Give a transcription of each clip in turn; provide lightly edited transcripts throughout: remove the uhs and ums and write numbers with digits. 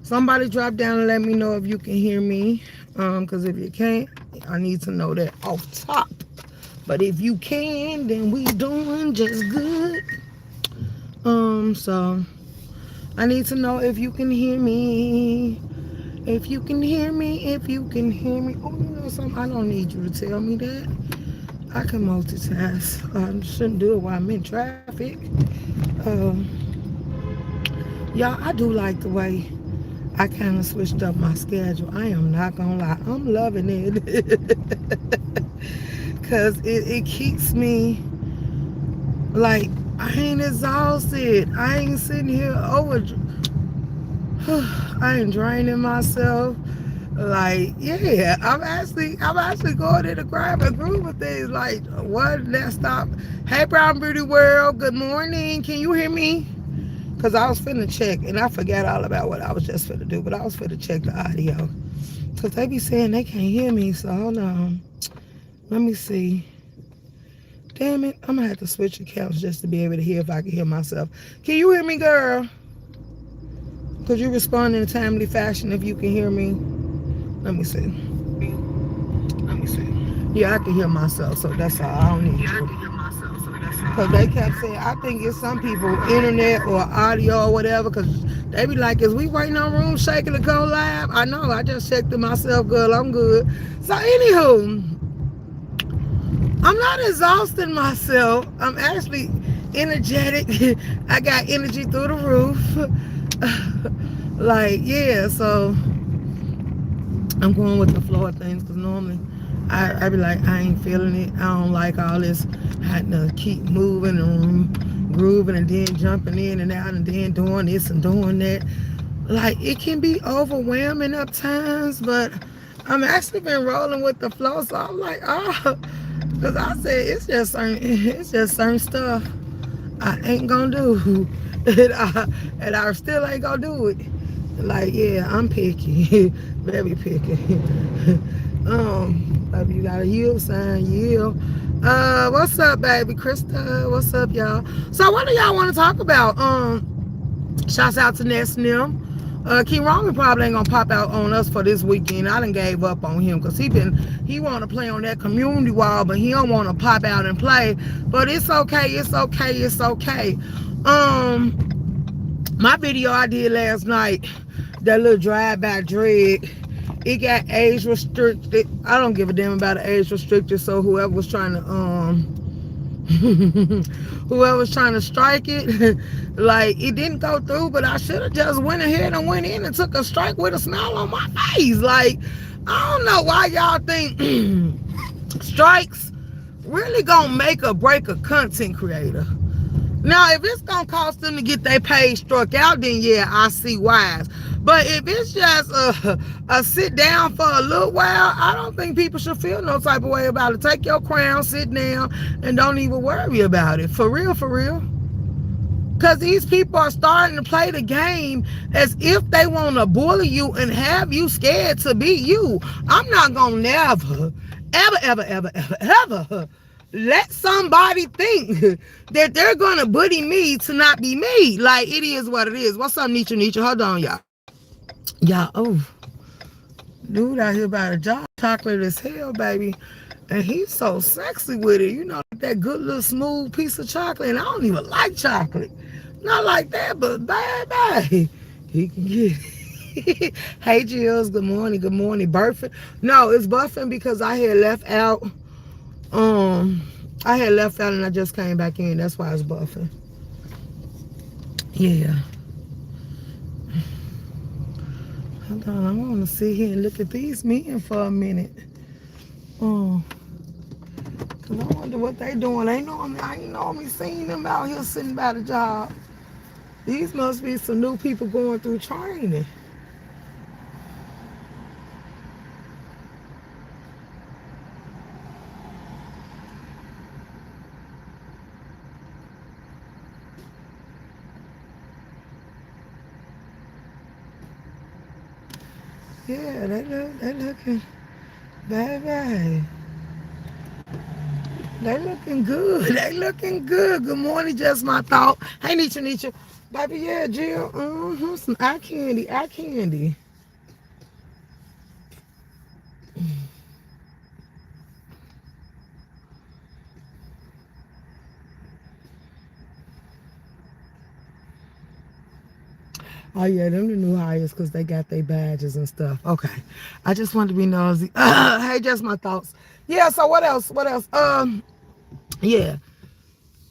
Somebody drop down and let me know if you can hear me. Because if you can't, I need to know that off top. But if you can, then we doing just good. So I need to know if you can hear me. If you can hear me, if you can hear me. Oh, you know something? I don't need you to tell me that. I can multitask. I shouldn't do it while I'm in traffic. Um, y'all, I do like the way I kind of switched up my schedule. I am not gonna lie. I'm loving it. Because it keeps me like, I ain't exhausted. I ain't sitting here over. I ain't draining myself. Like, yeah, I'm actually going in the grab and groove of things. Like, what? Let's stop. Hey, Brown Beauty World. Good morning. Can you hear me? Because I was finna check, and I forgot all about what I was just finna do, but I was finna check the audio. Because they be saying they can't hear me, so hold on. Let me see. Damn it. I'm going to have to switch accounts just to be able to hear if I can hear myself. Can you hear me, girl? Could you respond in a timely fashion if you can hear me? Let me see. Yeah, I can hear myself, so that's all. I don't need you. Because they kept saying, I think it's some people, internet or audio or whatever, because they be like, is we waiting on Room Shaker to go live? I know, I just checked it myself, girl. I'm good. So, anywho, I'm not exhausting myself. I'm actually energetic. I got energy through the roof. Like, yeah, so I'm going with the flow of things because normally I be like, I ain't feeling it. I don't like all this having to keep moving and grooving and then jumping in and out and then doing this and doing that. Like, it can be overwhelming at times, but I'm actually been rolling with the flow. So I'm like, oh, because I said it's just certain stuff I ain't gonna do. And I still ain't gonna do it. Like, yeah, I'm picky. Very picky. Baby, you got a yield sign, yield. What's up, baby? Krista, what's up, y'all? So what do y'all want to talk about? Shouts out to Ness and them. King Roman probably ain't gonna pop out on us for this weekend. I done gave up on him because he want to play on that community wall, but he don't want to pop out and play. But it's okay, it's okay, it's okay. My video I did last night, that little drive-by drag, it got age restricted. I don't give a damn about the age restricted, so whoever was trying to whoever's trying to strike it, like, it didn't go through, but I should have just went ahead and went in and took a strike with a smile on my face. Like, I don't know why y'all think strikes really gonna make or break a content creator. Now, if it's gonna cost them to get their page struck out, then yeah, I see why. But if it's just a sit down for a little while, I don't think people should feel no type of way about it. Take your crown, sit down, and don't even worry about it. For real, for real. Because these people are starting to play the game as if they want to bully you and have you scared to be you. I'm not gonna never, ever let somebody think that they're gonna bully me to not be me. Like, it is what it is. What's up, Nietzsche? Hold on, y'all. Y'all, oh, dude out here by the job, chocolate as hell, baby. And he's so sexy with it. You know, that good little smooth piece of chocolate. And I don't even like chocolate. Not like that, but baby, he can get it. Hey, Jills, good morning, good morning. Burfing? No, it's buffing because I had left out. I had left out and I just came back in. That's why it's buffing. Yeah. Hold on, I want to sit here and look at these men for a minute. Cause I wonder what they doing. I ain't normally seen them out here sitting by the job. These must be some new people going through training. Yeah, they looking, baby. They looking good. They looking good. Good morning, just my thought. Hey, Nietzsche, Nietzsche. Baby, yeah, Jill. Some eye candy, eye candy. Oh yeah, them the new hires because they got their badges and stuff. Okay, I just wanted to be nosy. Hey, just my thoughts. Yeah. So what else? What else? Yeah.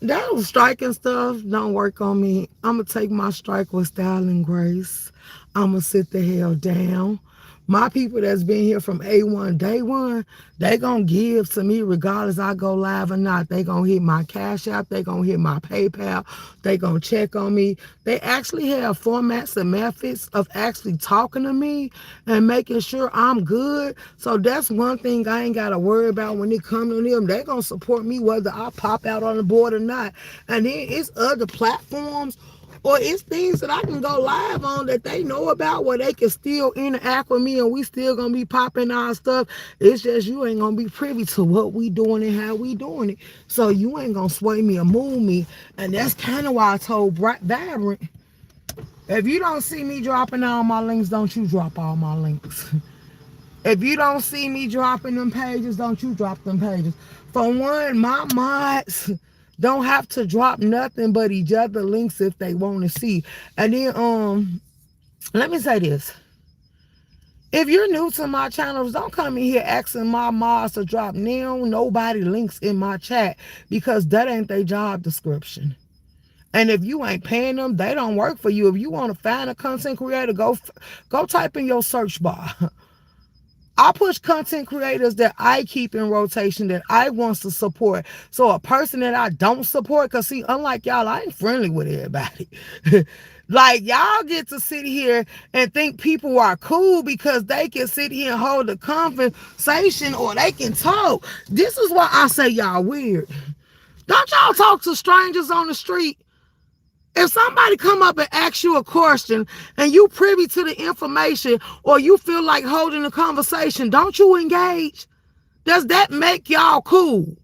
That was striking stuff. Don't work on me. I'ma take my strike with style and grace. I'ma sit the hell down. My people that's been here from A1 day one, they gonna give to me regardless I go live or not. They gonna hit my Cash App, they gonna hit my PayPal, they gonna check on me. They actually have formats and methods of actually talking to me and making sure I'm good. So that's one thing I ain't gotta worry about when it comes to them. They gonna support me whether I pop out on the board or not. And then it's other platforms or it's things that I can go live on that they know about where they can still interact with me and we still gonna be popping our stuff. It's just you ain't gonna be privy to what we doing and how we doing it. So you ain't gonna sway me or move me. And that's kind of why I told Vibrant, if you don't see me dropping all my links, don't you drop all my links. If you don't see me dropping them pages, don't you drop them pages. For one, my mods don't have to drop nothing but each other links if they want to see. And then let me say this. If you're new to my channels, don't come in here asking my mods to drop nobody links in my chat because that ain't their job description. And if you ain't paying them, they don't work for you. If you want to find a content creator, go type in your search bar. I push content creators that I keep in rotation that I wants to support. So a person that I don't support, because see, unlike y'all, I ain't friendly with everybody. Like y'all get to sit here and think people are cool because they can sit here and hold a conversation or they can talk. This is why I say y'all weird. Don't y'all talk to strangers on the street? If somebody come up and ask you a question and you privy to the information or you feel like holding a conversation, don't you engage? Does that make y'all cool?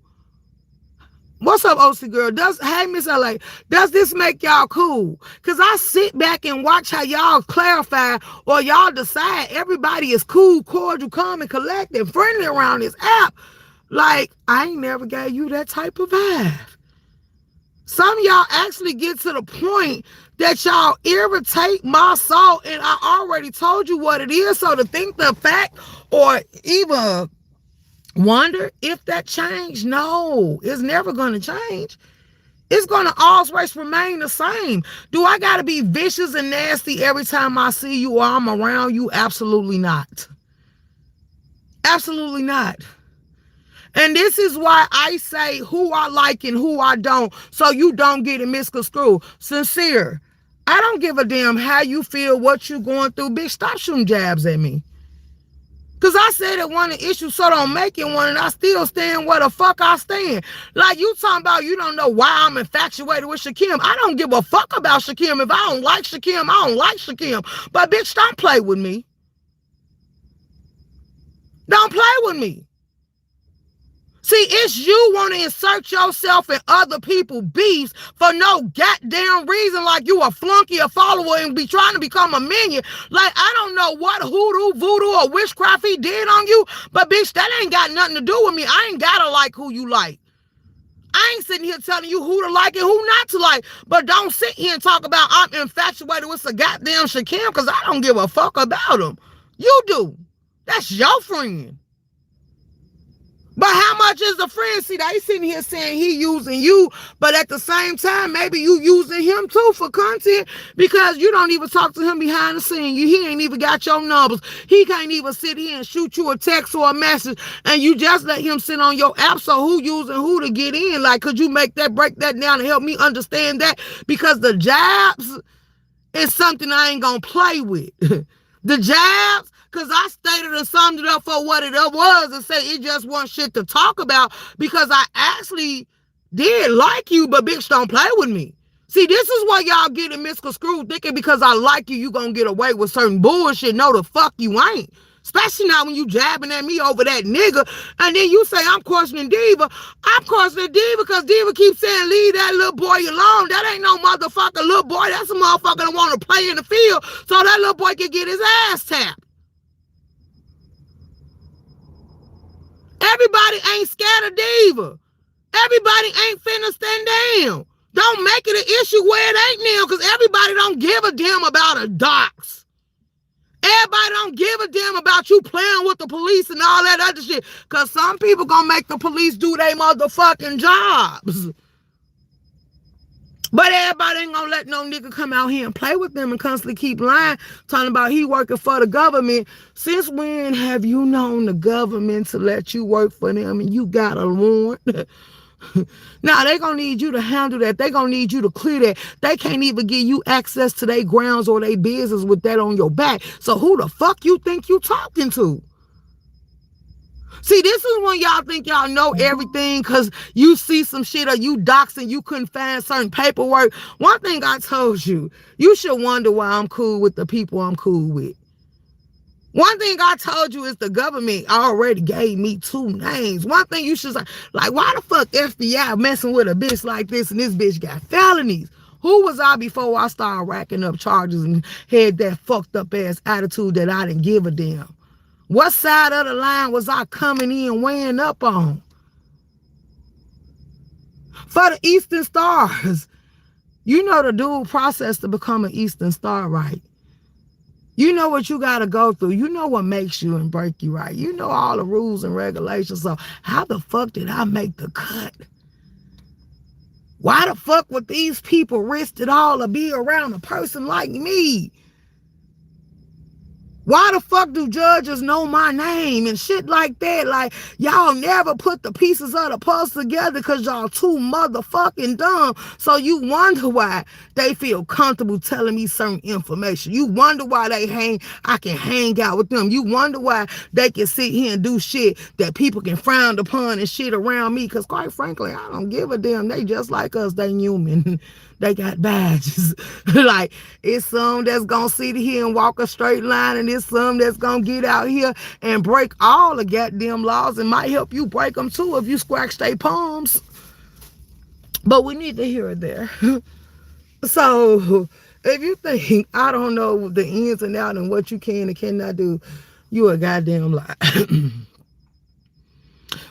What's up, OC girl? Hey, Miss LA, does this make y'all cool? Because I sit back and watch how y'all clarify or y'all decide everybody is cool, cordial, calm, and collected, friendly around this app. Like, I ain't never gave you that type of vibe. Some of y'all actually get to the point that y'all irritate my soul, and I already told you what it is. So to think the fact or even wonder if that changed, no, it's never going to change. It's going to always remain the same. Do I got to be vicious and nasty every time I see you or I'm around you? Absolutely not. Absolutely not. And this is why I say who I like and who I don't, so you don't get it misconstrued. Sincere. I don't give a damn how you feel, what you going through. Bitch, stop shooting jabs at me. Because I said it wasn't an issue, so don't make it one, and I still stand where the fuck I stand. Like you talking about you don't know why I'm infatuated with Shakim. I don't give a fuck about Shakim. If I don't like Shakim, I don't like Shakim. But bitch, don't play with me. Don't play with me. See, it's you want to insert yourself in other people's beefs for no goddamn reason, like you a flunky, a follower, and be trying to become a minion. Like, I don't know what hoodoo, voodoo, or witchcraft he did on you, but bitch, that ain't got nothing to do with me. I ain't gotta like who you like. I ain't sitting here telling you who to like and who not to like, but don't sit here and talk about I'm infatuated with a goddamn Shakim, because I don't give a fuck about him. You do. That's your friend. But how much is the friend? See, they sitting here saying he using you, but at the same time, maybe you using him too for content because you don't even talk to him behind the scene. He ain't even got your numbers. He can't even sit here and shoot you a text or a message, and you just let him sit on your app. So who using who to get in? Like, could you break that down and help me understand that? Because the jabs is something I ain't gonna play with. The jabs, because I stated and summed it up for what it was and say it just wasn't shit to talk about because I actually did like you, but bitch, don't play with me. See, this is why y'all getting misconstrued thinking because I like you, you gonna get away with certain bullshit. No, the fuck you ain't. Especially not when you jabbing at me over that nigga. And then you say I'm questioning Diva. I'm questioning Diva because Diva keeps saying leave that little boy alone. That ain't no motherfucking little boy. That's a motherfucker that want to play in the field so that little boy can get his ass tapped. Everybody ain't scared of Diva. Everybody ain't finna stand down. Don't make it an issue where it ain't now because everybody don't give a damn about a dox. Everybody don't give a damn about you playing with the police and all that other shit. Because some people gonna make the police do their motherfucking jobs. But everybody ain't gonna let no nigga come out here and play with them and constantly keep lying, talking about he working for the government. Since when have you known the government to let you work for them and you got a warrant? Now they gonna need you to handle that. They gonna need you to clear that. They can't even give you access to their grounds or their business with that on your back. So who the fuck you think you talking to? See, this is when y'all think y'all know everything because you see some shit or you doxing, you couldn't find certain paperwork. One thing I told you, you should wonder why I'm cool with the people I'm cool with. One thing I told you is the government already gave me 2 names. One thing you should say, like, why the fuck FBI messing with a bitch like this and this bitch got felonies? Who was I before I started racking up charges and had that fucked up ass attitude that I didn't give a damn? What side of the line was I coming in weighing up on? For the Eastern Stars, you know the dual process to become an Eastern Star, right? You know what you got to go through. You know what makes you and break you, right? You know all the rules and regulations. So how the fuck did I make the cut? Why the fuck would these people risk it all to be around a person like me? Why the fuck do judges know my name and shit like that? Like, y'all never put the pieces of the puzzle together because y'all too motherfucking dumb. So you wonder why they feel comfortable telling me certain information. You wonder why I can hang out with them. You wonder why they can sit here and do shit that people can frown upon and shit around me. Because quite frankly, I don't give a damn. They just like us. They human. They got badges. Like, it's some that's gonna sit here and walk a straight line, and it's some that's gonna get out here and break all the goddamn laws and might help you break them too if you scratch their palms. But we need to hear it there. So if you think I don't know the ins and outs and what you can and cannot do, you a goddamn lie.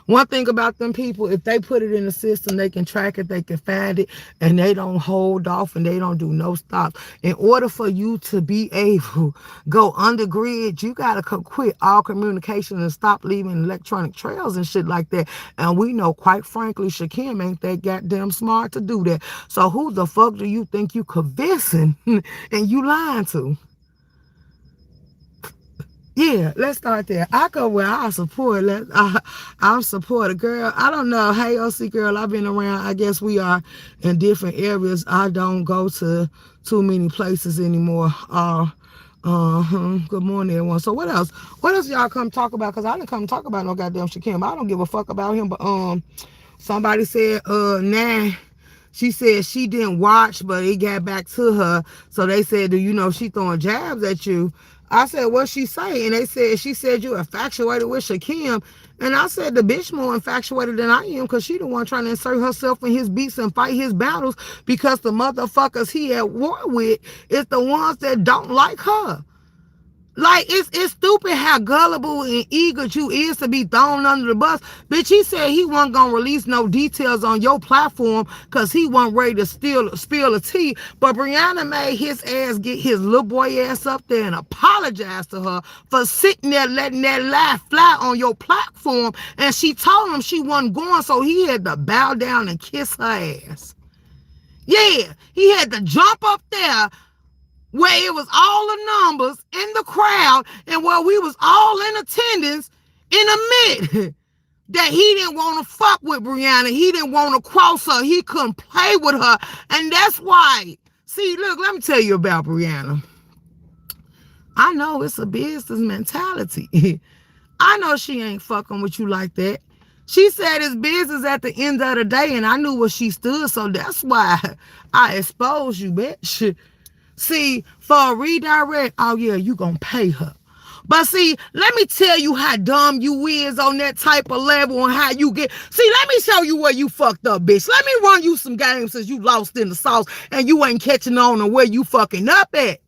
One thing about them people, if they put it in the system, they can track it, they can find it, and they don't hold off and they don't do no stops. In order for you to be able to go undergrid, you got to quit all communication and stop leaving electronic trails and shit like that. And we know, quite frankly, Shakim ain't that goddamn smart to do that. So who the fuck do you think you convincing and you lying to? Yeah, let's start there. I go where I support. I support a girl. I don't know. Hey, OC girl, I've been around. I guess we are in different areas. I don't go to too many places anymore. Good morning, everyone. So what else? What else y'all come talk about? Because I didn't come talk about no goddamn Shakim. I don't give a fuck about him. But somebody said, nah. She said she didn't watch, but it got back to her. So they said, do you know she throwing jabs at you? I said, what'd she say? And they said, she said you infatuated with Shakim. And I said, the bitch more infatuated than I am because she the one trying to insert herself in his beats and fight his battles because the motherfuckers he at war with is the ones that don't like her. Like, it's stupid how gullible and eager you is to be thrown under the bus. Bitch, he said he wasn't going to release no details on your platform because he wasn't ready to spill the tea. But Brianna made his ass get his little boy ass up there and apologize to her for sitting there letting that lie fly on your platform. And she told him she wasn't going, so he had to bow down and kiss her ass. Yeah, he had to jump up there where it was all the numbers in the crowd and where we was all in attendance and admit that he didn't want to fuck with Brianna. He didn't want to cross her. He couldn't play with her. And that's why. See, look, let me tell you about Brianna. I know it's a business mentality. I know she ain't fucking with you like that. She said it's business at the end of the day, and I knew where she stood, so that's why I exposed you, bitch. See, for a redirect, oh yeah, you gonna pay her. But see, let me tell you how dumb you is on that type of level and how you get. See, let me show you where you fucked up, bitch. Let me run you some games since you lost in the sauce and you ain't catching on where you fucking up at.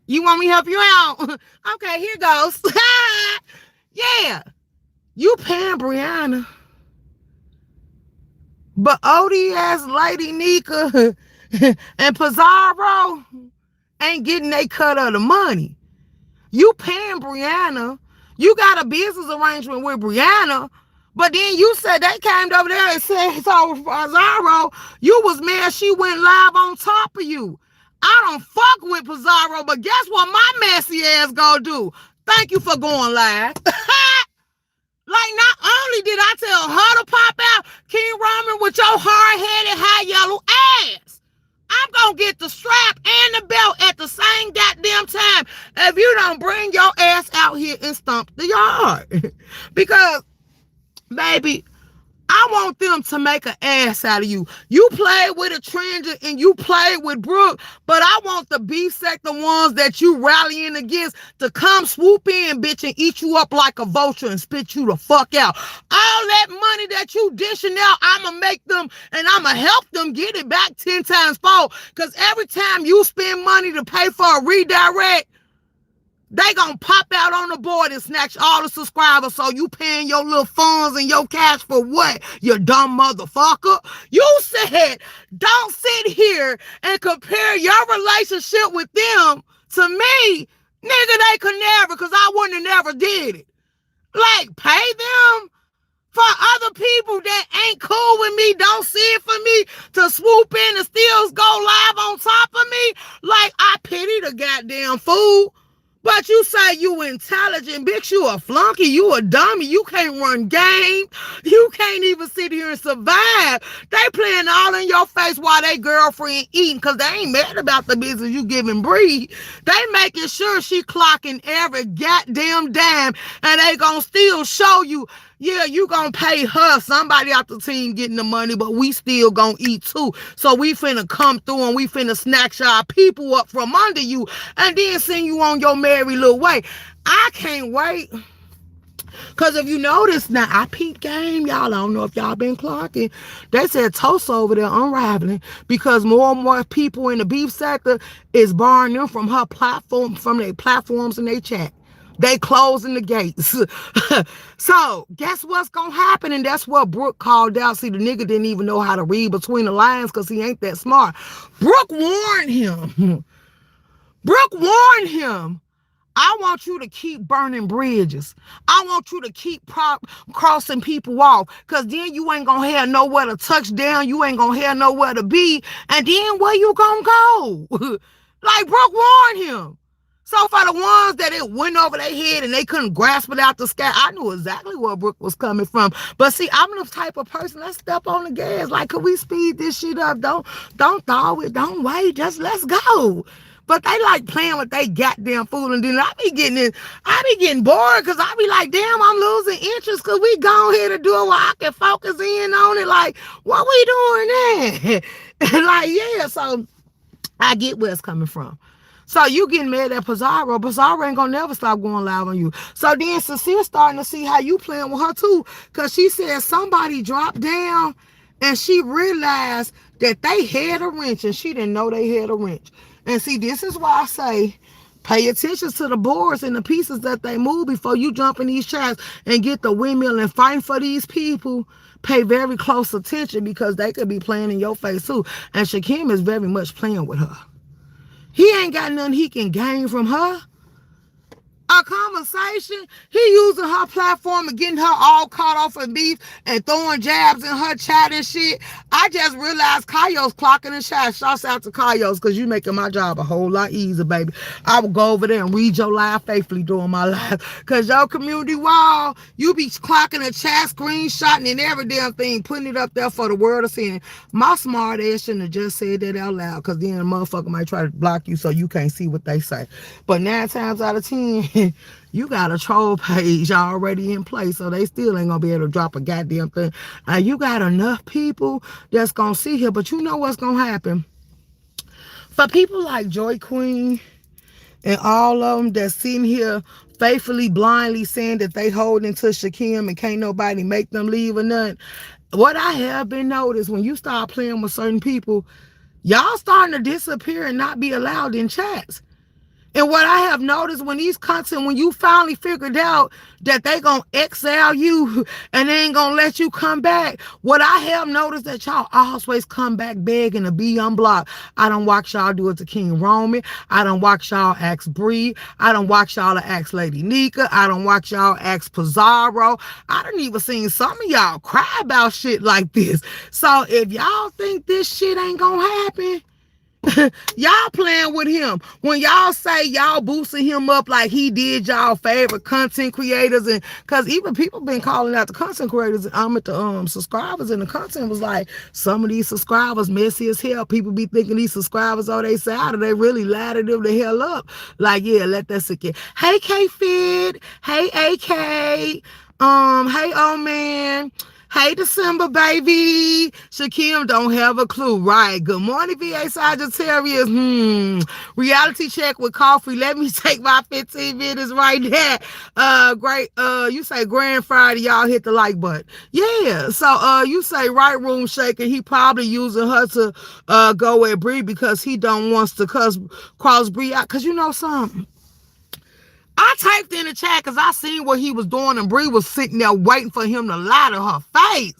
You want me to help you out? Okay, here goes. Yeah. You paying Brianna. But OD ass Lady Nika and Pizarro ain't getting they cut of the money. You paying Brianna. You got a business arrangement with Brianna. But then you said they came over there and said, so Pizarro, you was mad she went live on top of you. I don't fuck with Pizarro, but guess what my messy ass gonna do? Thank you for going live. Like, not only did I tell her to pop out, King Roman with your hard-headed, high yellow ass, I'm gonna get the strap and the belt at the same goddamn time if you don't bring your ass out here and stomp the yard. Because, baby, I want them to make an ass out of you. You played with a Trender and you played with Brooke, but I want the beef sector ones that you rallying against to come swoop in, bitch, and eat you up like a vulture and spit you the fuck out. All that money that you dishing out, I'ma make them and I'ma help them get it back 10 times fold. Because every time you spend money to pay for a redirect, they gonna pop out on the board and snatch all the subscribers. So you paying your little funds and your cash for what, you dumb motherfucker? You said don't sit here and compare your relationship with them to me. Nigga, they could never, because I wouldn't have never did it. Like, pay them for other people that ain't cool with me, don't see it for me, to swoop in and still go live on top of me? Like, I pity the goddamn fool. But you say you intelligent, bitch, you a flunky, you a dummy, you can't run game, you can't even sit here and survive. They playing all in your face while they girlfriend eating, because they ain't mad about the business you giving Bree. They making sure she clocking every goddamn dime, and they gonna still show you, yeah, you gonna pay her, somebody out the team getting the money, but we still gonna eat too. So we finna come through and we finna snatch our people up from under you and then send you on your merry little way. I can't wait. Because if you notice now, I peep game, y'all. I don't know if y'all been clocking. They said Tosa over there unraveling because more and more people in the beef sector is barring them from her platform, from their platforms and their chat. They closing the gates. So, guess what's going to happen? And that's what Brooke called out. See, the nigga didn't even know how to read between the lines because he ain't that smart. Brooke warned him. Brooke warned him. I want you to keep burning bridges. I want you to keep crossing people off, because then you ain't going to have nowhere to touch down. You ain't going to have nowhere to be. And then where you going to go? Like Brooke warned him. So for the ones that it went over their head and they couldn't grasp it out the sky, I knew exactly where Brooke was coming from. But see, I'm the type of person, let's step on the gas. Like, could we speed this shit up? Don't thaw it. Don't wait. Just let's go. But they like playing with they goddamn food, and then I be getting bored, because I be like, damn, I'm losing interest, because we gone here to do it while I can focus in on it. Like, what we doing there? Like, yeah, so I get where it's coming from. So you getting mad at Pizarro. Pizarro ain't gonna never stop going live on you. So then Cecile starting to see how you playing with her too. Because she said somebody dropped down and she realized that they had a wrench and she didn't know they had a wrench. And see, this is why I say pay attention to the boards and the pieces that they move before you jump in these chats and get the windmill and fighting for these people. Pay very close attention, because they could be playing in your face too. And Shakim is very much playing with her. He ain't got nothing he can gain from her. A conversation, he using her platform and getting her all caught off of beef and throwing jabs in her chat and shit. I just realized Kayo's clocking and chat. Shouts out to Kayo's, because you making my job a whole lot easier, baby. I will go over there and read your live faithfully during my live, because your community wall, you be clocking a chat, screenshotting and every damn thing, putting it up there for the world to see. My smart ass shouldn't have just said that out loud, because then a motherfucker might try to block you so you can't see what they say. But 9 times out of 10, you got a troll page already in place, so they still ain't gonna be able to drop a goddamn thing. You got enough people that's gonna see here, but you know what's gonna happen? For people like Joy Queen and all of them that's sitting here faithfully, blindly saying that they holding to Shakim and can't nobody make them leave or nothing. What I have been noticed, when you start playing with certain people, y'all starting to disappear and not be allowed in chats. And what I have noticed, when these content, when you finally figured out that they gonna exile you and they ain't gonna let you come back, what I have noticed that y'all always come back begging to be unblocked. I don't watch y'all do it to King Roman. I don't watch y'all ask Bree. I don't watch y'all ask Lady Nika. I don't watch y'all ask Pizarro. I done even seen some of y'all cry about shit like this. So if y'all think this shit ain't gonna happen, y'all playing with him. When y'all say y'all boosting him up like he did y'all favorite content creators, and because even people been calling out the content creators, I'm at the subscribers, and the content was like, some of these subscribers messy as hell. People be thinking these subscribers on their side, and they really ladder them the hell up. Like, yeah, let that sink in. Hey K-Fid, hey AK, hey old man. Hey, December, baby. Shakim don't have a clue. Right. Good morning, VA Sagittarius. Reality check with coffee. Let me take my 15 minutes right there. Great. You say Grand Friday, y'all hit the like button. Yeah. So, you say right room shaker. He probably using her to, go at Bree because he don't wants to cross Bree out. Cause you know something? I typed in the chat because I seen what he was doing, and Bree was sitting there waiting for him to lie to her face.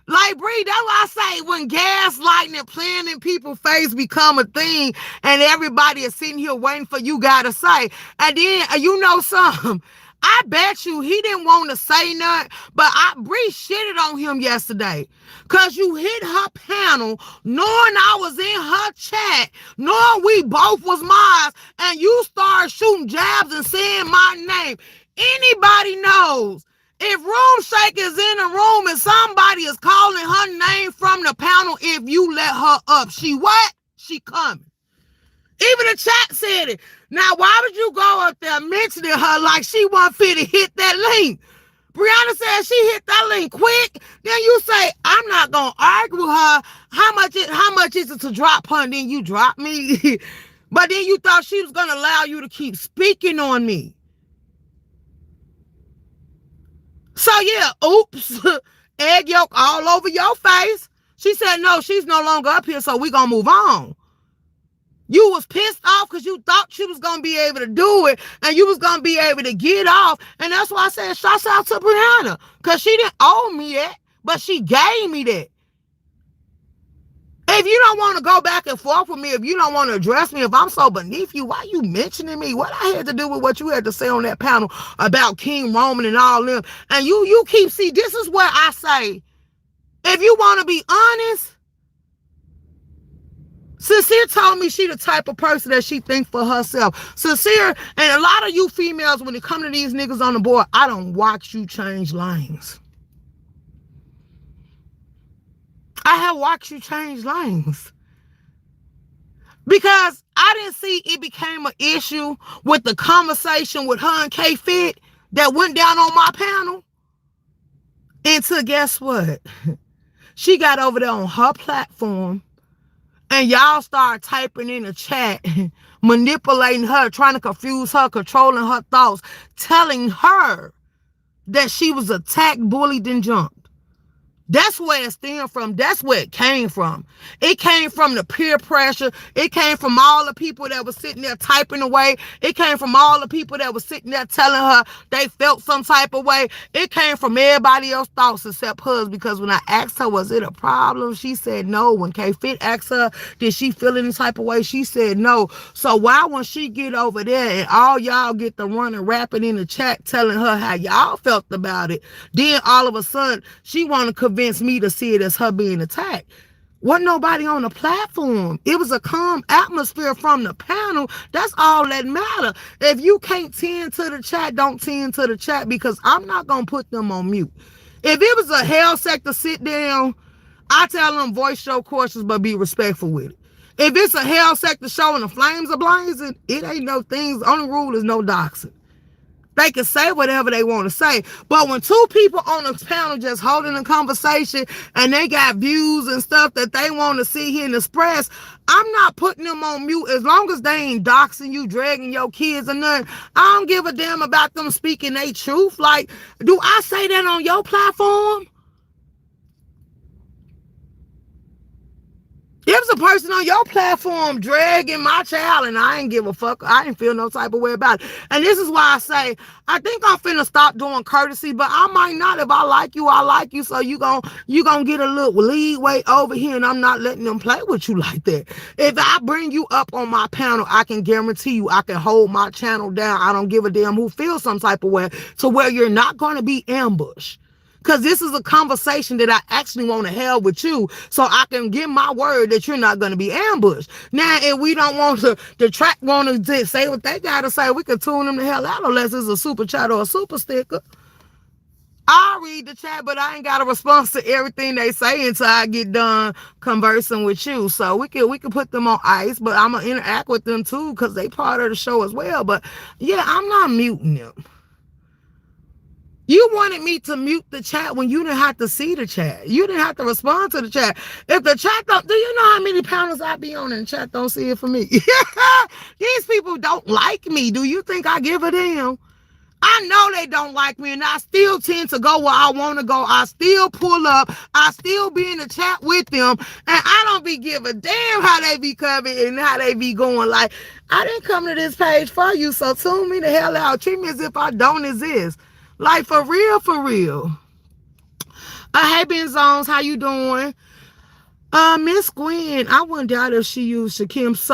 Like, Bree, that's why I say when gaslighting and playing in people's face become a thing and everybody is sitting here waiting for you gotta say. And then, you know something? I bet you he didn't want to say nothing, but Bree shitted on him yesterday. Because you hit her panel knowing I was in her chat, knowing we both was mods, and you start shooting jabs and saying my name. Anybody knows if Room Shaker is in a room and somebody is calling her name from the panel, if you let her up, she what? She coming. Even the chat said it. Now, why would you go up there mentioning her like she wasn't fit to hit that link? Brianna said she hit that link quick. Then you say, I'm not going to argue with her. How much is it to drop her? And then you drop me. But then you thought she was going to allow you to keep speaking on me. So, yeah, oops. Egg yolk all over your face. She said, no, she's no longer up here, so we're going to move on. You was pissed off because you thought she was going to be able to do it and you was going to be able to get off. And that's why I said, shouts out to Brianna, because she didn't owe me that, but she gave me that. If you don't want to go back and forth with me, if you don't want to address me, if I'm so beneath you, why you mentioning me? What I had to do with what you had to say on that panel about King Roman and all them? And you keep, see, this is where I say, if you want to be honest, Sincere told me she the type of person that she think for herself. Sincere, and a lot of you females, when it come to these niggas on the board, I don't watch you change lanes. I have watched you change lanes. Because I didn't see it became an issue with the conversation with her and K-Fit that went down on my panel. Until guess what? She got over there on her platform and y'all start typing in the chat, manipulating her, trying to confuse her, controlling her thoughts, telling her that she was attacked, bullied, and jumped. That's where it stemmed from. That's where it came from. It came from the peer pressure. It came from all the people that were sitting there typing away. It came from all the people that were sitting there telling her they felt some type of way. It came from everybody else's thoughts except hers, because when I asked her, was it a problem? She said no. When K-Fit asked her, did she feel any type of way? She said no. So why when she get over there and all y'all get to running rapping in the chat telling her how y'all felt about it, then all of a sudden she want to convince me to see it as her being attacked? Wasn't nobody on the platform. It was a calm atmosphere from the panel. That's all that matter. If you can't tend to the chat, don't tend to the chat, because I'm not going to put them on mute. If it was a hell sector sit down, I tell them voice your questions, but be respectful with it. If it's a hell sector show and the flames are blazing, it ain't no things. Only rule is no doxing. They can say whatever they want to say. But when two people on a panel just holding a conversation and they got views and stuff that they want to see here and express, I'm not putting them on mute as long as they ain't doxing you, dragging your kids or nothing. I don't give a damn about them speaking their truth. Like, do I say that on your platform? If a person on your platform dragging my child and I ain't give a fuck, I ain't feel no type of way about it. And this is why I say, I think I'm finna stop doing courtesy, but I might not. If I like you, I like you. So you gon' get a little leeway over here, and I'm not letting them play with you like that. If I bring you up on my panel, I can guarantee you I can hold my channel down. I don't give a damn who feels some type of way, to where you're not gonna be ambushed. Because this is a conversation that I actually want to have with you, so I can give my word that you're not going to be ambushed. Now, if we don't want to, the track want to say what they got to say, we can tune them the hell out unless it's a super chat or a super sticker. I'll read the chat, but I ain't got a response to everything they say until I get done conversing with you. So we can put them on ice, but I'm going to interact with them too because they part of the show as well. But yeah, I'm not muting them. You wanted me to mute the chat when you didn't have to see the chat. You didn't have to respond to the chat. If the chat don't, do you know how many panels I be on and the chat don't see it for me? These people don't like me. Do you think I give a damn? I know they don't like me, and I still tend to go where I want to go. I still pull up. I still be in the chat with them, and I don't be give a damn how they be coming and how they be going. Like, I didn't come to this page for you, so tune me the hell out. Treat me as if I don't exist. Like, for real, for real. Hey, Ben Zones, how you doing? Miss Gwen, I wouldn't doubt if she used Shakim's,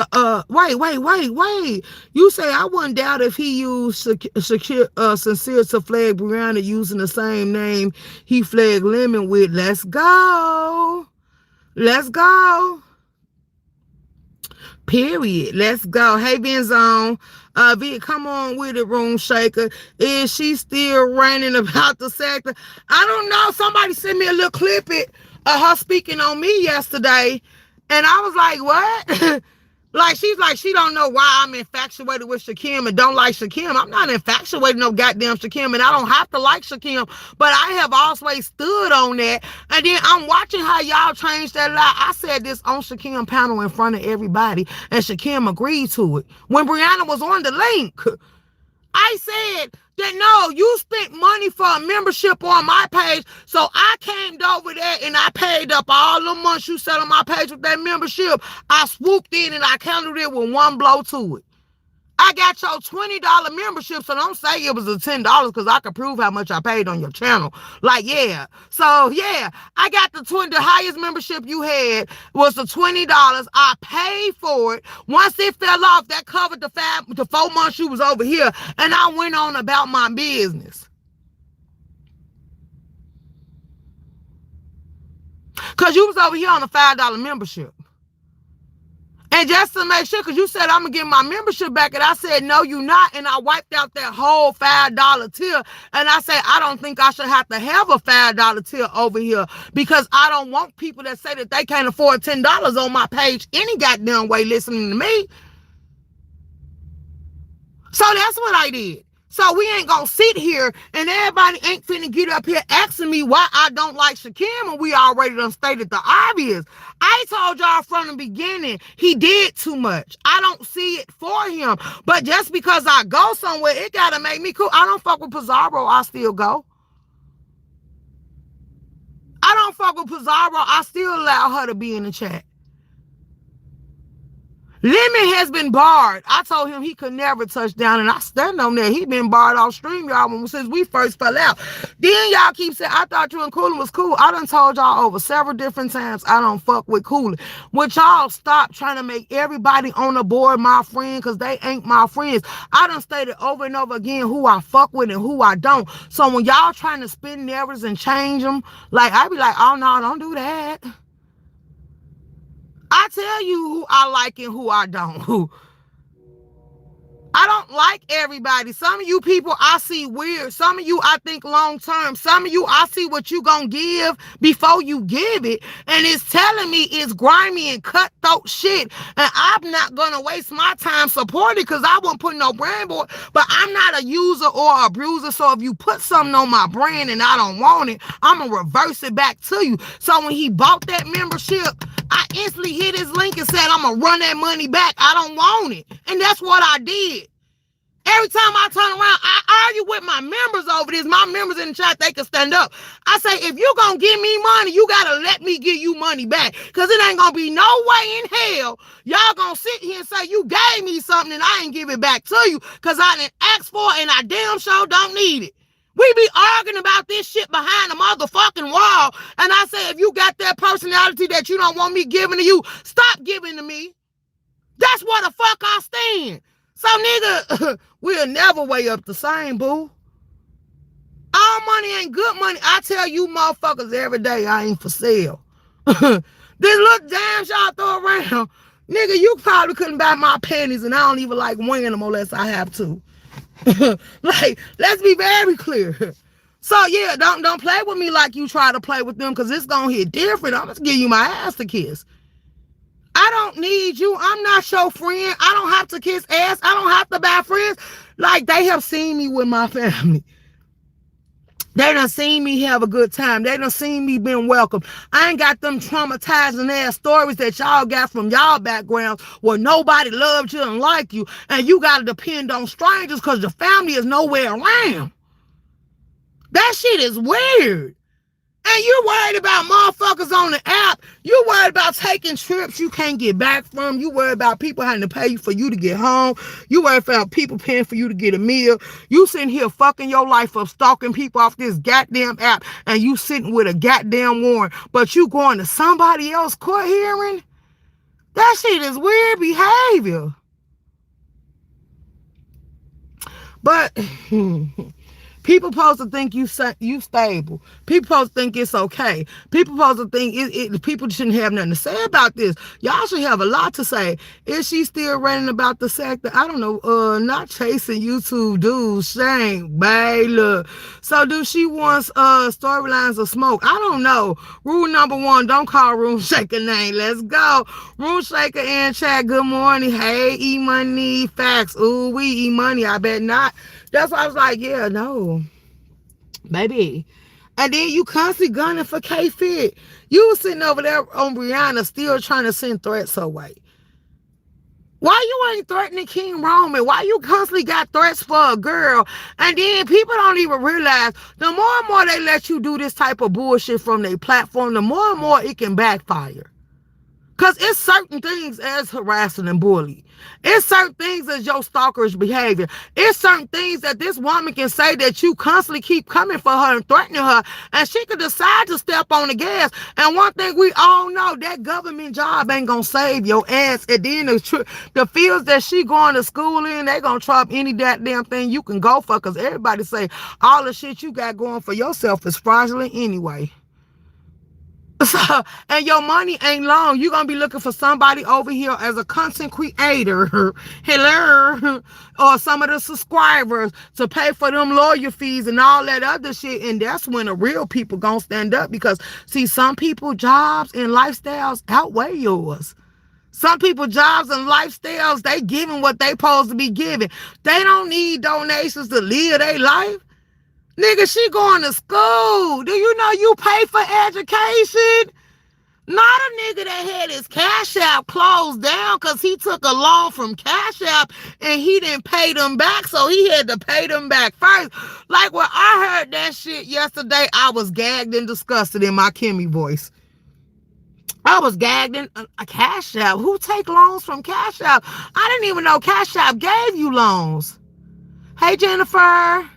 wait. You say I wouldn't doubt if he used Sincere to flag Brianna using the same name he flagged Lemon with. Let's go. Let's go. Period. Let's go. Hey, Benzone. Vic, come on with it, Room Shaker. Is she still ranting about the sector? I don't know. Somebody sent me a little clip of her speaking on me yesterday. And I was like, what? Like, she's like, she don't know why I'm infatuated with Shakim and don't like Shakim. I'm not infatuated no goddamn Shakim, and I don't have to like Shakim, but I have always stood on that. And then I'm watching how y'all change that lie. I said this on Shakim panel in front of everybody, and Shakim agreed to it. When Brianna was on the link, I said that, no, you spent money for a membership on my page, so I came over there and I paid up all the months you said on my page with that membership. I swooped in and I counted it with one blow to it. I got your $20 membership, so don't say it was a $10 because I could prove how much I paid on your channel. Like, yeah. So, yeah, I got the highest membership you had was the $20. I paid for it. Once it fell off, that covered the 4 months you was over here, and I went on about my business. Because you was over here on a $5 membership. And just to make sure, because you said, I'm going to get my membership back. And I said, no, you not. And I wiped out that whole $5 tier. And I said, I don't think I should have to have a $5 tier over here, because I don't want people that say that they can't afford $10 on my page any goddamn way listening to me. So that's what I did. So we ain't gonna sit here and everybody ain't finna get up here asking me why I don't like Shakim, and we already done stated the obvious. I told y'all from the beginning, he did too much. I don't see it for him. But just because I go somewhere, it gotta make me cool. I don't fuck with Pizarro, I still go. I don't fuck with Pizarro, I still allow her to be in the chat. Lemon has been barred. I told him he could never touch down, and I stand on that. He been barred off Streamyard since we first fell out. Then y'all keep saying, I thought you and Coolin was cool. I done told y'all over several different times I don't fuck with Coolin. Would y'all stop trying to make everybody on the board my friend, because they ain't my friends. I done stated over and over again who I fuck with and who I don't. So when y'all trying to spin narratives and change them, like, I be like, oh no, don't do that. I tell you who I like and who I don't. I don't like everybody. Some of you people I see weird. Some of you I think long term. Some of you I see what you gonna give before you give it. And it's telling me it's grimy and cutthroat shit. And I'm not gonna waste my time supporting because I won't put no brand board. But I'm not a user or a bruiser. So if you put something on my brand and I don't want it, I'm gonna reverse it back to you. So when he bought that membership, I instantly hit his link and said, I'm gonna run that money back. I don't want it. And that's what I did. Every time I turn around, I argue with my members over this. My members in the chat, they can stand up. I say, if you gonna give me money, you gotta let me give you money back. Because it ain't gonna be no way in hell y'all gonna sit here and say you gave me something and I ain't give it back to you because I didn't ask for it and I damn sure don't need it. We be arguing about this shit behind the motherfucking wall. And I say, if you got that personality that you don't want me giving to you, stop giving to me. That's where the fuck I stand. So, nigga, we'll never weigh up the same, boo. All money ain't good money. I tell you motherfuckers every day I ain't for sale. This little dams y'all throw around, nigga, you probably couldn't buy my panties and I don't even like wearing them unless I have to. Like, let's be very clear. So, yeah, don't play with me like you try to play with them because it's going to hit different. I'm going to give you my ass to kiss. I don't need you. I'm not your friend. I don't have to kiss ass. I don't have to buy friends. Like, they have seen me with my family. They done seen me have a good time. They done seen me being welcome. I ain't got them traumatizing ass stories that y'all got from y'all backgrounds where nobody loved you and liked you. And you got to depend on strangers because your family is nowhere around. That shit is weird. And you worried about motherfuckers on the app. You worried about taking trips you can't get back from. You worried about people having to pay for you to get home. You worried about people paying for you to get a meal. You sitting here fucking your life up, stalking people off this goddamn app, and you sitting with a goddamn warrant, but you going to somebody else's court hearing? That shit is weird behavior. But people supposed to think you stable. People supposed to think it's okay. People supposed to think people shouldn't have nothing to say about this. Y'all should have a lot to say. Is she still ranting about the sector? I don't know. Not chasing YouTube dudes. Shame, babe. Look. So do she wants storylines of smoke? I don't know. Rule number 1, don't call Room Shaker name. Let's go. Room Shaker in chat. Good morning. Hey, E-Money. Facts. Ooh, we E-Money. I bet not. That's why I was like, yeah, no, baby. And then you constantly gunning for K-Fit. You was sitting over there on Brianna still trying to send threats her way. Why you ain't threatening King Roman? Why you constantly got threats for a girl? And then people don't even realize the more and more they let you do this type of bullshit from their platform, the more and more it can backfire. Because it's certain things as harassing and bullying. It's certain things as your stalkerish behavior. It's certain things that this woman can say that you constantly keep coming for her and threatening her. And she could decide to step on the gas. And one thing we all know, that government job ain't going to save your ass. And then the fields that she going to school in, they going to try up any goddamn thing you can go for. Because everybody say all the shit you got going for yourself is fraudulent anyway. So, and your money ain't long. You're going to be looking for somebody over here as a content creator, hello, or some of the subscribers to pay for them lawyer fees and all that other shit. And that's when the real people going to stand up because, see, some people jobs and lifestyles outweigh yours. Some people jobs and lifestyles, they giving what they supposed to be giving. They don't need donations to live their life. Nigga, she going to school. Do you know you pay for education? Not a nigga that had his Cashapp closed down because he took a loan from Cashapp and he didn't pay them back, so he had to pay them back first. Like when I heard that shit yesterday, I was gagged and disgusted in my Kimmy voice. I was gagged in a Cashapp. Who take loans from Cashapp? I didn't even know Cashapp gave you loans. Hey, Jennifer.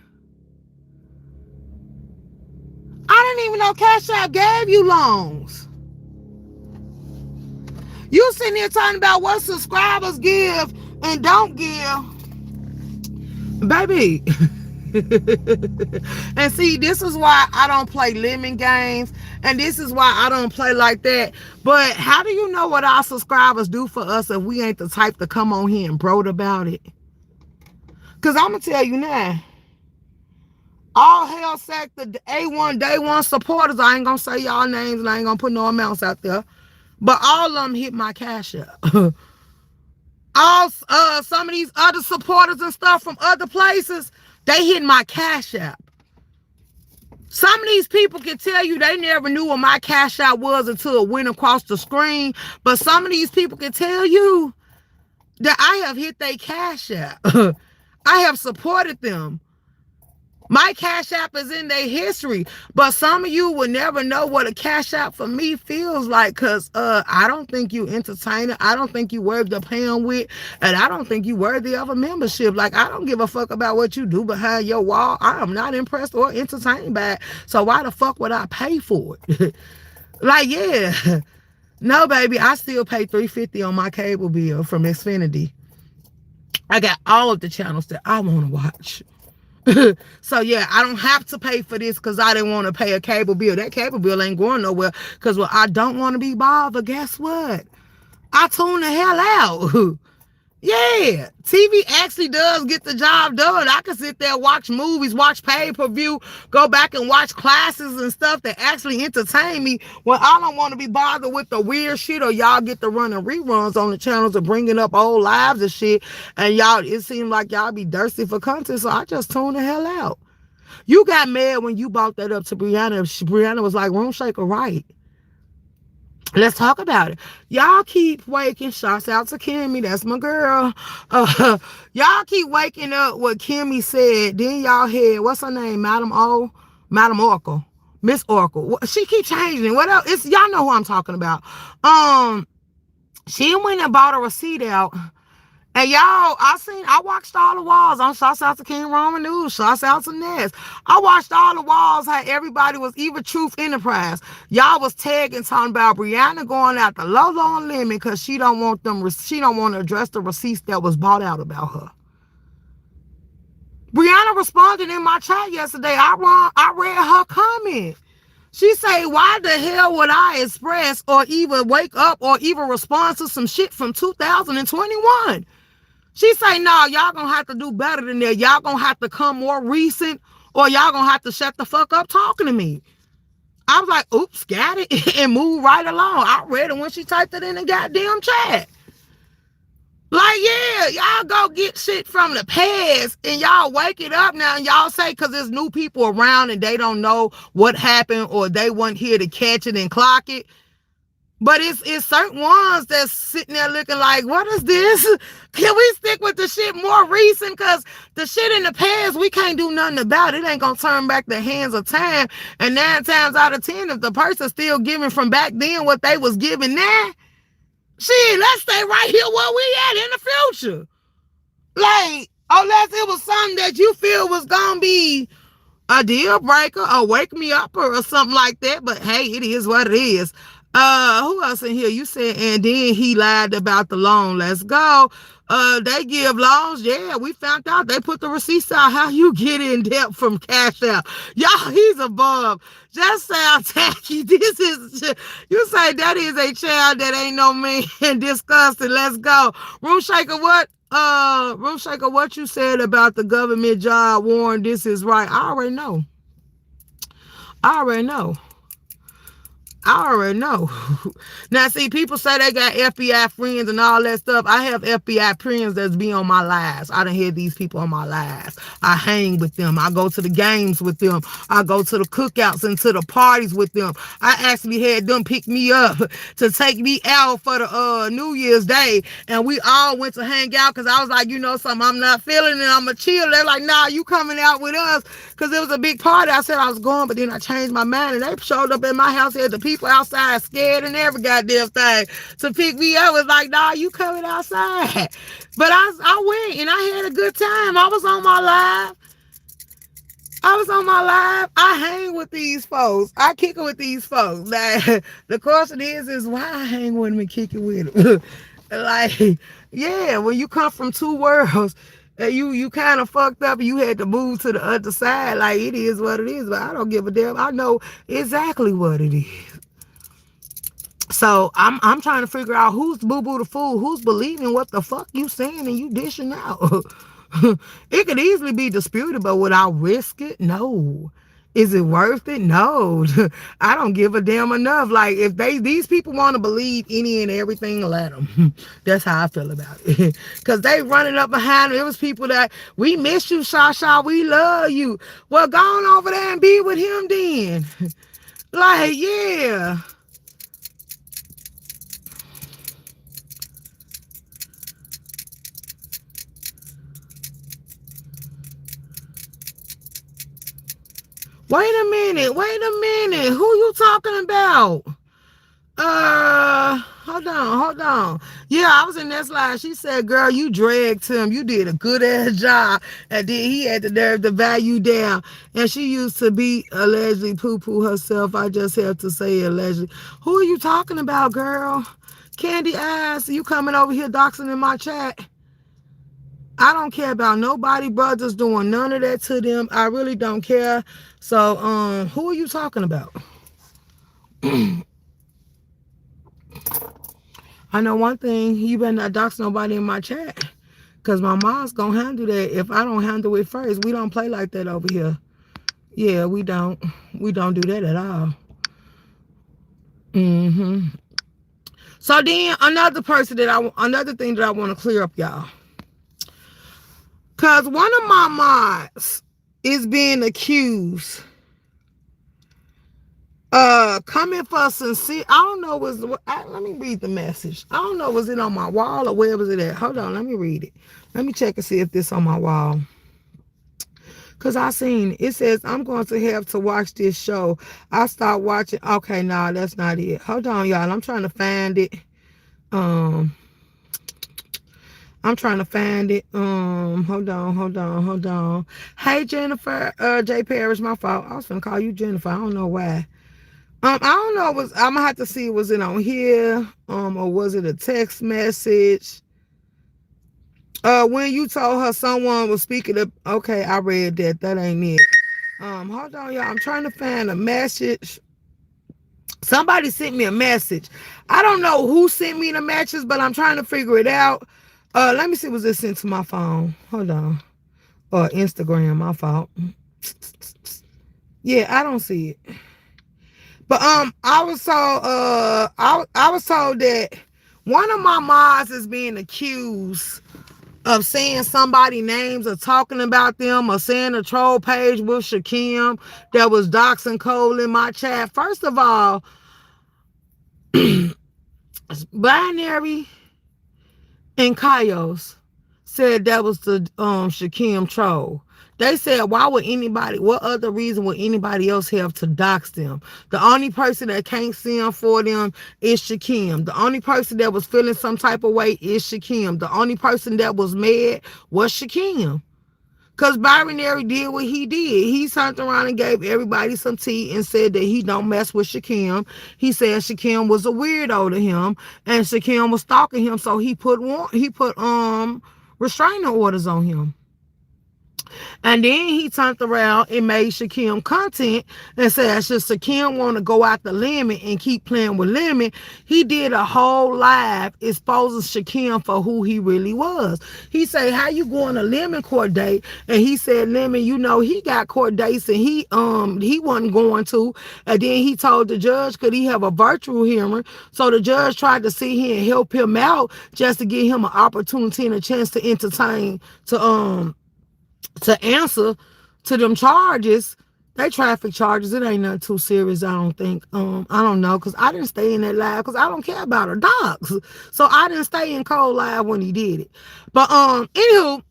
I didn't even know Cashapp gave you loans. You sitting here talking about what subscribers give and don't give. Baby. And see, this is why I don't play lemon games. And this is why I don't play like that. But how do you know what our subscribers do for us if we ain't the type to come on here and brood about it? Cause I'm gonna tell you now, all hell sector A1 day one supporters. I ain't gonna say y'all names and I ain't gonna put no amounts out there. But all of them hit my cash app. All some of these other supporters and stuff from other places, they hit my cash app. Some of these people can tell you they never knew what my cash app was until it went across the screen. But some of these people can tell you that I have hit their cash app. I have supported them. My cash app is in their history, but some of you will never know what a cash app for me feels like, because I don't think you entertaining. I don't think you worth the paying with, and I don't think you worthy of a membership. Like, I don't give a fuck about what you do behind your wall. I am not impressed or entertained by it, so why the fuck would I pay for it? Like, yeah. No, baby, I still pay $350 on my cable bill from Xfinity. I got all of the channels that I want to watch. So yeah, I don't have to pay for this because I didn't want to pay a cable bill. That cable bill ain't going nowhere because, well, I don't want to be bothered. Guess what? I tune the hell out. Yeah, TV actually does get the job done. I can sit there, watch movies, watch pay-per-view, go back and watch classes and stuff that actually entertain me when I don't want to be bothered with the weird shit, or y'all get to running reruns on the channels and bringing up old lives and shit, and y'all, it seems like y'all be thirsty for content, so I just tune the hell out. You got mad when you brought that up to Brianna. Brianna was like, Room Shaker, right? Let's talk about it. Y'all keep waking. Shouts out to Kimmy. That's my girl. Y'all keep waking up what Kimmy said. Then y'all hear, what's her name? Madam Oracle. Miss Oracle. She keep changing. What else? It's, y'all know who I'm talking about. She went and bought a receipt out. And y'all, I watched all the walls on Shouts Out to King Roman News, Shouts Out to Ness. I watched all the walls, how everybody was, even Truth Enterprise. Y'all was tagging, talking about Brianna going out the low limit because she don't want to address the receipts that was bought out about her. Brianna responded in my chat yesterday. I read her comment. She say, why the hell would I express or even wake up or even respond to some shit from 2021? She say, no, y'all gonna have to do better than that. Y'all gonna have to come more recent, or y'all gonna have to shut the fuck up talking to me. I was like, oops, got it, and move right along. I read it when she typed it in the goddamn chat. Like, yeah, y'all go get shit from the past, and y'all wake it up now, and y'all say because there's new people around and they don't know what happened, or they weren't here to catch it and clock it. But it's certain ones that's sitting there looking like, what is this? Can we stick with the shit more recent? Because the shit in the past, we can't do nothing about. It ain't going to turn back the hands of time. And 9 times out of 10, if the person's still giving from back then what they was giving now, shit, let's stay right here where we at in the future. Like, unless it was something that you feel was going to be a deal breaker or wake me up or something like that. But hey, it is what it is. Who else in here? You said, and then he lied about the loan. Let's go. They give loans. Yeah, we found out. They put the receipts out. How you get in debt from Cash App? Y'all, he's above. Just sound tacky. This is, you say that is a child that ain't no man. Disgusting. Let's go. Room Shaker, what you said about the government job, Warren, this is right. I already know. Now, see, people say they got FBI friends and all that stuff. I have FBI friends that's be on my lives. I done hear these people on my lives. I hang with them. I go to the games with them. I go to the cookouts and to the parties with them. I actually had them pick me up to take me out for the New Year's Day. And we all went to hang out because I was like, you know something, I'm not feeling it. I'm going to chill. They're like, nah, you coming out with us because it was a big party. I said I was going, but then I changed my mind and they showed up at my house. Had the people outside scared and every goddamn thing to pick me up. Was like, nah, you coming outside. But I went and I had a good time. I was on my live. I hang with these folks. I kick it with these folks. Like, the question is why I hang with them and kick it with them. Like, yeah, when you come from two worlds, you kind of fucked up and you had to move to the other side. Like, it is what it is, but I don't give a damn. I know exactly what it is. So I'm trying to figure out who's boo-boo the fool, who's believing what the fuck you saying and you dishing out. It could easily be disputed, but would I risk it? No. Is it worth it? No. I don't give a damn enough. Like, if these people want to believe any and everything, let them. That's how I feel about it. Because they running up behind them. It was people that, we miss you, Shasha. We love you. Well, go on over there and be with him then. Like, yeah. Wait a minute. Who you talking about? Hold on. Yeah, I was in that slide. She said, girl, you dragged him. You did a good ass job. And then he had the nerve to value down. And she used to be allegedly poo-poo herself. I just have to say allegedly. Who are you talking about, girl? Candy Ass, you coming over here doxing in my chat? I don't care about nobody brothers doing none of that to them. I really don't care. So, who are you talking about? I know one thing, you better not dox nobody in my chat. Because my mom's going to handle that if I don't handle it first. We don't play like that over here. Yeah, we don't. We don't do that at all. So then another thing that I want to clear up, y'all. Because one of my mods is being accused coming for sincere. I don't know, let me read the message. I don't know, was it on my wall or where was it at? Hold on, let me read it. Let me check and see if this on my wall. Because I seen it says, I'm going to have to watch this show. I stopped watching. Okay, no, that's not it. Hold on, y'all. I'm trying to find it. Hold on. Hey, Jennifer, J. Parrish, my fault. I was gonna call you Jennifer. I don't know why. I don't know. I'm gonna have to see, was it on here? Or was it a text message? When you told her someone was speaking of, okay, I read that. That ain't it. Hold on, y'all. I'm trying to find a message. Somebody sent me a message. I don't know who sent me the message, but I'm trying to figure it out. Let me see, was this sent to my phone? Hold on. Or Instagram, my fault. Yeah, I don't see it. But I was told I was told that one of my mods is being accused of saying somebody's names or talking about them or saying a troll page with Shakim that was doxing Cole in my chat. First of all, Binary and Kaios said that was the Shakim troll. They said, what other reason would anybody else have to dox them? The only person that can't send for them is Shakim. The only person that was feeling some type of way is Shakim. The only person that was mad was Shakim. Because Binary did what he did. He turned around and gave everybody some tea and said that he don't mess with Shakim. He said Shakim was a weirdo to him and Shakim was stalking him, so he put restraining orders on him. And then he turned around and made Shakim content and said, should Shakim want to go out the limit and keep playing with Lemon, he did a whole live exposing Shakim for who he really was. He said, how you going to Lemon court date? And he said, Lemon, he got court dates and he wasn't going to. And then he told the judge, could he have a virtual hearing? So the judge tried to sit here and help him out just to give him an opportunity and a chance to entertain, to answer to them charges. They traffic charges. It ain't nothing too serious, I don't think. I don't know, because I didn't stay in that live because I don't care about her dogs. So I didn't stay in Cole live when he did it. But anywho,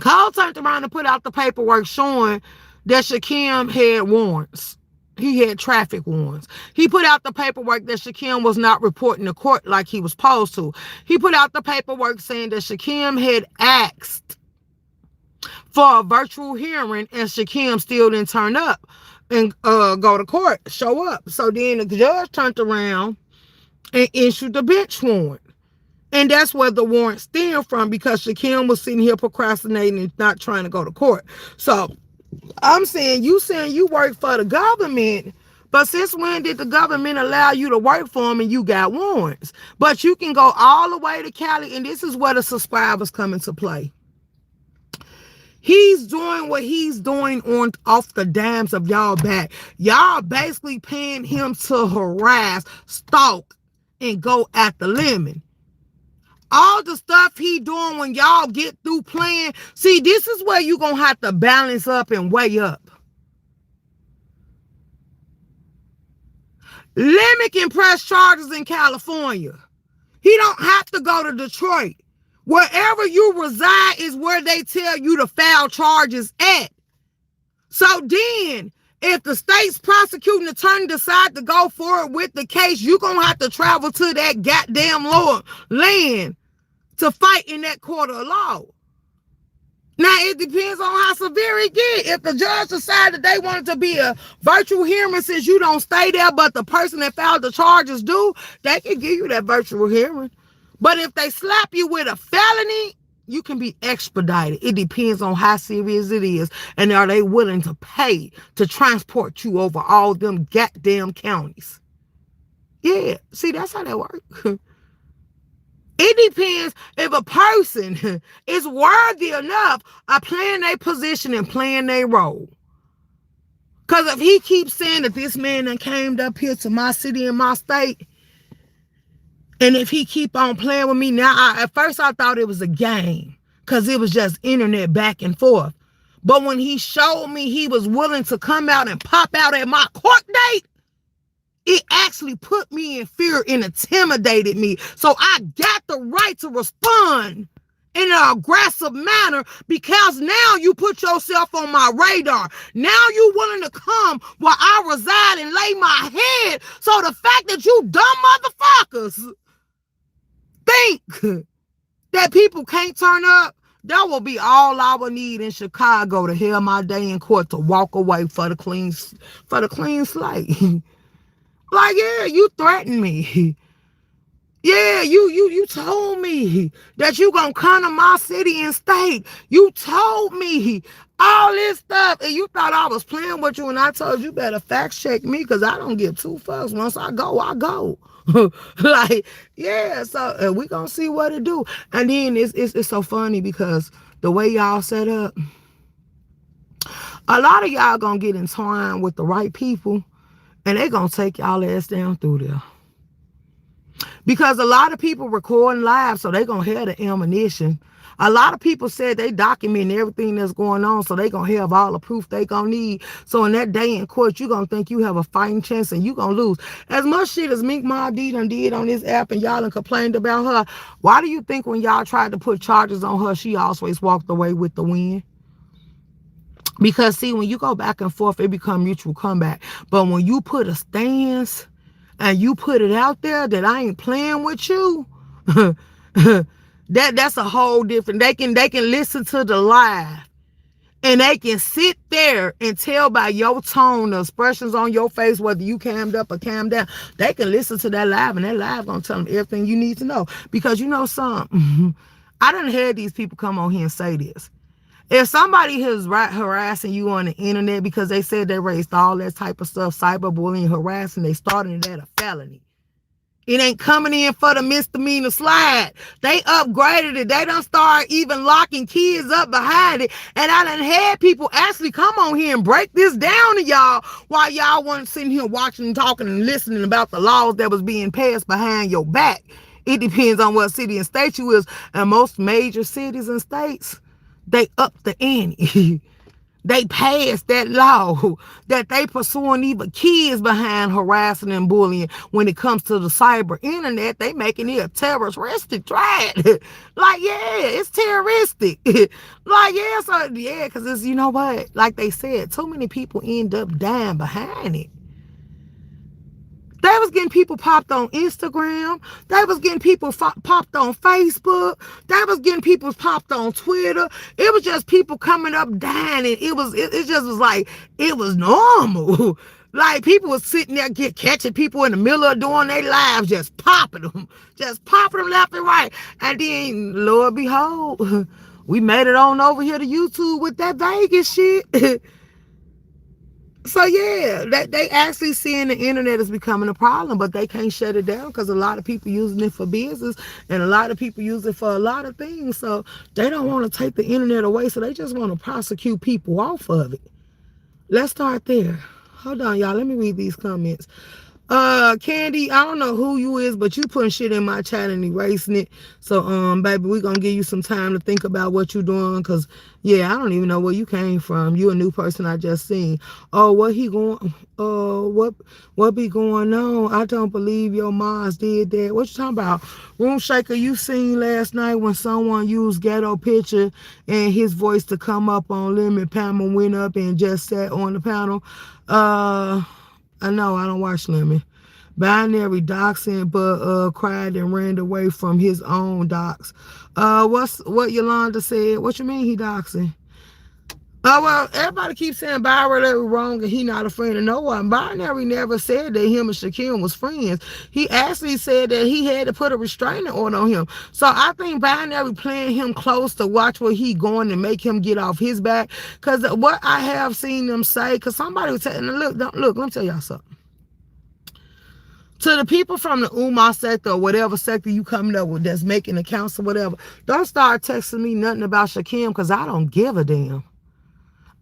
Cole turned around and put out the paperwork showing that Shakim had warrants. He had traffic warrants. He put out the paperwork that Shakim was not reporting to court like he was supposed to. He put out the paperwork saying that Shakim had asked for a virtual hearing and Shakim still didn't turn up and go to court, show up. So then the judge turned around and issued the bench warrant. And that's where the warrant stemmed from, because Shakim was sitting here procrastinating and not trying to go to court. So I'm saying you work for the government, but since when did the government allow you to work for them and you got warrants? But you can go all the way to Cali, and this is where the subscribers come into play. He's doing what he's doing on off the dams of y'all back. Y'all basically paying him to harass, stalk, and go at the lemon. All the stuff he doing when y'all get through playing. See, this is where you gonna have to balance up and weigh up. Lemon can press charges in California. He don't have to go to Detroit. Wherever you reside is where they tell you to file charges at. So then, if the state's prosecuting attorney decide to go forward with the case, you're going to have to travel to that goddamn land to fight in that court of law. Now, it depends on how severe it get. If the judge decided they wanted to be a virtual hearing since you don't stay there, but the person that filed the charges do, they can give you that virtual hearing. But if they slap you with a felony, you can be expedited. It depends on how serious it is. And are they willing to pay to transport you over all them goddamn counties? Yeah, see, that's how that works. It depends if a person is worthy enough of playing their position and playing their role. Because if he keeps saying that this man that came up here to my city and my state, and if he keep on playing with me, now, at first I thought it was a game because it was just internet back and forth. But when he showed me he was willing to come out and pop out at my court date, it actually put me in fear and intimidated me. So I got the right to respond in an aggressive manner because now you put yourself on my radar. Now you willing to come where I reside and lay my head. So the fact that you dumb motherfuckers think that people can't turn up, that will be all I would need in Chicago to have my day in court to walk away for the clean slate. Like, yeah, you threatened me. Yeah, you told me that you gonna come to my city and state. You told me all this stuff, and you thought I was playing with you, and I told you better fact check me because I don't give two fucks. Once I go, I go. Like, yeah, so we gonna see what it do. And then it's so funny because the way y'all set up, a lot of y'all gonna get entwined with the right people, and they gonna take y'all ass down through there. Because a lot of people recording live, so they gonna have the ammunition. A lot of people said they document everything that's going on, so they gonna have all the proof they gonna need. So in that day in court, you gonna think you have a fighting chance and you gonna lose. As much shit as Mink Ma D done did on this app and y'all done complained about her, why do you think when y'all tried to put charges on her, she always walked away with the win? Because see, when you go back and forth, it become mutual comeback. But when you put a stance and you put it out there that I ain't playing with you, that's a whole different. They can listen to the live and they can sit there and tell by your tone, the expressions on your face, whether you cammed up or cammed down. They can listen to that live and that live gonna tell them everything you need to know. Because you know something, I done had these people come on here and say this. If somebody is harassing you on the internet because they said they raised all that type of stuff, cyberbullying, harassing, they started it at a felony. It ain't coming in for the misdemeanor slide. They upgraded it. They done start even locking kids up behind it. And I done had people actually come on here and break this down to y'all while y'all weren't sitting here watching and talking and listening about the laws that was being passed behind your back. It depends on what city and state you is. And most major cities and states, they up the ante. They passed that law that they pursuing even kids behind harassing and bullying. When it comes to the cyber internet, they making it a terroristic threat. Like, yeah, it's terroristic. Like, yeah, so yeah, because it's, you know what? Like they said, too many people end up dying behind it. They was getting people popped on Instagram. They was getting people popped on Facebook. They was getting people popped on Twitter. It was just people coming up dying. And it just was like, it was normal. Like people was sitting there catching people in the middle of doing their lives, just popping them left and right. And then, Lord behold, we made it on over here to YouTube with that Vegas shit. So yeah, they actually seeing the internet is becoming a problem, but they can't shut it down because a lot of people using it for business and a lot of people use it for a lot of things. So they don't want to take the internet away, so they just want to prosecute people off of it. Let's start there. Hold on, y'all. Let me read these comments. Candy, I don't know who you is, but you putting shit in my chat and erasing it. So, baby, we gonna give you some time to think about what you doing, cause yeah, I don't even know where you came from. You a new person I just seen. Oh, what he going? What be going on? I don't believe your moms did that. What you talking about? Room Shaker, you seen last night when someone used ghetto picture and his voice to come up on Limit Panel went up and just sat on the panel. I know I don't watch Lemon. Binary doxing, but cried and ran away from his own docs. What Yolanda said? What you mean he doxing? Oh well, everybody keeps saying Binary wrong and he not a friend of no one. Binary never said that him and Shaquille was friends. He actually said that he had to put a restraining order on him. So I think Binary playing him close to watch where he going and make him get off his back. Cause what I have seen them say, cause somebody was saying, look, let me tell y'all something. To the people from the Umar sector or whatever sector you coming up with that's making accounts or whatever, don't start texting me nothing about Shaquille because I don't give a damn.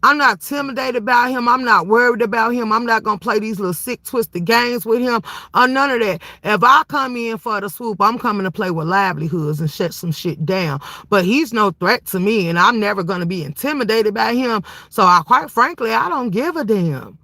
I'm not intimidated about him. I'm not worried about him. I'm not going to play these little sick, twisted games with him or none of that. If I come in for the swoop, I'm coming to play with livelihoods and shut some shit down. But he's no threat to me, and I'm never going to be intimidated by him. So, quite frankly, I don't give a damn.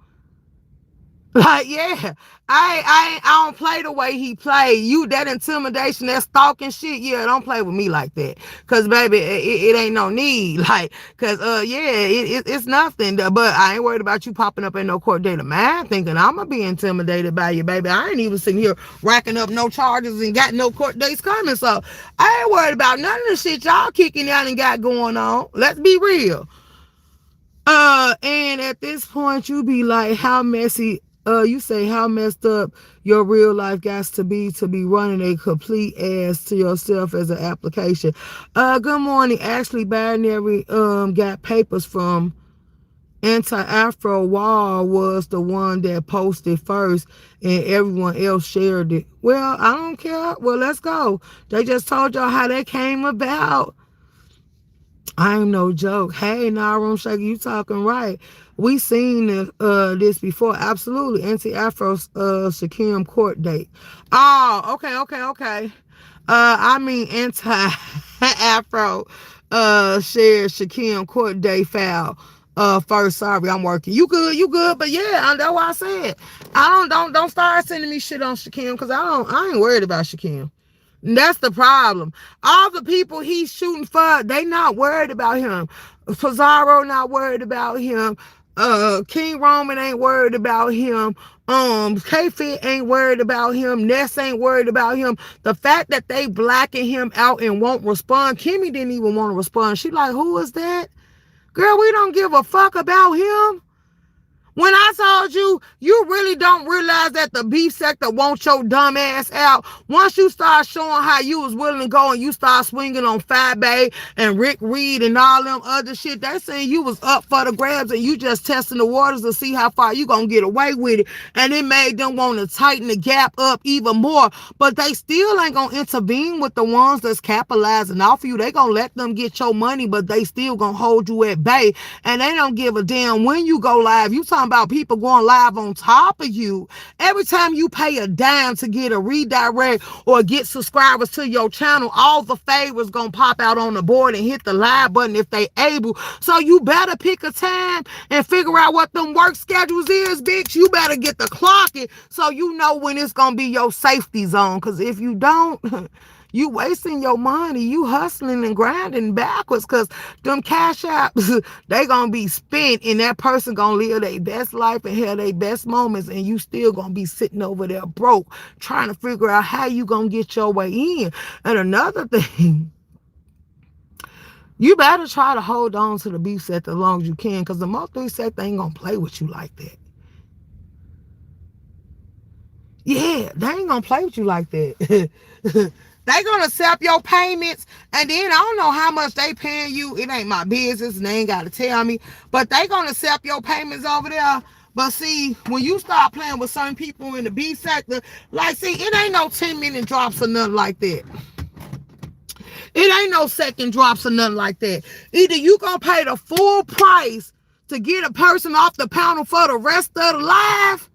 Like, yeah, I don't play the way he played. You, that intimidation, that stalking shit, yeah, don't play with me like that. Cause baby, it ain't no need. Like, cause yeah, it's nothing. But I ain't worried about you popping up in no court date of mine thinking I'm gonna be intimidated by you, baby. I ain't even sitting here racking up no charges and got no court dates coming. So I ain't worried about none of the shit y'all kicking out and got going on. Let's be real. And at this point, you be like, how messy, you say how messed up your real life got to be running a complete ass to yourself as an application. Good morning. Actually, Binary, got papers from Anti-Afro Wall was the one that posted first and everyone else shared it. Well, I don't care. Well, let's go. They just told y'all how that came about. I ain't no joke. Hey, nah, Room Shaker, you talking right. We seen this before. Absolutely. Anti-Afro Shaquem court date. Oh, okay. I mean anti-Afro shared Shaquem court date file. First, sorry, I'm working. You good, but yeah, that's why I said. Don't start sending me shit on Shaquem because I ain't worried about Shaquem. That's the problem. All the people he's shooting for, they not worried about him. Pizarro not worried about him. King Roman ain't worried about him. K-Fit ain't worried about him. Ness ain't worried about him. The fact that they blacking him out and won't respond. Kimmy didn't even want to respond. She like, who is that? Girl, we don't give a fuck about him. When I told you, you really don't realize that the beef sector wants your dumb ass out. Once you start showing how you was willing to go and you start swinging on Fat Bay and Rick Reed and all them other shit, they saying you was up for the grabs and you just testing the waters to see how far you gonna get away with it. And it made them want to tighten the gap up even more. But they still ain't gonna intervene with the ones that's capitalizing off of you. They gonna let them get your money, but they still gonna hold you at bay. And they don't give a damn when you go live. You talking about people going live on top of you. Every time you pay a dime to get a redirect or get subscribers to your channel, all the favors gonna pop out on the board and hit the live button if they able. So you better pick a time and figure out what them work schedules is, bitch. You better get the clocking so you know when it's gonna be your safety zone. Because if you don't, you wasting your money. You hustling and grinding backwards because them cash apps, they going to be spent and that person going to live their best life and have their best moments and you still going to be sitting over there broke trying to figure out how you going to get your way in. And another thing, you better try to hold on to the beef set as long as you can because the multi sector ain't going to play with you like that. Yeah, they ain't going to play with you like that. They gonna accept your payments, and then I don't know how much they paying you. It ain't my business, and they ain't gotta tell me. But they gonna accept your payments over there. But see, when you start playing with certain people in the B sector, like, see, it ain't no 10-minute drops or nothing like that. It ain't no second drops or nothing like that. Either you gonna pay the full price to get a person off the panel for the rest of the live.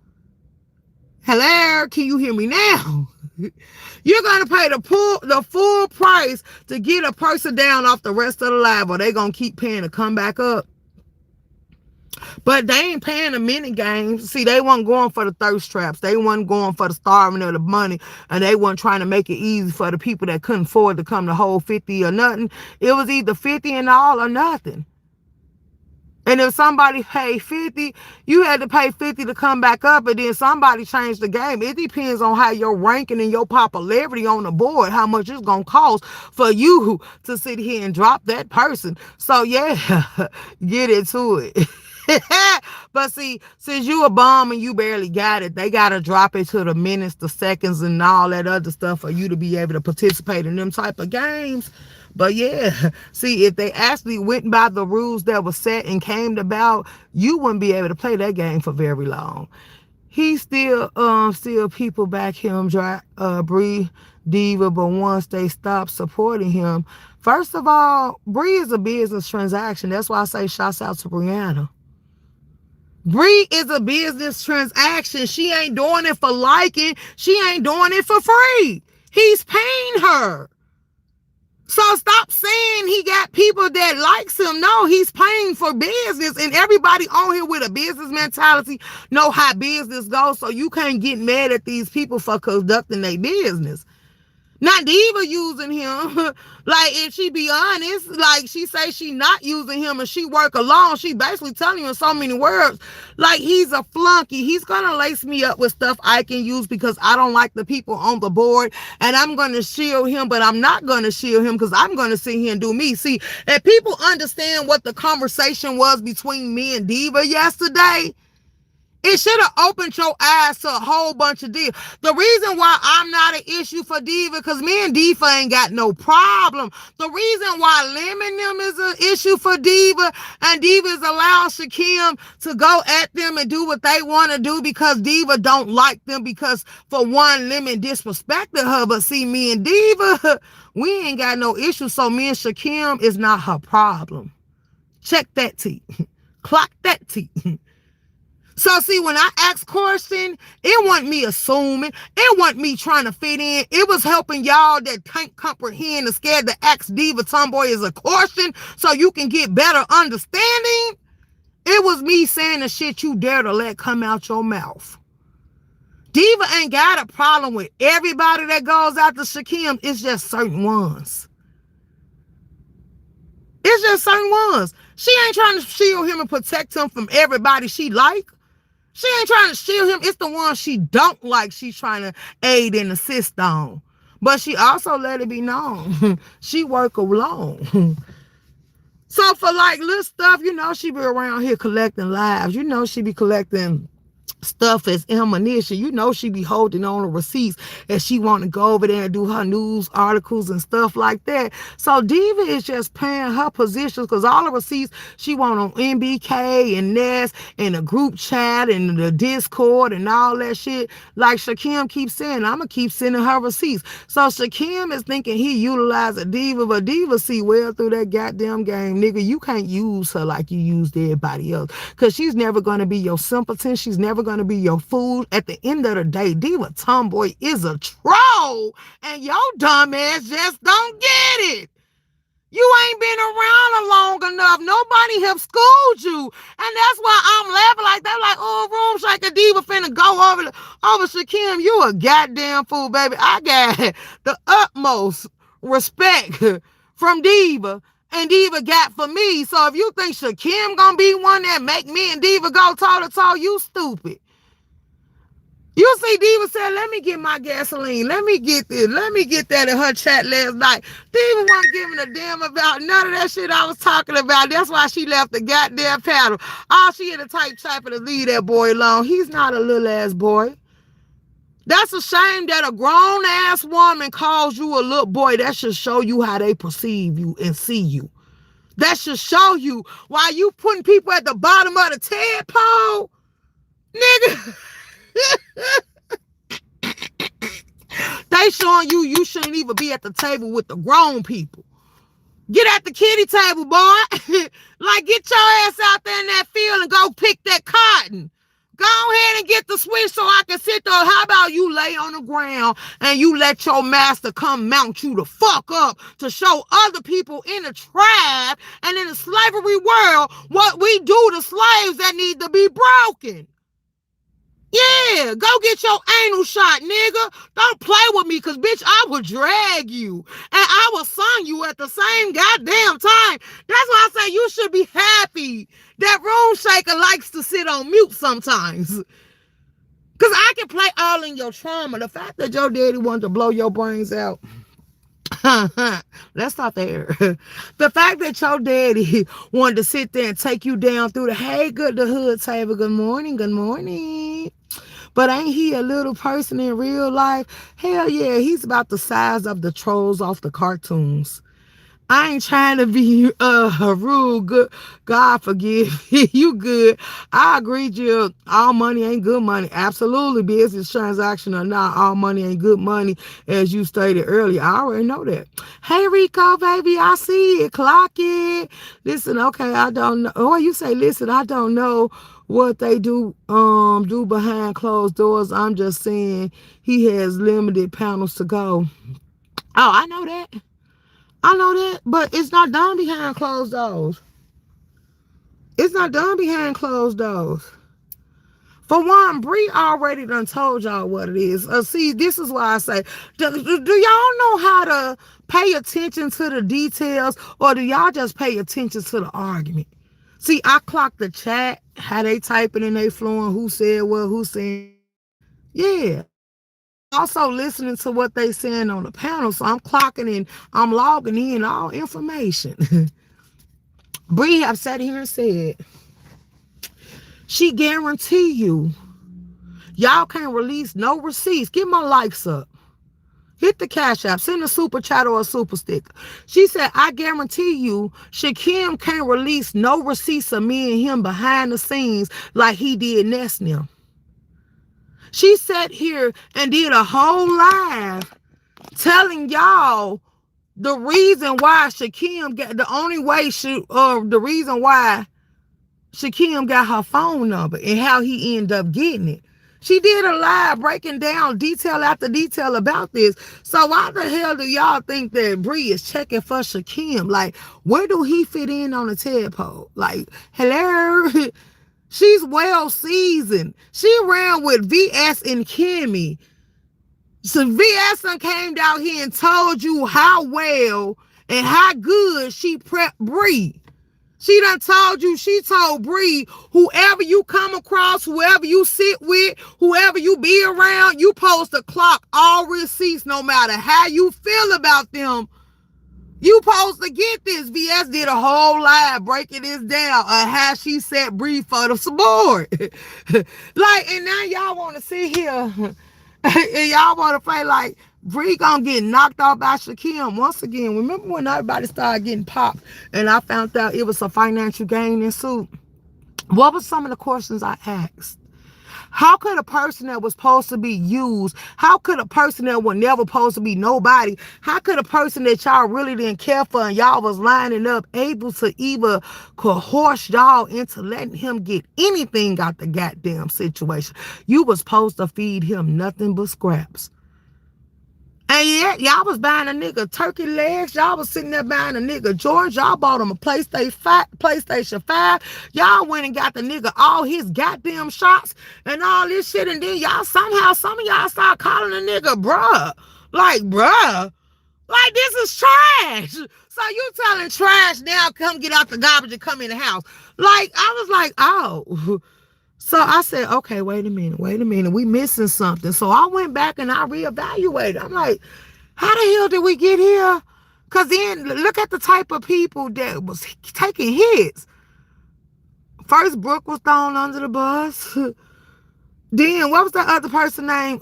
Hello, can you hear me now? You're gonna pay the full price to get a person down off the rest of the live, or they gonna keep paying to come back up. But they ain't paying the mini games. See, they weren't going for the thirst traps. They weren't going for the starving of the money. And they weren't trying to make it easy for the people that couldn't afford to come to hold 50 or nothing. It was either 50 and all or nothing. And if somebody paid 50, you had to pay 50 to come back up, and then somebody changed the game. It depends on how your ranking and your popularity on the board, how much it's going to cost for you to sit here and drop that person. So, yeah, get into it. But see, since you a bum and you barely got it, they got to drop it to the minutes, the seconds, and all that other stuff for you to be able to participate in them type of games. But yeah, see, if they actually went by the rules that were set and came about, you wouldn't be able to play that game for very long. He still people back him, Bree Diva, but once they stop supporting him, first of all, Bree is a business transaction. That's why I say shouts out to Brianna. Bree is a business transaction. She ain't doing it for liking. She ain't doing it for free. He's paying her. So stop saying he got people that likes him. No, he's paying for business, and everybody on here with a business mentality know how business goes. So you can't get mad at these people for conducting their business. Not Diva using him. Like, if she be honest, like she say she not using him and she work alone, she basically telling you in so many words, like, he's a flunky. He's gonna lace me up with stuff I can use because I don't like the people on the board, and I'm gonna shield him, but I'm not gonna shield him because I'm gonna sit here and do me. See, if people understand what the conversation was between me and Diva yesterday, it should have opened your eyes to a whole bunch of deals. The reason why I'm not an issue for Diva, because me and Diva ain't got no problem. The reason why Lemon them is an issue for Diva, and Diva is allowing Shakim to go at them and do what they want to do because Diva don't like them, because for one, Lemon disrespected her. But see, me and Diva, we ain't got no issue. So me and Shakim is not her problem. Check that T. Clock that T. So see, when I asked question, it wasn't me assuming. It wasn't me trying to fit in. It was helping y'all that can't comprehend and scared to ask Diva Tomboy is a question so you can get better understanding. It was me saying the shit you dare to let come out your mouth. Diva ain't got a problem with everybody that goes after Shakim. It's just certain ones. It's just certain ones. She ain't trying to shield him and protect him from everybody she like. She ain't trying to shield him. It's the ones she don't like she's trying to aid and assist on. But she also let it be known she work alone. So for like little stuff, you know, she be around here collecting lives. You know, she be collecting stuff as ammunition. You know, she be holding on to receipts and she want to go over there and do her news articles and stuff like that. So Diva is just paying her positions because all the receipts she want on MBK and Ness and the group chat and the Discord and all that shit. Like Shakim keeps saying, I'm gonna keep sending her receipts. So Shakim is thinking he utilizing Diva, but Diva see well through that goddamn game. Nigga, you can't use her like you used everybody else, because she's never gonna be your simpleton. She's never gonna be your fool. At the end of the day, Diva Tomboy is a troll, and your dumb ass just don't get it. You ain't been around long enough. Nobody have schooled you. And that's why I'm laughing like that. Like, oh, Room Shaker Diva finna go over Shakim. You a goddamn fool, baby. I got the utmost respect from Diva, and Diva got for me. So if you think Shakim gonna be one that make me and Diva go toe to toe, you stupid. You see, Diva said, let me get my gasoline. Let me get this. Let me get that in her chat last night. Diva wasn't giving a damn about none of that shit I was talking about. That's why she left the goddamn panel. All she had to type chapping to leave that boy alone. He's not a little ass boy. That's a shame that a grown ass woman calls you a little boy. That should show you how they perceive you and see you. That should show you why you putting people at the bottom of the tadpole. Nigga, they showing you shouldn't even be at the table with the grown people. Get at the kitty table, boy. Like, get your ass out there in that field and go pick that cotton. Go ahead and get the switch so I can sit there. How about you lay on the ground and you let your master come mount you the fuck up to show other people in the tribe and in the slavery world what we do to slaves that need to be broken. Yeah, go get your anal shot, nigga. Don't play with me, because, bitch, I will drag you. And I will sing you at the same goddamn time. That's why I say you should be happy that Room Shaker likes to sit on mute sometimes. Because I can play all in your trauma. The fact that your daddy wanted to blow your brains out. Let's stop there. The fact that your daddy wanted to sit there and take you down through the the hood table. Good morning, good morning. But ain't he a little person in real life? Hell yeah, he's about the size of the trolls off the cartoons. I ain't trying to be rude. Good, God forgive you. Good. I agree, Jill. All money ain't good money. Absolutely, business transaction or not, all money ain't good money, as you stated earlier. I already know that. Hey, Rico, baby, I see it. Clock it. Listen, okay, I don't know. Oh, you say, listen, I don't know what they do behind closed doors. I'm just saying he has limited panels to go. Oh, I know that. I know that, but it's not done behind closed doors. It's not done behind closed doors. For one, Bree already done told y'all what it is. See, this is why I say, do y'all know how to pay attention to the details, or do y'all just pay attention to the argument? See, I clock the chat, how they typing and they flowing, who said what, who said. Yeah. Also listening to what they saying on the panel, so I'm clocking in, I'm logging in all information. Bree have sat here and said she guarantee you y'all can't release no receipts. Get my likes up. Hit the Cash App. Send a super chat or a super sticker. She said, I guarantee you, Shakim can't release no receipts of me and him behind the scenes like he did Nesnim. She sat here and did a whole live telling y'all the reason why Shakim got, the reason why Shakim got her phone number and how he ended up getting it. She did a live breaking down detail after detail about this. So why the hell do y'all think that Bree is checking for Shakim? Like, where do he fit in on the tadpole? Like, hello? She's well seasoned. She ran with VS and Kimmy. So VS came down here and told you how well and how good she prepped Bree. She done told you, she told Bree, whoever you come across, whoever you sit with, whoever you be around, you supposed to clock all receipts no matter how you feel about them. You supposed to get this. VS did a whole live breaking this down on how she set Bree for the support. Like, and now y'all want to sit here and y'all want to play like Bree gonna get knocked out by Shakim. Once again, remember when everybody started getting popped and I found out it was a financial gain in suit? What were some of the questions I asked? How could a person that was supposed to be used, how could a person that was never supposed to be nobody, how could a person that y'all really didn't care for and y'all was lining up able to either coerce y'all into letting him get anything out the goddamn situation? You was supposed to feed him nothing but scraps. And yeah, y'all was buying a nigga turkey legs. Y'all was sitting there buying a nigga George. Y'all bought him a PlayStation 5. Y'all went and got the nigga all his goddamn shots and all this shit. And then y'all somehow, some of y'all start calling the nigga bruh. Like, bruh. Like, this is trash. So you telling trash now, come get out the garbage and come in the house. Like, I was like, oh. So I said, okay, wait a minute. We missing something. So I went back and I reevaluated. I'm like, how the hell did we get here? Because then look at the type of people that was taking hits. First, Brooke was thrown under the bus. Then, what was that other person name?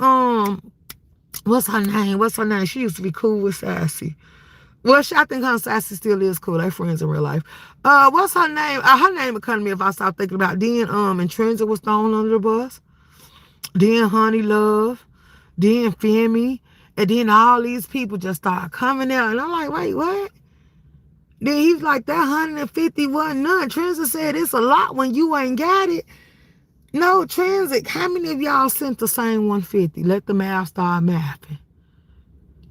What's her name? She used to be cool with Sassy. Well, I think her and Sassy still is cool. They friends in real life. What's her name? Her name would come to me if I start thinking about. Then and Trenza was thrown under the bus. Then Honey Love. Then Femi. And then all these people just start coming out. And I'm like, wait, what? Then he's like, that 150 wasn't none. Trenza said it's a lot when you ain't got it. No, Transit, how many of y'all sent the same 150? Let the math start mapping.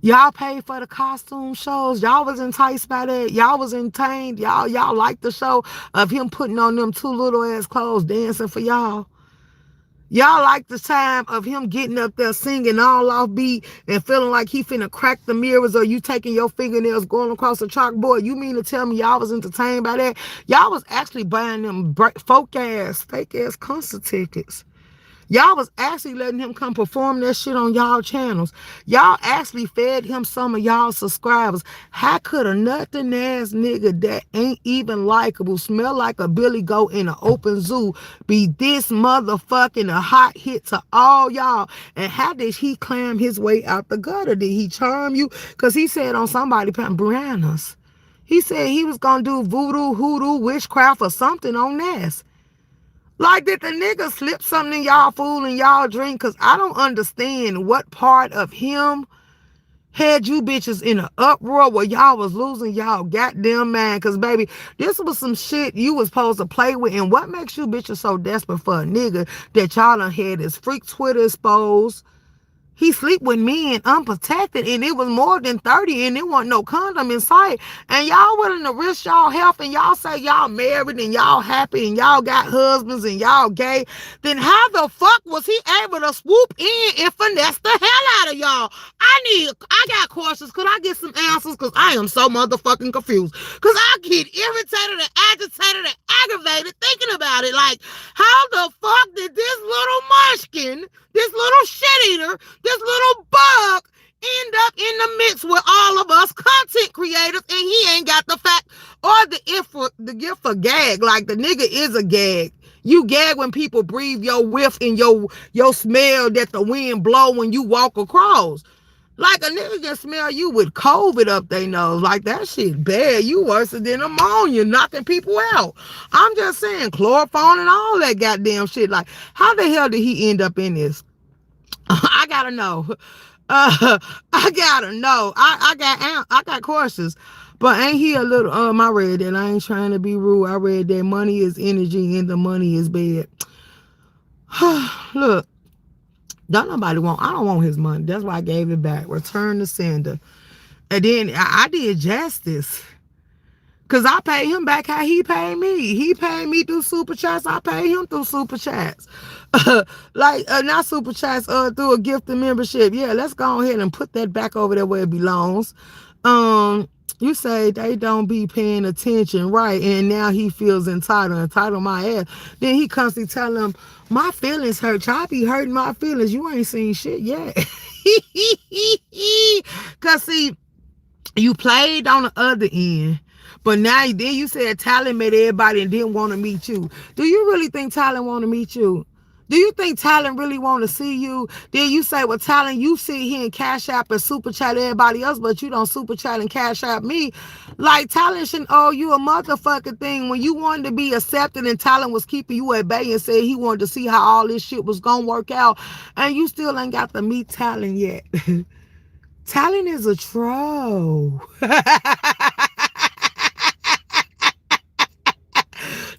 Y'all paid for the costume shows. Y'all was enticed by that. Y'all was entertained. Y'all liked the show of him putting on them two little ass clothes dancing for y'all. Y'all like the time of him getting up there singing all off beat and feeling like he finna crack the mirrors, or you taking your fingernails going across the chalkboard. You mean to tell me y'all was entertained by that? Y'all was actually buying them fake ass concert tickets. Y'all was actually letting him come perform that shit on y'all channels. Y'all actually fed him some of y'all subscribers. How could a nothing ass nigga that ain't even likable, smell like a billy goat in an open zoo, be this motherfucking a hot hit to all y'all? And how did he climb his way out the gutter? Did he charm you? Because he said on somebody Brianna's. He said he was gonna do voodoo, hoodoo, witchcraft, or something on this. Like, did the nigga slip something in y'all food and y'all drink? Because I don't understand what part of him had you bitches in an uproar where y'all was losing y'all goddamn mind. Because, baby, this was some shit you was supposed to play with. And what makes you bitches so desperate for a nigga that y'all done had his freak Twitter exposed? He sleep with men unprotected, and it was more than 30, and there wasn't no condom in sight. And y'all willing to risk y'all health, and y'all say y'all married, and y'all happy, and y'all got husbands, and y'all gay. Then how the fuck was he able to swoop in and finesse the hell out of y'all? I got questions. Could I get some answers? Because I am so motherfucking confused. Because I get irritated and agitated and aggravated thinking about it. Like, how the fuck did this little munchkin, this little shit eater, this little bug end up in the midst with all of us content creators, and he ain't got the fact or the gift for gag? Like, the nigga is a gag. You gag when people breathe your whiff and your smell that the wind blow when you walk across. Like, a nigga can smell you with COVID up their nose. Like, that shit bad. You worse than ammonia, knocking people out. I'm just saying, chloroform and all that goddamn shit. Like, how the hell did he end up in this? I gotta know. I gotta know. I got questions. But ain't he a little, I read that. I ain't trying to be rude. I read that money is energy and the money is bad. Look, don't nobody want, I don't want his money. That's why I gave it back. Return to sender. And then I did justice. Because I paid him back how he paid me. He paid me through super chats. I paid him through super chats. Not super chats, through a gift and membership. Yeah, let's go ahead and put that back over there where it belongs. You say they don't be paying attention, right? And now he feels entitled my ass. Then he constantly tell him, my feelings hurt. Y'all be hurting my feelings. You ain't seen shit yet. Because, see, you played on the other end. But now, then you said Talon met everybody and didn't want to meet you. Do you really think Talon want to meet you? Do you think Talon really want to see you? Then you say, well, Talon, you sit here and cash app and super chat everybody else, but you don't super chat and cash app me. Like, Talon shouldn't owe you a motherfucking thing. When you wanted to be accepted and Talon was keeping you at bay and said he wanted to see how all this shit was going to work out, and you still ain't got to meet Talon yet. Talon is a troll.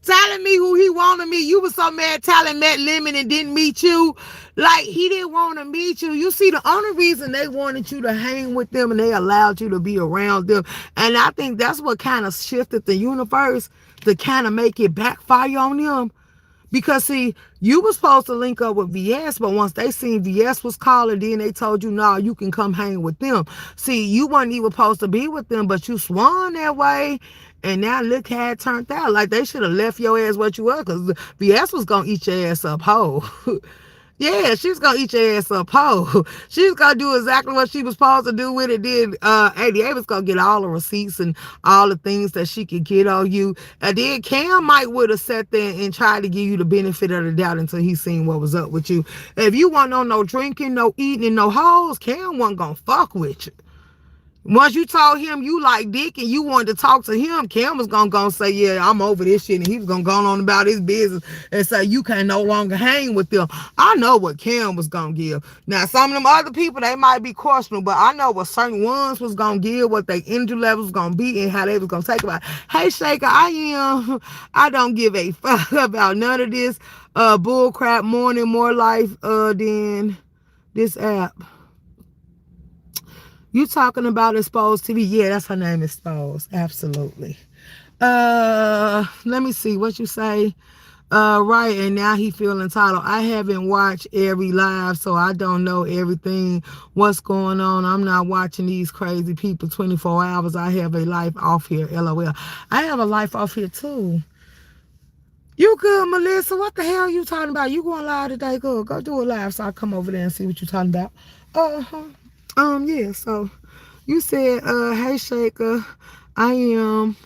Telling me who he wanted me. You was so mad Talon met Lemon and didn't meet you. Like, he didn't want to meet you. You see, the only reason they wanted you to hang with them and they allowed you to be around them. And I think that's what kind of shifted the universe to kind of make it backfire on them. Because, see, you was supposed to link up with VS, but once they seen VS was calling, then they told you, no, you can come hang with them. See, you wasn't even supposed to be with them, but you swung that way, and now look how it turned out. Like, they should have left your ass what you were, because VS was going to eat your ass up whole. Yeah, she's gonna eat your ass up whole. She's gonna do exactly what she was supposed to do with it. Then 88 was gonna get all the receipts and all the things that she could get on you. And then Cam might would have sat there and tried to give you the benefit of the doubt until he seen what was up with you. If you want no drinking, no eating, and no hoes, Cam wasn't gonna fuck with you. Once you told him you like dick and you wanted to talk to him, Cam was gonna say, yeah, I'm over this shit, and he was gonna go on about his business and say you can no longer hang with them. I know what Cam was gonna give. Now some of them other people they might be questionable, but I know what certain ones was gonna give, what their energy levels was gonna be, and how they was gonna take about it. Hey Shaker, I don't give a fuck about none of this bull crap morning more life than this app. You talking about Exposed TV? Yeah, that's her name, Exposed. Absolutely. Let me see what you say. Right, and now he feel entitled. I haven't watched every live, so I don't know everything. What's going on? I'm not watching these crazy people 24 hours. I have a life off here. LOL. I have a life off here too. You good, Melissa? What the hell you talking about? You going live today? Good. Go do a live so I come over there and see what you talking about. Uh-huh. Yeah, so you said, hey Shaker, I am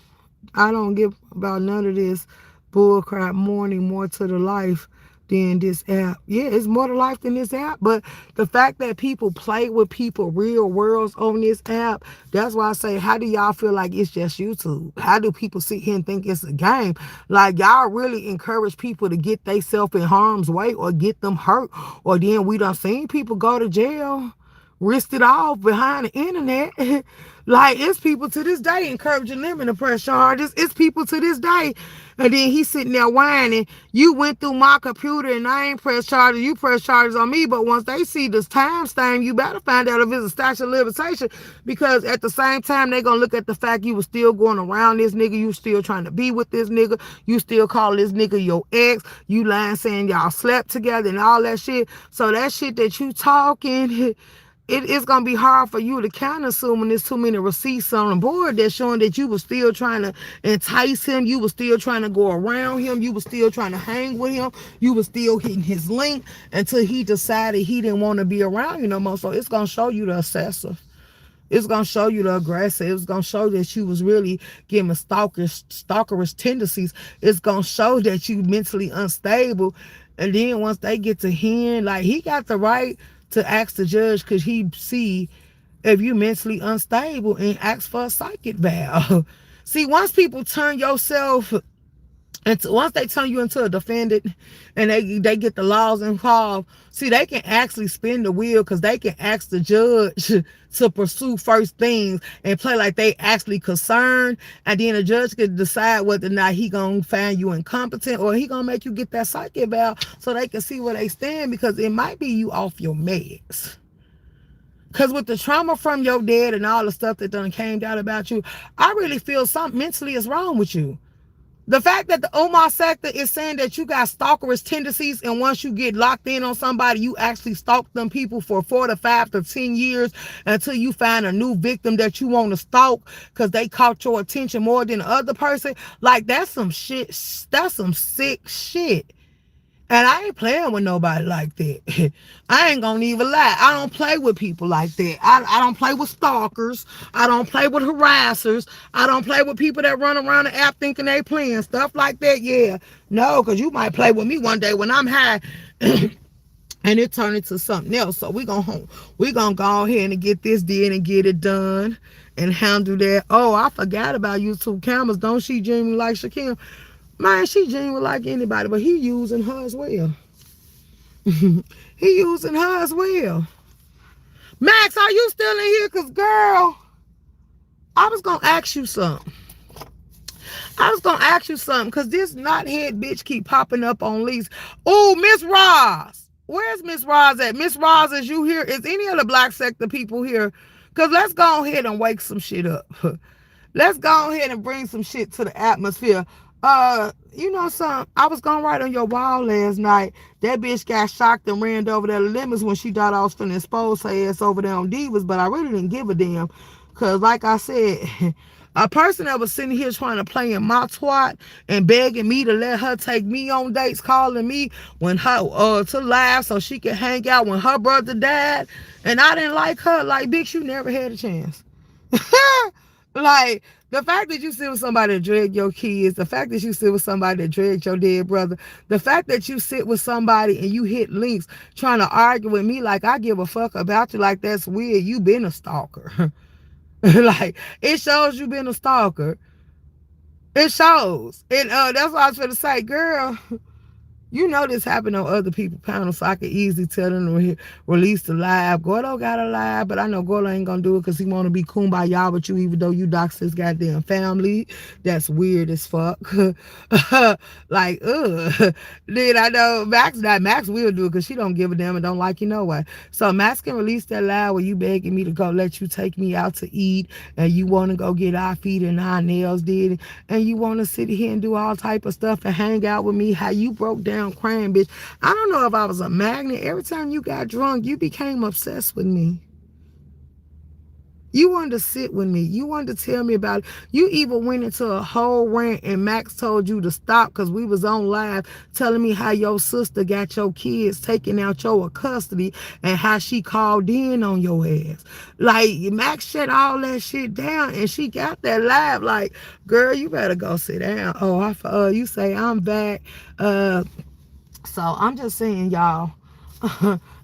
I don't give about none of this bullcrap morning more to the life than this app. Yeah, it's more to life than this app. But the fact that people play with people real worlds on this app, that's why I say, how do y'all feel like it's just YouTube? How do people sit here and think it's a game? Like y'all really encourage people to get themselves in harm's way or get them hurt. Or then we done seen people go to jail, risked it all behind the internet. Like, it's people to this day encouraging them to press charges. It's people to this day. And then he's sitting there whining, you went through my computer and I ain't press charges, you press charges on me. But once they see this time stamp, you better find out if it's a statute of limitation, because at the same time, they're going to look at the fact you were still going around this nigga, you still trying to be with this nigga, you still call this nigga your ex, you lying saying y'all slept together and all that shit. So that shit that you talking, it's going to be hard for you to counter assuming there's too many receipts on the board that's showing that you were still trying to entice him, you were still trying to go around him, you were still trying to hang with him, you were still hitting his link until he decided he didn't want to be around you no more. So it's going to show you the obsessive. It's going to show you the aggressive. It's going to show that you was really giving stalkerish tendencies. It's going to show that you mentally unstable. And then once they get to him, like, he got the right to ask the judge, because he see if you mentally unstable, and ask for a psychic valve. See, once people turn yourself into, once they turn you into a defendant and they get the laws involved, see, they can actually spin the wheel, because they can ask the judge to pursue first things and play like they actually concerned, and then the judge can decide whether or not he gonna find you incompetent or he gonna make you get that psychic valve so they can see where they stand, because it might be you off your meds. Because with the trauma from your dad and all the stuff that done came down about you, I really feel something mentally is wrong with you. The fact that the Omar sector is saying that you got stalkerish tendencies, and once you get locked in on somebody, you actually stalk them people for 4 to 5 to 10 years until you find a new victim that you want to stalk because they caught your attention more than the other person. Like, that's some shit. That's some sick shit. And I ain't playing with nobody like that. I ain't gonna even lie. I don't play with people like that. I don't play with stalkers. I don't play with harassers. I don't play with people that run around the app thinking they playing stuff like that. Yeah. No, because you might play with me one day when I'm high and it turn into something else. So we gonna go ahead and get this did and get it done and handle that. Oh, I forgot about YouTube cameras. Don't she genuinely like Shaquille? Man, she genuine like anybody, but he using her as well. He using her as well. Max, are you still in here? Because, girl, I was going to ask you something. Because this knothead bitch keep popping up on lease. Oh, Miss Roz. Where's Miss Roz at? Miss Roz, is you here? Is any of the black sector people here? Because let's go ahead and wake some shit up. Let's go ahead and bring some shit to the atmosphere. You know something? I was gonna write on your wall last night. That bitch got shocked and ran over their limits when she thought I was finna expose her ass over there on Divas, but I really didn't give a damn. Cause like I said, a person that was sitting here trying to play in my twat and begging me to let her take me on dates, calling me when her to laugh so she could hang out when her brother died, and I didn't like her. Like, bitch, you never had a chance. Like, the fact that you sit with somebody that dragged your kids, the fact that you sit with somebody that dragged your dead brother, the fact that you sit with somebody and you hit links trying to argue with me like I give a fuck about you, like that's weird. You been a stalker. Like, it shows you been a stalker. It shows. And that's what I was going to say, girl. You know this happened on other people's panels, so I could easily tell them to release the live. Gordo got a live, but I know Gordo ain't gonna do it because he want to be kumbaya with you, even though you dox his goddamn family. That's weird as fuck. Like, ugh. Then I know Max will do it because she don't give a damn and don't like you no way. So Max can release that live where you begging me to go let you take me out to eat, and you want to go get our feet and our nails did, and you want to sit here and do all type of stuff and hang out with me. How you broke down crying, bitch. I don't know if I was a magnet. Every time you got drunk, you became obsessed with me. You wanted to sit with me. You wanted to tell me about it. You even went into a whole rant and Max told you to stop because we was on live telling me how your sister got your kids taken out your custody and how she called in on your ass. Like, Max shut all that shit down and she got that live. Like, girl, you better go sit down. Oh, you say I'm back. So I'm just saying, y'all.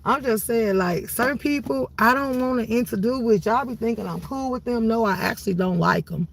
I'm just saying, like, certain people I don't want to introduce with. Y'all be thinking I'm cool with them. No, I actually don't like them.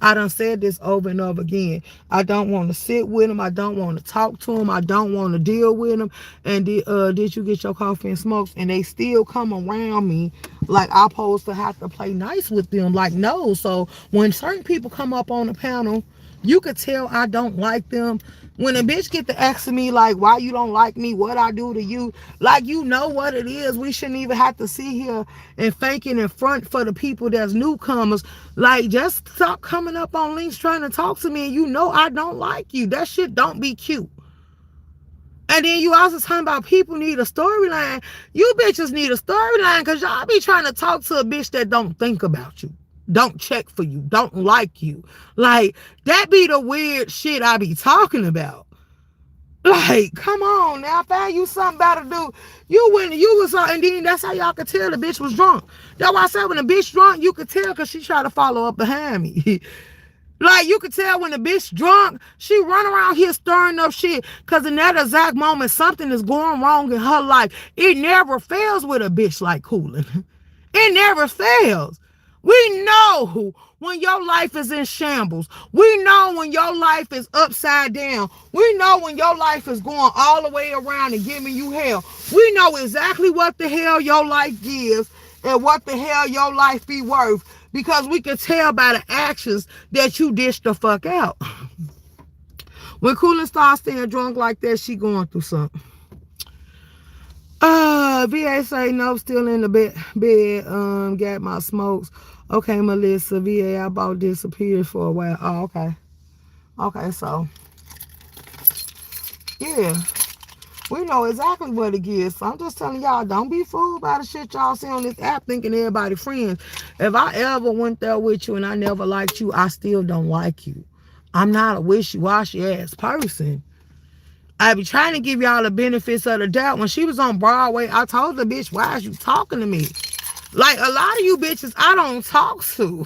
I done said this over and over again. I don't want to sit with them. I don't want to talk to them. I don't want to deal with them. And did you get your coffee and smokes? And they still come around me like I'm supposed to have to play nice with them. Like, no. So when certain people come up on the panel, you could tell I don't like them. When a bitch get to asking me like why you don't like me, what I do to you, like, you know what it is. We shouldn't even have to sit here and fake it in front for the people that's newcomers. Like, just stop coming up on links trying to talk to me and you know I don't like you. That shit don't be cute. And then you also talking about people need a storyline. You bitches need a storyline because y'all be trying to talk to a bitch that don't think about you, don't check for you, don't like you. Like, that be the weird shit I be talking about. Like, come on now, find you something better to do. You was and then that's how y'all could tell the bitch was drunk. That's why I said when the bitch drunk, you could tell because she tried to follow up behind me. Like, you could tell when the bitch drunk, she run around here stirring up shit because in that exact moment, something is going wrong in her life. It never fails with a bitch like Coolin'. It never fails. We know when your life is in shambles. We know when your life is upside down. We know when your life is going all the way around and giving you hell. We know exactly what the hell your life gives and what the hell your life be worth because we can tell by the actions that you dish the fuck out. When Coolin starts staying drunk like that, she going through something. VA say no, still in the bed. Got my smokes. Okay, Melissa, VA, I about disappeared for a while. Oh, okay. Okay, so yeah. We know exactly what it is. So I'm just telling y'all, don't be fooled by the shit y'all see on this app thinking everybody friends. If I ever went there with you and I never liked you, I still don't like you. I'm not a wishy-washy ass person. I be trying to give y'all the benefits of the doubt. When she was on Broadway, I told the bitch, why is you talking to me? Like, a lot of you bitches I don't talk to.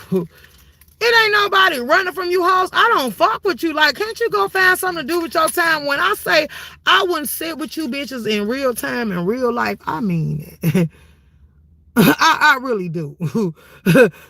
It ain't nobody running from you hoes. I don't fuck with you. Like, can't you go find something to do with your time? When I say I wouldn't sit with you bitches in real time, in real life, I mean it. I really do.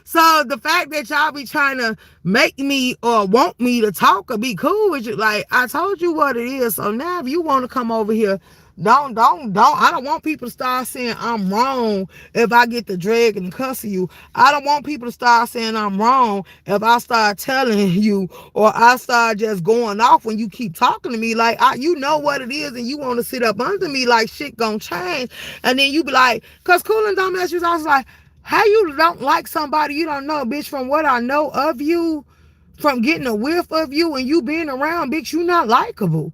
So the fact that y'all be trying to make me or want me to talk or be cool with you, like, I told you what it is. So now if you want to come over here, don't. I don't want people to start saying I'm wrong if I get the drag and cuss you. I don't want people to start saying I'm wrong if I start telling you or I start just going off when you keep talking to me. Like, you know what it is and you want to sit up under me like shit gonna change. And then you be like, cause Coolin' Dumbass was also like, how you don't like somebody you don't know, bitch, from what I know of you, from getting a whiff of you and you being around, bitch, you not likable.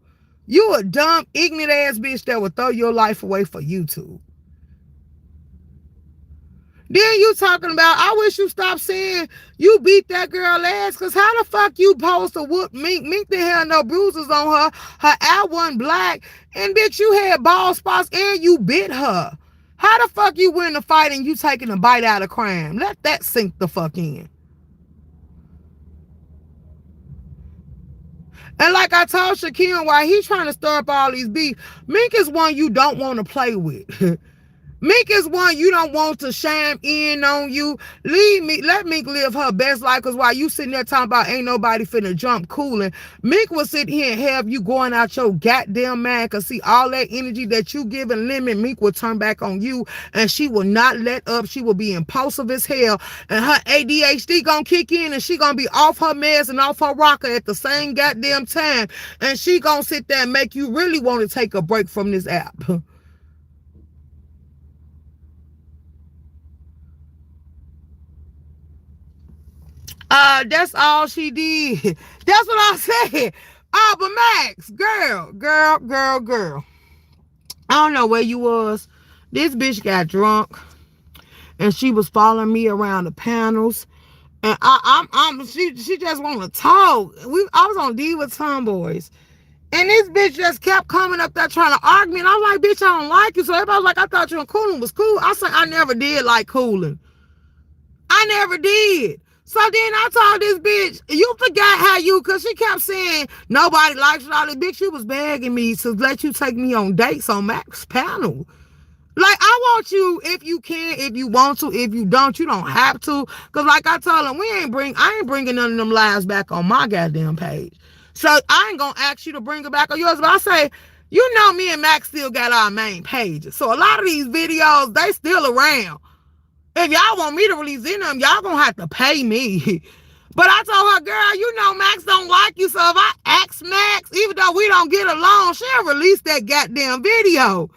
You a dumb, ignorant ass bitch that would throw your life away for YouTube. Then you talking about, I wish you stop saying you beat that girl ass, because how the fuck you supposed to whoop Mink? Mink didn't have no bruises on her. Her out wasn't black. And bitch, you had bald spots and you bit her. How the fuck you win the fight and you taking a bite out of crime? Let that sink the fuck in. And like I told Shaquille, why he trying to stir up all these beef, Mink is one you don't want to play with. Meek is one you don't want to shame in on you. Leave me, let Meek live her best life. Cause while you sitting there talking about ain't nobody finna jump cooling, Meek will sit here and have you going out your goddamn mind. Cause see, all that energy that you giving Lemon, Meek will turn back on you, and she will not let up. She will be impulsive as hell, and her ADHD gonna kick in, and she gonna be off her meds and off her rocker at the same goddamn time, and she gonna sit there and make you really want to take a break from this app. That's all she did. That's what I said. But Max, girl. I don't know where you was. This bitch got drunk and she was following me around the panels. And she just want to talk. I was on D with Tomboys. And this bitch just kept coming up there trying to argue me. And I was like, bitch, I don't like you. So everybody was like, I thought you and Cooling was cool. I said, I never did like Cooling. I never did. So then I told this bitch, you forgot how you, because she kept saying, nobody likes you. All this bitch, she was begging me to let you take me on dates on Max panel. Like, I want you, if you can, if you want to, if you don't have to. Because like I told them, I ain't bringing none of them lives back on my goddamn page. So I ain't going to ask you to bring it back on yours. But I say, you know me and Max still got our main pages. So a lot of these videos, they still around. If y'all want me to release any of them, y'all gonna have to pay me. But I told her, girl, you know Max don't like you, so if I ask Max, even though we don't get along, she'll release that goddamn video.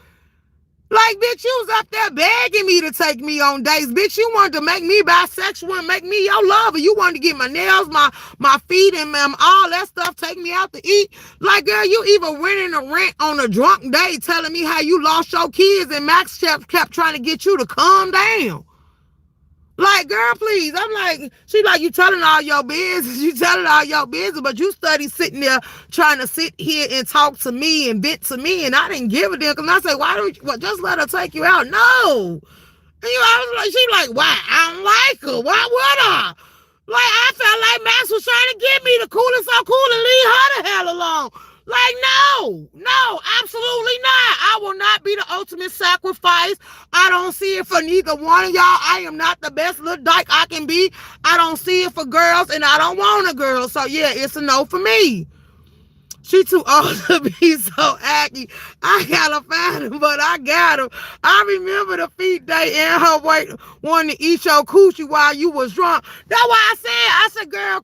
Like, bitch, you was up there begging me to take me on dates. Bitch, you wanted to make me bisexual and make me your lover. You wanted to get my nails, my feet, and all that stuff, take me out to eat. Like, girl, you even went in a rant on a drunk day telling me how you lost your kids, and Max kept trying to get you to calm down. Like, girl, please. I'm like, she like, you telling all your business. You telling all your business, but you study sitting there trying to sit here and talk to me and vent to me, and I didn't give a damn. Because I said, why don't you, just let her take you out? No. And I was like, she like, why? I don't like her. Why would I? Like, I felt like Max was trying to get me to cool and so cool and leave her the hell alone. Like, no, absolutely not. I will not be the ultimate sacrifice. I don't see it for neither one of y'all. I am not the best little dyke I can be. I don't see it for girls, and I don't want a girl. So, yeah, it's a no for me. She too old to be so acty. I gotta find him, but I got him. I remember the feet day and her wanting to eat your coochie while you was drunk. That's why I said, girl,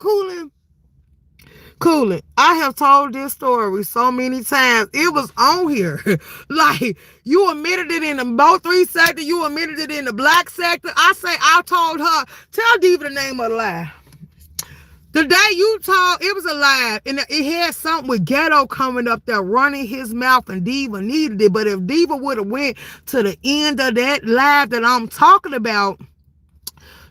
Cool it. I have told this story so many times. It was on here. Like, you admitted it in the both three sector. You admitted it in the black sector. I told her, tell Diva the name of the lie. The day you told, it was a lie. And it had something with Ghetto coming up there, running his mouth, and Diva needed it. But if Diva would have went to the end of that live that I'm talking about,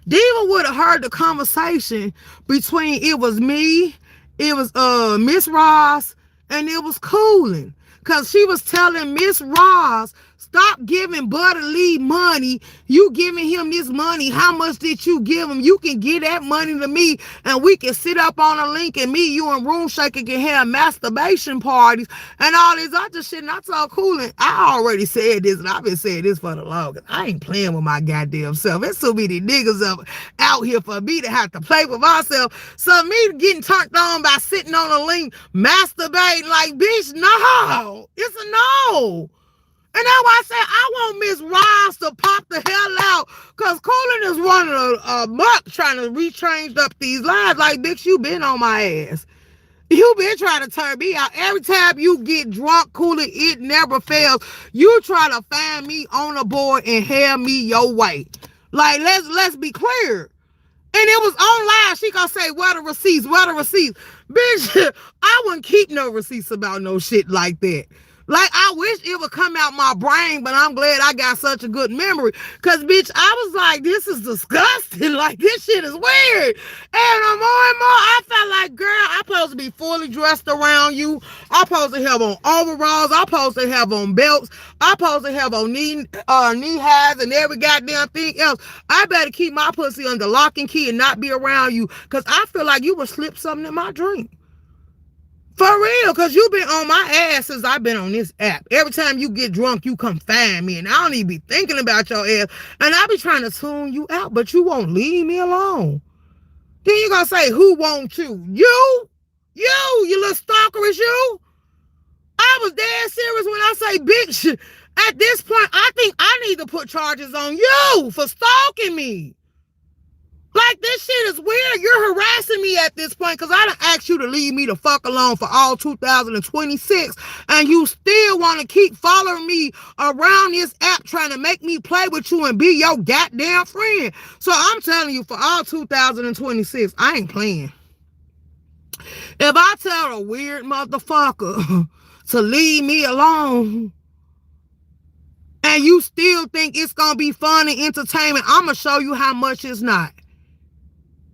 Diva would have heard the conversation between, it was me, it was Miss Ross, and it was Cooling. Because she was telling Miss Ross, stop giving Buddy Lee money. You giving him this money. How much did you give him? You can give that money to me, and we can sit up on a link, and me, you, and Room Shaker can have masturbation parties and all this other shit. And I told Cooling, I already said this, and I've been saying this for the longest. I ain't playing with my goddamn self. There's so many niggas out here for me to have to play with myself. So me getting turned on by sitting on a link, masturbating, like, bitch, no. It's a no. And that's why I said I want Miss Ross to pop the hell out, because Cooling is running a muck trying to rechange up these lives. Like, bitch, you been on my ass. You been trying to turn me out. Every time you get drunk, Cooling, it never fails. You try to find me on a board and have me your way. Like, let's be clear. And it was online. She gonna say, where the receipts? Bitch, I wouldn't keep no receipts about no shit like that. Like, I wish it would come out my brain, but I'm glad I got such a good memory. Because, bitch, I was like, this is disgusting. Like, this shit is weird. And more and more, I felt like, girl, I'm supposed to be fully dressed around you. I'm supposed to have on overalls. I'm supposed to have on belts. I'm supposed to have on knee highs and every goddamn thing else. I better keep my pussy under lock and key and not be around you, because I feel like you would slip something in my drink. For real, because you been on my ass since I've been on this app. Every time you get drunk, you come find me, and I don't even be thinking about your ass. And I be trying to tune you out, but you won't leave me alone. Then you gonna say, who wants you? You little stalker is you? I was dead serious when I say, bitch, at this point, I think I need to put charges on you for stalking me. Like, this shit is weird. You're harassing me at this point because I done asked you to leave me the fuck alone for all 2026, and you still want to keep following me around this app trying to make me play with you and be your goddamn friend. So I'm telling you, for all 2026, I ain't playing. If I tell a weird motherfucker to leave me alone, and you still think it's gonna be fun and entertainment, I'm gonna show you how much it's not.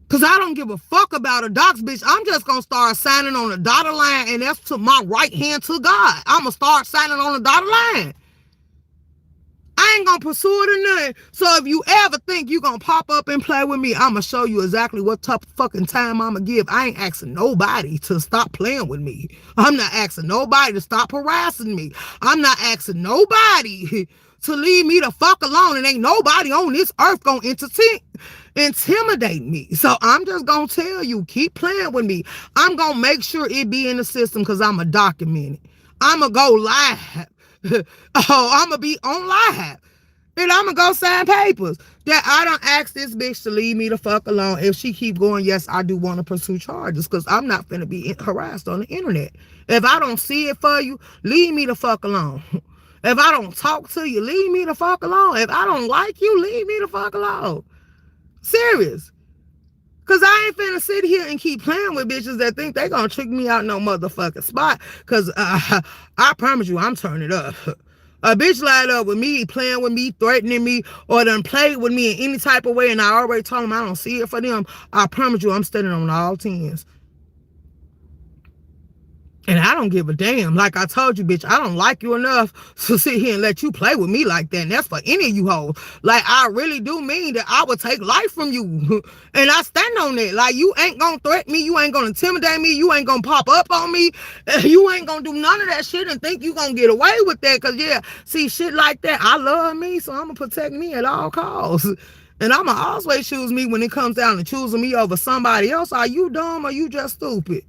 Because I don't give a fuck about a dox, bitch. I'm just going to start signing on the dotted line, and that's to my right hand to God. I'm going to start signing on the dotted line. I ain't going to pursue it or nothing. So if you ever think you going to pop up and play with me, I'm going to show you exactly what type of fucking time I'm going to give. I ain't asking nobody to stop playing with me. I'm not asking nobody to stop harassing me. I'm not asking nobody to leave me the fuck alone, and ain't nobody on this earth going to intimidate me. So I'm just gonna tell you, keep playing with me. I'm gonna make sure it be in the system because I'm a document it. I'm gonna go live. I'm gonna be on live, and I'm gonna go sign papers that I don't ask this bitch to leave me the fuck alone. If she keep going, yes, I do want to pursue charges because I'm not gonna be harassed on the internet. If I don't see it for you, leave me the fuck alone. If I don't talk to you, leave me the fuck alone. If I don't like you, leave me the fuck alone. Serious. Because I ain't finna sit here and keep playing with bitches that think they gonna trick me out no motherfucking spot. Because I promise you, I'm turning up. A bitch lied up with me, playing with me, threatening me, or done played with me in any type of way, and I already told them I don't see it for them. I promise you, I'm standing on all 10s. And I don't give a damn. Like I told you, bitch, I don't like you enough to sit here and let you play with me like that. And that's for any of you hoes. Like, I really do mean that I would take life from you. And I stand on that. Like, you ain't gonna threaten me. You ain't gonna intimidate me. You ain't gonna pop up on me. You ain't gonna do none of that shit and think you gonna get away with that. Because, yeah, see, shit like that, I love me, so I'm gonna protect me at all costs. And I'm gonna always choose me when it comes down to choosing me over somebody else. Are you dumb or you just stupid?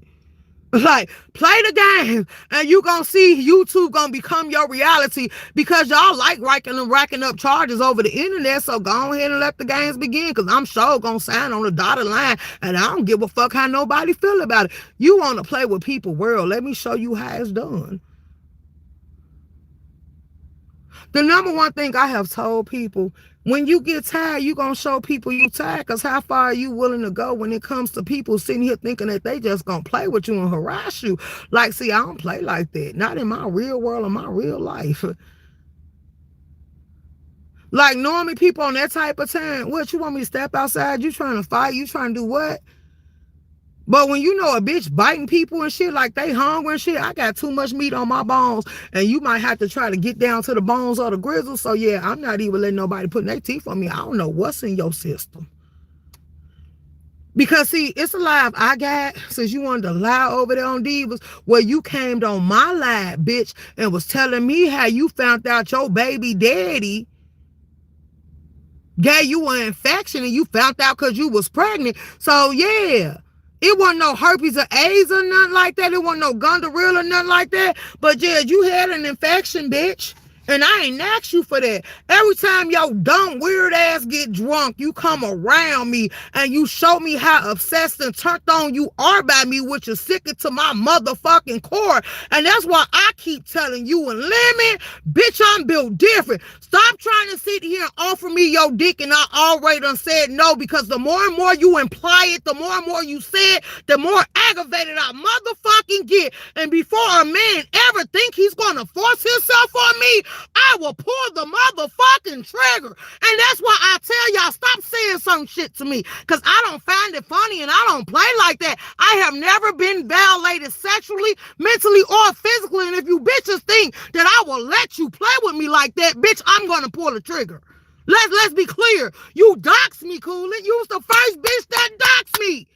Like, play the game, and you gonna see YouTube gonna become your reality because y'all like racking up charges over the internet. So go ahead and let the games begin, because I'm sure gonna sign on the dotted line, and I don't give a fuck how nobody feel about it. You want to play with people world, let me show you how it's done. The number one thing I have told people, when you get tired, you going to show people you tired, because how far are you willing to go when it comes to people sitting here thinking that they just going to play with you and harass you? Like, see, I don't play like that. Not in my real world or my real life. Like, normally people on that type of time, what, you want me to step outside? You trying to fight? You trying to do what? But when you know a bitch biting people and shit, like they hungry and shit, I got too much meat on my bones, and you might have to try to get down to the bones or the grizzle. So yeah, I'm not even letting nobody put their teeth on me. I don't know what's in your system. Because see, it's a live I got, since you wanted to lie over there on Divas, where you came on my live, bitch, and was telling me how you found out your baby daddy gave you an infection and you found out because you was pregnant. So yeah. It wasn't no herpes or AIDS or nothing like that. It wasn't no gonorrhea or nothing like that. But yeah, you had an infection, bitch. And I ain't asked you for that. Every time your dumb weird ass get drunk, you come around me and you show me how obsessed and turned on you are by me, which is sick to my motherfucking core. And that's why I keep telling you and Lemon, bitch, I'm built different. Stop trying to sit here and offer me your dick, and I already done said no, because the more and more you imply it, the more and more you say it, the more aggravated I motherfucking get. And before a man ever think he's gonna force himself on me, I will pull the motherfucking trigger. And that's why I tell y'all, stop saying some shit to me, because I don't find it funny and I don't play like that. I have never been violated sexually, mentally, or physically. And if you bitches think that I will let you play with me like that, bitch, I'm gonna pull the trigger. Let's be clear. You doxed me, Coolin'. You was the first bitch that doxed me.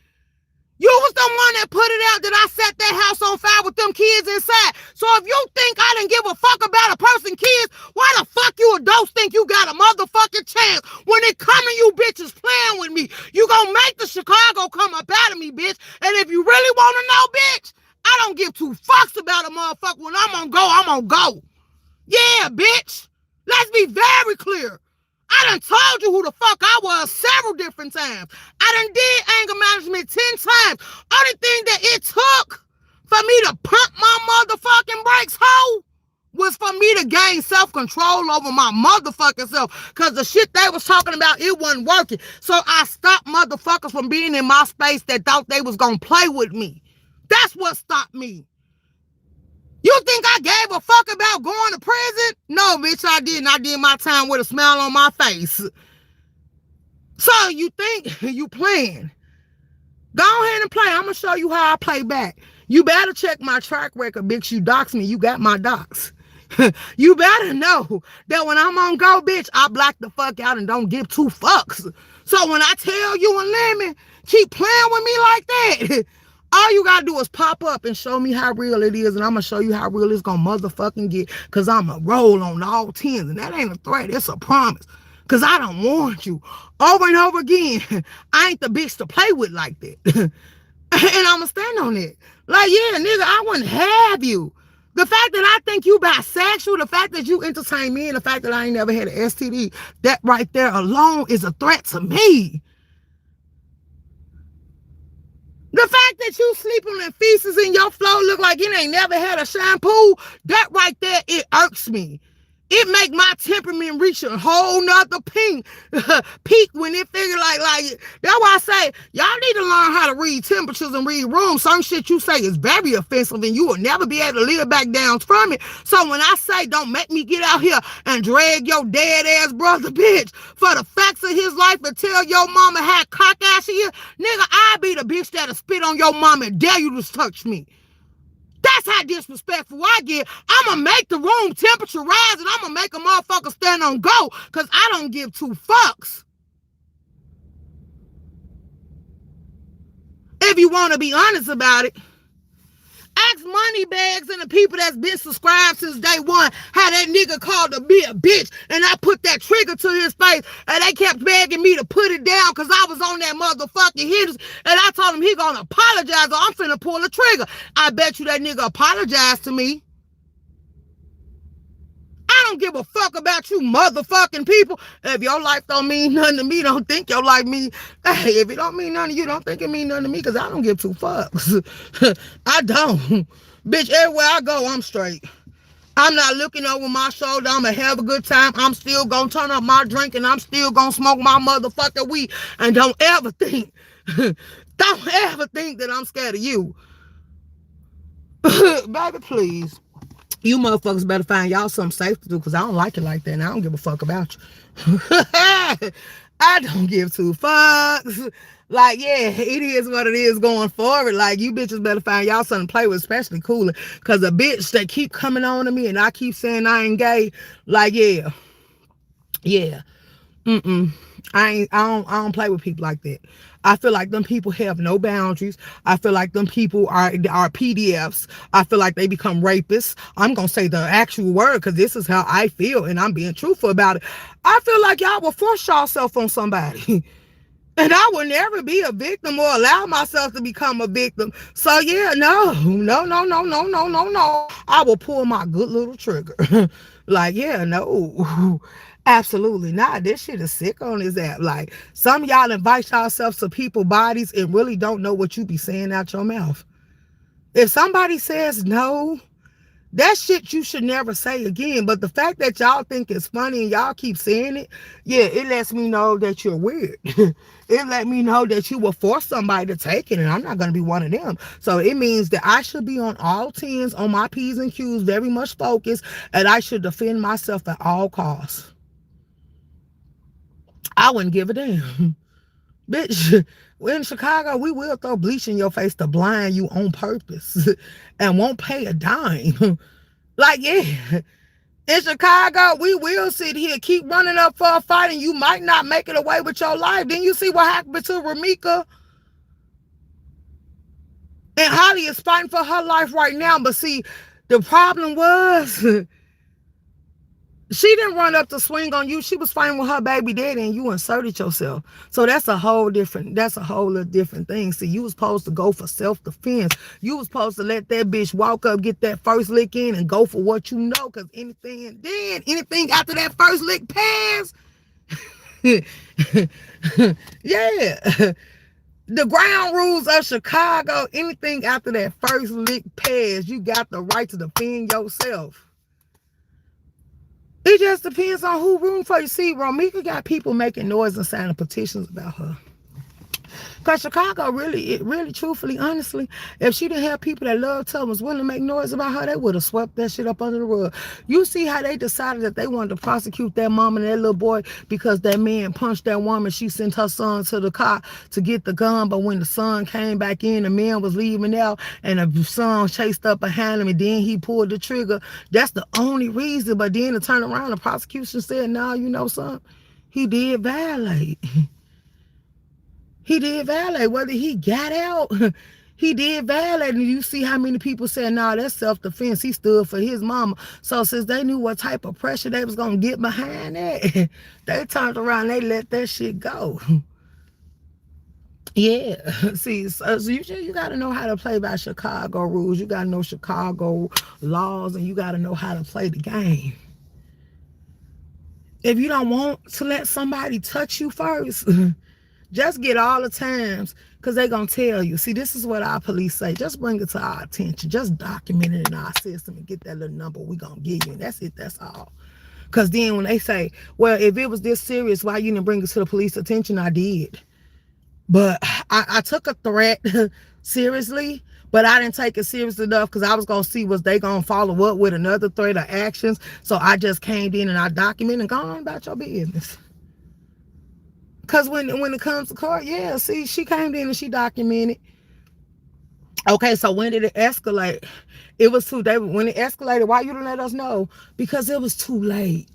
You was the one that put it out that I set that house on fire with them kids inside. So if you think I didn't give a fuck about a person's kids, why the fuck you adults think you got a motherfucking chance when it coming you bitches playing with me? You gonna make the Chicago come up out of me, bitch. And if you really wanna know, bitch, I don't give two fucks about a motherfucker. When I'm on go, I'm on go. Yeah, bitch. Let's be very clear. I done told you who the fuck I was several different times. I done did anger management 10 times. Only thing that it took for me to pump my motherfucking brakes, hoe, was for me to gain self-control over my motherfucking self. Because the shit they was talking about, it wasn't working. So I stopped motherfuckers from being in my space that thought they was going to play with me. That's what stopped me. You think I gave a fuck about going to prison? No, bitch, I didn't. I did my time with a smile on my face. So you think you playing. Go ahead and play. I'm going to show you how I play back. You better check my track record, bitch. You dox me. You got my docs. You better know that when I'm on go, bitch, I black the fuck out and don't give two fucks. So when I tell you and Lemon, keep playing with me like that, all you gotta do is pop up and show me how real it is, and I'm gonna show you how real it's gonna motherfucking get, because I'm a roll on all 10s, and that ain't a threat, it's a promise, because I done warned you over and over again. I ain't the bitch to play with like that. And I'm gonna stand on it. Like, yeah, nigga, I wouldn't have you. The fact that I think you bisexual, the fact that you entertain me, and the fact that I ain't never had an STD, that right there alone is a threat to me. The fact that you sleeping in feces in your floor look like it ain't never had a shampoo, that right there, it irks me. It make my temperament reach a whole nother peak when it figure like that's why I say y'all need to learn how to read temperatures and read rooms. Some shit you say is very offensive and you will never be able to live back down from it. So when I say don't make me get out here and drag your dead ass brother, bitch, for the facts of his life and tell your mama how cock ass she is, nigga, I be the bitch that'll spit on your mama and dare you to touch me. That's how disrespectful I get. I'm going to make the room temperature rise and I'm going to make a motherfucker stand on go because I don't give two fucks. If you want to be honest about it, ask Moneybags and the people that's been subscribed since day one how that nigga called me a bitch and I put that trigger to his face and they kept begging me to put it down because I was on that motherfucking hitters and I told him he gonna apologize or I'm finna pull the trigger. I bet you that nigga apologized to me. I don't give a fuck about you motherfucking people. If your life don't mean nothing to me, don't think your life mean. Hey, if it don't mean nothing to you, don't think it mean nothing to me because I don't give two fucks. I don't. Bitch, everywhere I go, I'm straight. I'm not looking over my shoulder. I'm going to have a good time. I'm still going to turn up my drink and I'm still going to smoke my motherfucking weed. And don't ever think that I'm scared of you. Baby, please. You motherfuckers better find y'all something safe to do because I don't like it like that and I don't give a fuck about you. I don't give two fucks. Like, yeah, it is what it is going forward. Like, you bitches better find y'all something to play with, especially Cooler. Because a bitch that keep coming on to me and I keep saying I ain't gay, like, yeah. I don't play with people like that. I feel like them people have no boundaries. I feel like them people are PDFs. I feel like they become rapists. I'm going to say the actual word because this is how I feel and I'm being truthful about it. I feel like y'all will force yourself on somebody. And I will never be a victim or allow myself to become a victim. So yeah, no. I will pull my good little trigger. Like, yeah, no. Absolutely not. This shit is sick on this app. Like, some of y'all invite yourselves to people's bodies and really don't know what you be saying out your mouth. If somebody says no, that shit you should never say again. But the fact that y'all think it's funny and y'all keep saying it, yeah, it lets me know that you're weird. It let me know that you will force somebody to take it, and I'm not going to be one of them. So it means that I should be on all 10s, on my P's and Q's, very much focused, and I should defend myself at all costs. I wouldn't give a damn. Bitch, in Chicago, we will throw bleach in your face to blind you on purpose and won't pay a dime. Like, yeah. In Chicago, we will sit here, keep running up for a fight, and you might not make it away with your life. Then you see what happened to Ramika. And Holly is fighting for her life right now. But see, the problem was she didn't run up to swing on you. She was fighting with her baby daddy and you inserted yourself. So that's a whole little different thing. See, you was supposed to go for self-defense. You was supposed to let that bitch walk up, get that first lick in and go for what you know. Cause anything after that first lick pass, yeah. The ground rules of Chicago, anything after that first lick pass, you got the right to defend yourself. It just depends on who room for you. See, Romika got people making noise and signing petitions about her. Because Chicago really, truthfully, honestly, if she didn't have people that loved her and was willing to make noise about her, they would have swept that shit up under the rug. You see how they decided that they wanted to prosecute that mom and that little boy because that man punched that woman. She sent her son to the car to get the gun, but when the son came back in, the man was leaving out, and the son chased up behind him, and then he pulled the trigger. That's the only reason. But then to turn around, the prosecution said, "No, you know something? He did violate." He did violate. Whether he got out, he did violate. And you see how many people said, "No, that's self-defense. He stood for his mama." So since they knew what type of pressure they was going to get behind that, they turned around and they let that shit go. Yeah. See, so you got to know how to play by Chicago rules. You got to know Chicago laws, and you got to know how to play the game. If you don't want to let somebody touch you first, just get all the times, because they're going to tell you. See, this is what our police say. Just bring it to our attention. Just document it in our system and get that little number we're going to give you. And that's it. That's all. Because then when they say, well, if it was this serious, why you didn't bring it to the police attention? I did. But I took a threat seriously, but I didn't take it serious enough because I was going to see was they going to follow up with another threat or actions. So I just came in and I documented and gone on about your business. Because when it comes to court, yeah, see, she came in and she documented. Okay, so when did it escalate? It was too late. When it escalated, why you didn't let us know? Because it was too late.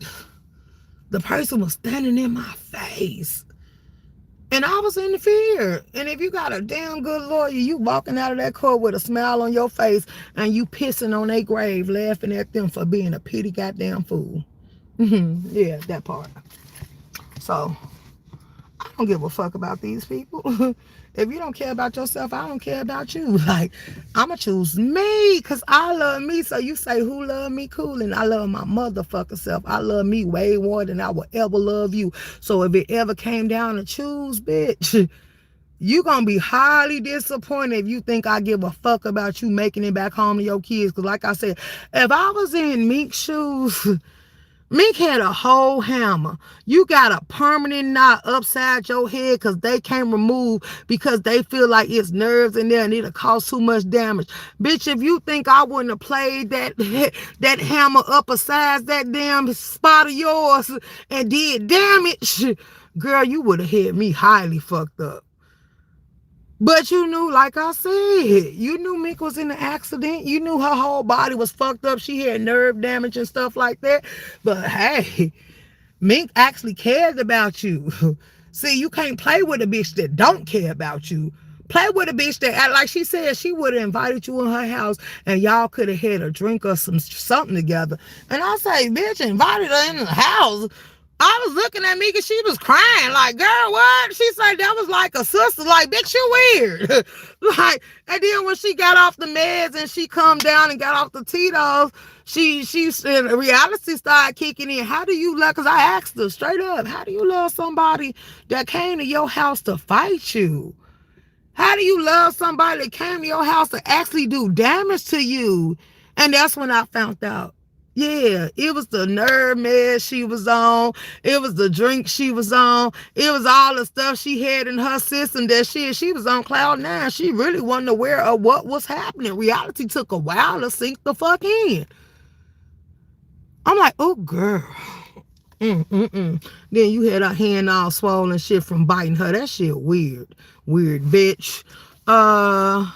The person was standing in my face. And I was in fear. And if you got a damn good lawyer, you walking out of that court with a smile on your face and you pissing on their grave, laughing at them for being a pity goddamn fool. Yeah, that part. So I don't give a fuck about these people. If you don't care about yourself, I don't care about you. Like, I'ma choose me because I love me. So you say, who love me? Cool. And I love my motherfucking self. I love me way more than I will ever love you. So if it ever came down to choose, bitch, you gonna be highly disappointed if you think I give a fuck about you making it back home to your kids. Because like I said, if I was in Meek's shoes, Meek had a whole hammer. You got a permanent knot upside your head because they can't remove because they feel like it's nerves in there and it'll cause too much damage. Bitch, if you think I wouldn't have played that hammer up beside that damn spot of yours and did damage, girl, you would have had me highly fucked up. But you knew, like I said, you knew Meek was in an accident. You knew her whole body was fucked up. She had nerve damage and stuff like that. But hey, Meek actually cared about you. See, you can't play with a bitch that don't care about you. Play with a bitch that, like she said, she would have invited you in her house and y'all could have had a drink or something together. And I say, bitch, invited her in the house. I was looking at Mika, she was crying, like, girl, what? She said that was like a sister, like, bitch, you weird. Like, and then when she got off the meds and she come down and got off the Tito's, she reality started kicking in. How do you love, because I asked her straight up, how do you love somebody that came to your house to fight you? How do you love somebody that came to your house to actually do damage to you? And that's when I found out. Yeah, it was the nerve meds she was on. It was the drink she was on. It was all the stuff she had in her system that she was on cloud nine. She really wasn't aware of what was happening. Reality took a while to sink the fuck in. I'm like, oh, girl. Then you had her hand all swollen shit from biting her. That shit weird. Weird bitch. I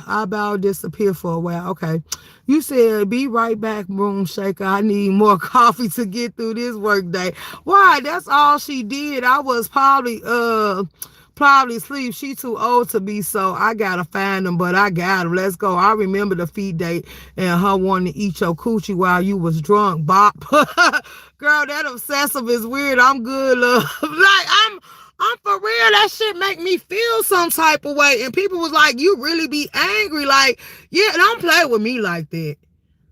about disappear for a while. Okay. You said, be right back, Room Shaker. I need more coffee to get through this work day. Why? That's all she did. I was probably Probably sleep. She too old to be, so I gotta find him, but I got him. Let's go. I remember the feed date and her wanting to eat your coochie while you was drunk, bop. Girl, that obsessive is weird. I'm good, love. Like, I'm for real. That shit make me feel some type of way. And people was like, you really be angry. Like, yeah, don't play with me like that.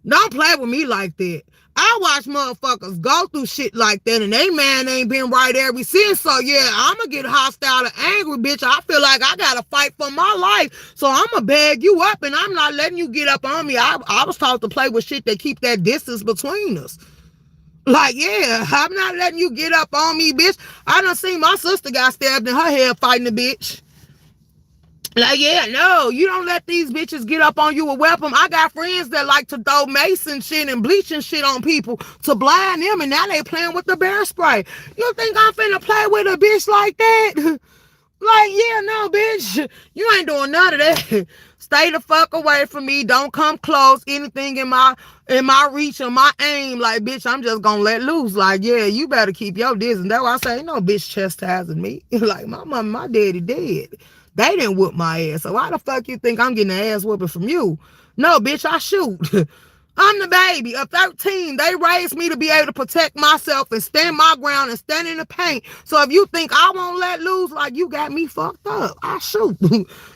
Don't play with me like that. I watch motherfuckers go through shit like that, and they man ain't been right ever since. So yeah, I'ma get hostile and angry, bitch. I feel like I gotta fight for my life. So I'ma bag you up, and I'm not letting you get up on me. I was taught to play with shit that keep that distance between us. Like, yeah, I'm not letting you get up on me, bitch. I done seen my sister got stabbed in her head fighting a bitch. Like, yeah, no, you don't let these bitches get up on you with weapons. I got friends that like to throw mason shit and bleaching shit on people to blind them, and now they playing with the bear spray. You think I'm finna play with a bitch like that? Like, yeah, no, bitch. You ain't doing none of that. Stay the fuck away from me. Don't come close. Anything in my reach or my aim, like, bitch, I'm just gonna let loose. Like, yeah, you better keep your distance. That's why I say, ain't no bitch chastising me. Like, my mama, my daddy dead. They didn't whoop my ass. So why the fuck you think I'm getting an ass whooping from you? No, bitch, I shoot. I'm the baby of 13. They raised me to be able to protect myself and stand my ground and stand in the paint. So if you think I won't let loose, like, you got me fucked up, I shoot.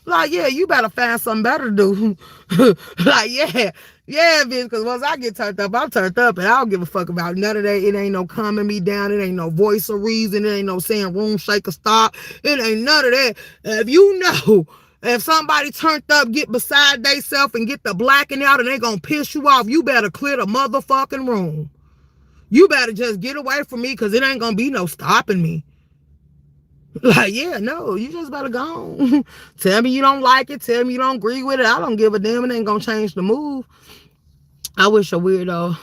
Like, yeah, you better find something better to do. Like, yeah. Yeah, bitch, because once I get turned up, I'm turned up, and I don't give a fuck about none of that. It ain't no calming me down. It ain't no voice of reason. It ain't no saying room shaker stop. It ain't none of that. If you know, if somebody turned up, get beside theyself and get the blacking out and they gonna piss you off, you better clear the motherfucking room. You better just get away from me, because it ain't gonna be no stopping me. Like, yeah, no, you just better go on. Tell me you don't like it. Tell me you don't agree with it. I don't give a damn. It ain't gonna change the move. I wish a weirdo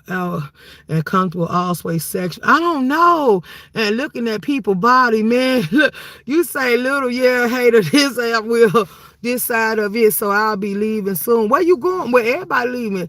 out and comfortable always sexual. I don't know. And looking at people's body, man. Look, you say little, yeah, hater, this I will, this side of it, so I'll be leaving soon. Where you going? Where everybody leaving?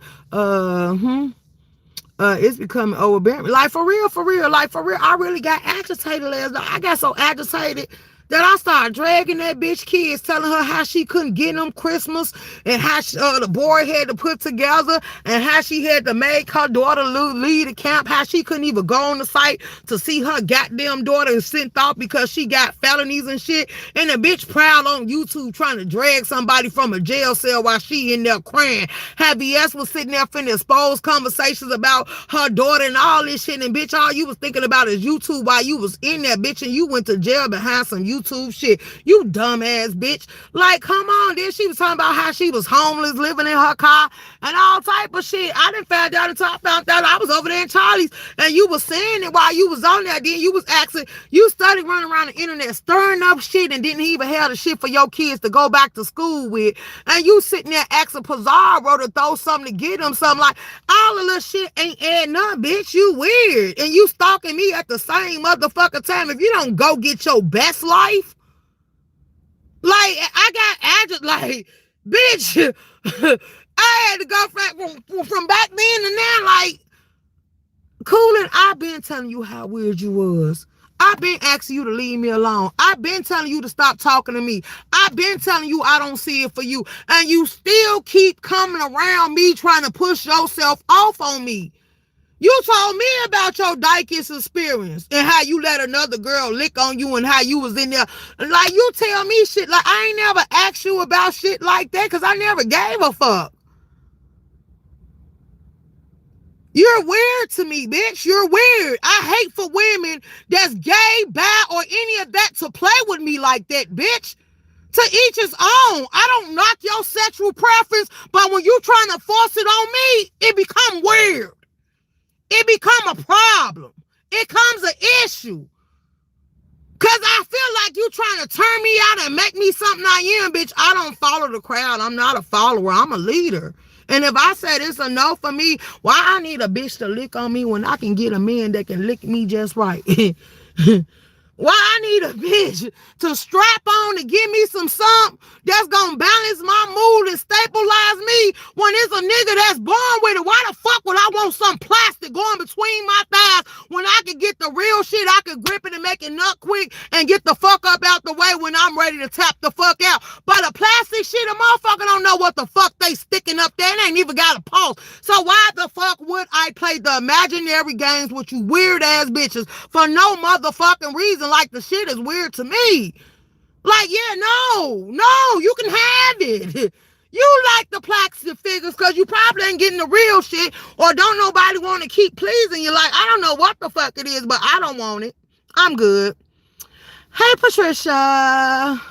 It's becoming overbearing. Like, for real. I really got agitated last night. I got so agitated that I started dragging that bitch kids, telling her how she couldn't get them Christmas, and how the boy had to put together, and how she had to make her daughter lead the camp, how she couldn't even go on the site to see her goddamn daughter sent off because she got felonies and shit. And the bitch proud on YouTube trying to drag somebody from a jail cell while she in there crying. How BS was sitting there finna expose conversations about her daughter and all this shit, and bitch, all you was thinking about is YouTube while you was in there, bitch, and you went to jail behind some YouTube shit. You dumbass bitch. Like, come on. Then she was talking about how she was homeless, living in her car, and all type of shit. I didn't find out until I found out I was over there in Charlie's, and you was saying it while you was on there. Then you was asking, you started running around the internet stirring up shit and didn't even have the shit for your kids to go back to school with. And you sitting there asking Pizarro to throw something to get them something. Like, all of this shit ain't adding up, bitch. You weird. And you stalking me at the same motherfucking time. If you don't go get your best life, like, I got agitated, like, bitch, I had to go from back then to now, like, Coolin', I've been telling you how weird you was. I've been asking you to leave me alone. I've been telling you to stop talking to me. I've been telling you I don't see it for you. And you still keep coming around me trying to push yourself off on me. You told me about your Dykes experience and how you let another girl lick on you and how you was in there. Like, you tell me shit. Like, I ain't never asked you about shit like that because I never gave a fuck. You're weird to me, bitch. You're weird. I hate for women that's gay, bi, or any of that to play with me like that, bitch. To each his own. I don't knock your sexual preference, but when you trying to force it on me, it become weird. It become a problem. It comes an issue. Because I feel like you trying to turn me out and make me something I am, bitch. I don't follow the crowd. I'm not a follower. I'm a leader. And if I said it's a no for me, why I need a bitch to lick on me when I can get a man that can lick me just right? Why I need a bitch to strap on to give me some something that's going to balance my mood and stabilize me when it's a nigga that's born with it? Why the fuck would I want want some plastic going between my thighs when I can get the real shit. I can grip it and make it nut quick and get the fuck up out the way when I'm ready to tap the fuck out. But a plastic shit, a motherfucker don't know what the fuck they sticking up there. It ain't even got a pulse. So why the fuck would I play the imaginary games with you weird ass bitches for no motherfucking reason? Like, the shit is weird to me. Like, yeah, no, you can have it. You like the plastic figures because you probably ain't getting the real shit, or don't nobody want to keep pleasing you. Like, I don't know what the fuck it is, but I don't want it. I'm good. Hey, Patricia.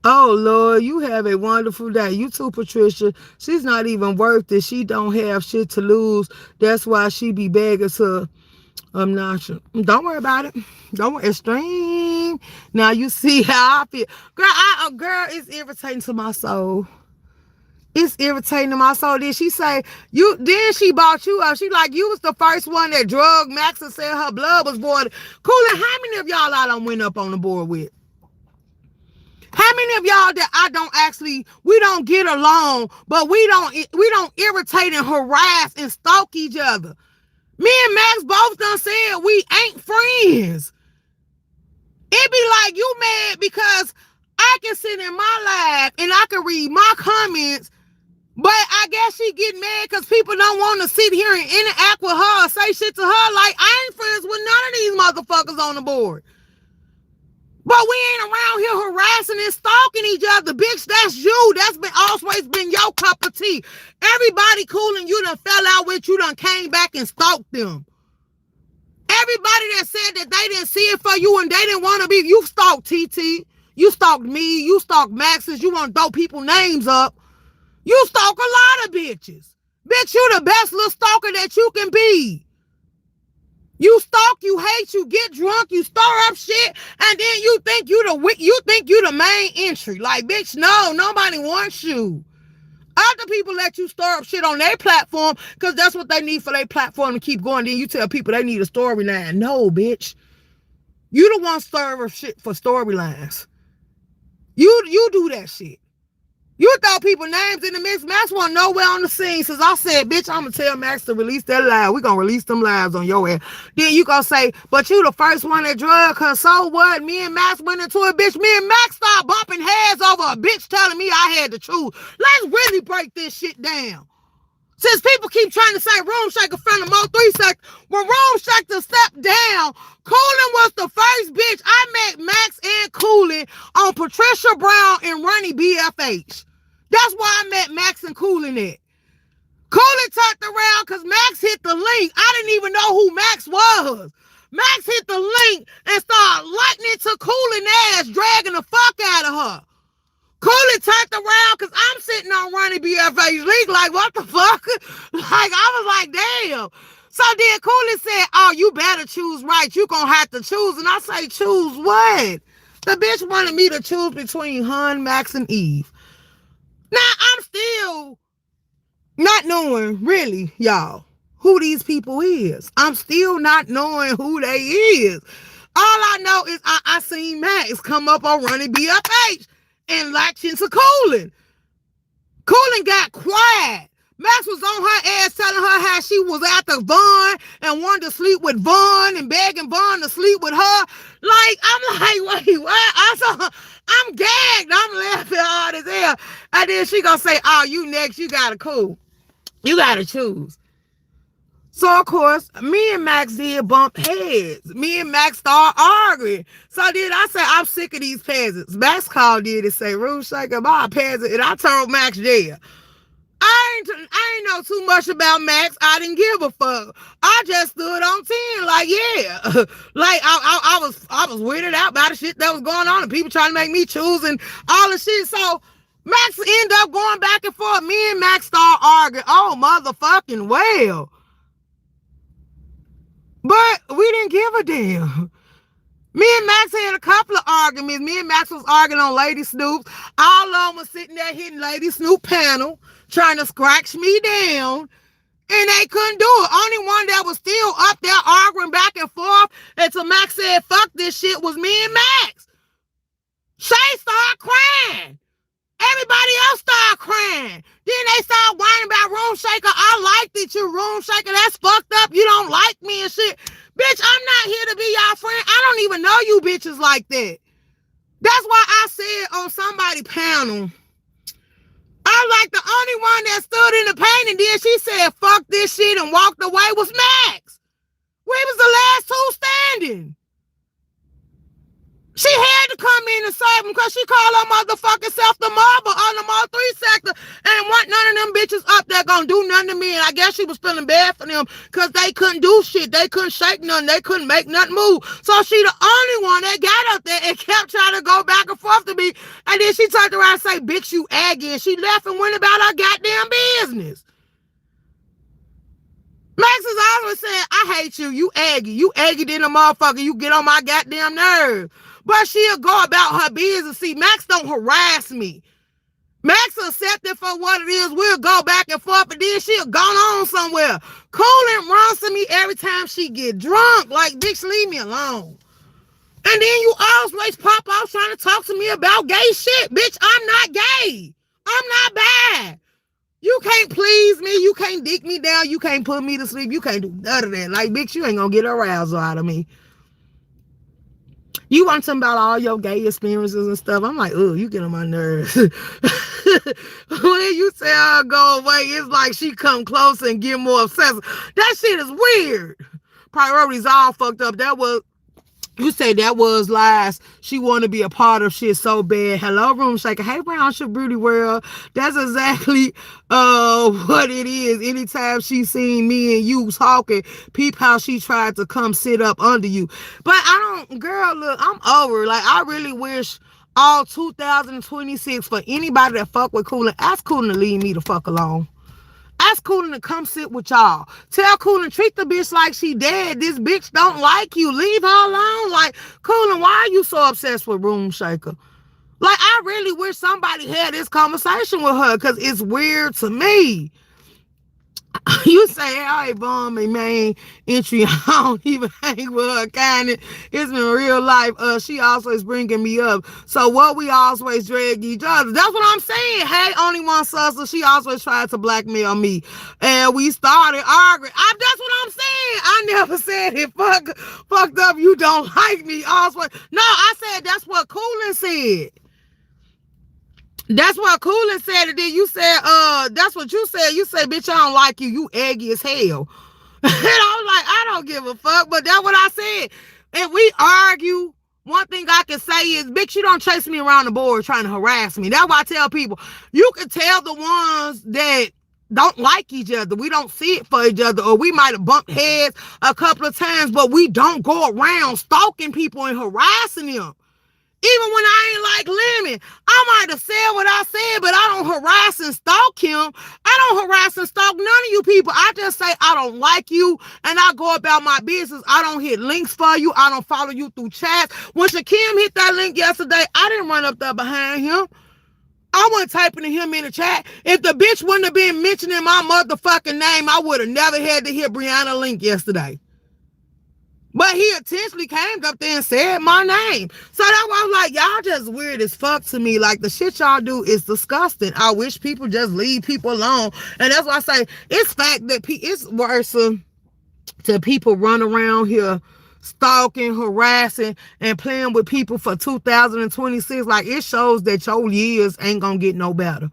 Oh, Lord, you have a wonderful day. You too, Patricia. She's not even worth it. She don't have shit to lose. That's why she be begging to obnoxious. Don't worry about it. Don't worry. Extreme. Now you see how I feel. Girl, it's irritating to my soul. It's irritating to my soul. Then she say, then she bought you up. She like, you was the first one that drugged Max and said her blood was voided. Coolin', how many of y'all I done went up on the board with? How many of y'all that we don't get along, but we don't irritate and harass and stalk each other? Me and Max both done said we ain't friends. It be like you mad because I can sit in my live and I can read my comments, but I guess she get mad because people don't want to sit here and interact with her or say shit to her. Like, I ain't friends with none of these motherfuckers on the board. But we ain't around here harassing and stalking each other. Bitch, that's you. That's always been your cup of tea. Everybody cool and you done fell out with, you done came back and stalked them. Everybody that said that they didn't see it for you and they didn't want to be, you stalked TT. You stalked me. You stalked Max's. You want to throw people's names up. You stalk a lot of bitches. Bitch, you the best little stalker that you can be. You stalk, you hate, you get drunk, you stir up shit, and then you think you the main entry. Like, bitch, no, nobody wants you. Other people let you stir up shit on their platform because that's what they need for their platform to keep going. Then you tell people they need a storyline. No, bitch. You the one stir up shit for storylines. You do that shit. You throw people names in the mix. Max wasn't nowhere on the scene since I said, bitch, I'm going to tell Max to release that live. We going to release them lives on your ass. Then you going to say, but you the first one that drug her. So what? Me and Max went into it, bitch. Me and Max started bumping heads over a bitch telling me I had to choose. Let's really break this shit down. Since people keep trying to say Room Shaker front of Mo 3 seconds, when Room Shaker stepped down, Coolin was the first bitch. I met Max and Coolin on Patricia Brown and Ronnie BFH. That's why I met Max and Coolin at. Coolin turned around because Max hit the link. I didn't even know who Max was. Max hit the link and started lightning to Coolin ass, dragging the fuck out of her. Coolin turned around because I'm sitting on Ronnie BFH link like, what the fuck? Like, I was like, damn. So then Coolin said, oh, you better choose right. You gonna have to choose. And I say, choose what? The bitch wanted me to choose between Hun, Max, and Eve. Now, I'm still not knowing, really, y'all, who these people is. I'm still not knowing who they is. All I know is I seen Max come up on Ronnie BFH and latch into Coolin. Coolin got quiet. Max was on her ass telling her how she was after Vaughn and wanted to sleep with Vaughn and begging Vaughn to sleep with her. Like, I'm like, wait, what? I'm gagged. I'm laughing hard as hell. And then she gonna say, oh, you next. You gotta cool. You gotta choose. So, of course, me and Max did bump heads. Me and Max started arguing. So then I said, I'm sick of these peasants. Max called in and say, Room Shaker, my peasant. And I told Max, yeah. I ain't know too much about Max. I didn't give a fuck. I just stood on 10, like, yeah. Like, I was weirded out by the shit that was going on and people trying to make me choose and all the shit. So Max ended up going back and forth. Me and Max started arguing. Oh, motherfucking well. But we didn't give a damn. Me and Max had a couple of arguments. Me and Max was arguing on Lady Snoop. All of them was sitting there hitting Lady Snoop panel, trying to scratch me down, and they couldn't do it. Only one that was still up there arguing back and forth until Max said, fuck this shit, was me and Max. Shay started crying. Everybody Then they start whining about Room Shaker. I like that you Room Shaker. That's fucked up. You don't like me and shit. Bitch, I'm not here to be y'all friend. I don't even know you bitches like that. That's why I said on somebody's panel, I'm like the only one that stood in the pain, and then she said, fuck this shit, and walked away was Max. We was the last two standing. She had to come in and save him because she called her motherfucking self the mother on the Mo 3 sector and want none of them bitches up there gonna do nothing to me. And I guess she was feeling bad for them because they couldn't do shit. They couldn't shake nothing. They couldn't make nothing move. So she the only one that got up there and kept trying to go back and forth to me. And then she turned around and say, bitch, you aggy. And she left and went about her goddamn business. Max has always said, I hate you. You aggy. You aggy than a motherfucker. You get on my goddamn nerve. But she'll go about her business. See, Max don't harass me. Max accept it for what it is. We'll go back and forth, and then she'll go on somewhere. Cooling runs to me every time she get drunk. Like, bitch, leave me alone. And then you always pop off trying to talk to me about gay shit. Bitch, I'm not gay. I'm not bad. You can't please me. You can't dick me down. You can't put me to sleep. You can't do none of that. Like, bitch, you ain't gonna get arousal out of me. You want something about all your gay experiences and stuff. I'm like, oh, you get on my nerves. When you say I'll go away, it's like she come closer and get more obsessive. That shit is weird. Priorities all fucked up. That was, you say that was lies. She want to be a part of shit so bad. Hello, Room Shaker. Hey, Brown Sugar Beauty World. That's exactly what it is. Anytime she seen me and you talking, peep how she tried to come sit up under you. But I don't, girl, look, I'm over. Like, I really wish all 2026 for anybody that fuck with Coolin', ask Coolin' to leave me the fuck alone. Ask Coolin' to come sit with y'all. Tell Coolin' treat the bitch like she dead. This bitch don't like you. Leave her alone. Like, Coolin', why are you so obsessed with Room Shaker? Like, I really wish somebody had this conversation with her because it's weird to me. You say, hey, bomb me, man, entry. I don't even hang with her kind of. It's been real life. She always bringing me up. So what we always drag each other. That's what I'm saying. Hey, only one sister. She always tried to blackmail me. And we started arguing. That's what I'm saying. I never said it. Fucked up. You don't like me. Always. No, I said that's what Coolin' said. That's what Coolin' said. And then you said, that's what you said. You said, bitch, I don't like you. You eggy as hell. And I was like, I don't give a fuck. But that's what I said. And we argue. One thing I can say is, bitch, you don't chase me around the board trying to harass me. That's why I tell people, you can tell the ones that don't like each other. We don't see it for each other. Or we might have bumped heads a couple of times, but we don't go around stalking people and harassing them. Even when I ain't like Lemon, I might have said what I said, but I don't harass and stalk him. I don't harass and stalk none of you people. I just say I don't like you, and I go about my business. I don't hit links for you. I don't follow you through chats. When Shakim hit that link yesterday, I didn't run up there behind him. I wasn't typing to him in the chat. If the bitch wouldn't have been mentioning my motherfucking name, I would have never had to hit Brianna link yesterday. But he intentionally came up there and said my name. So that's why I'm like, y'all just weird as fuck to me. Like, the shit y'all do is disgusting. I wish people just leave people alone. And that's why I say, it's fact that it's worse to people run around here stalking, harassing, and playing with people for 2026. Like, it shows that your years ain't gonna get no better.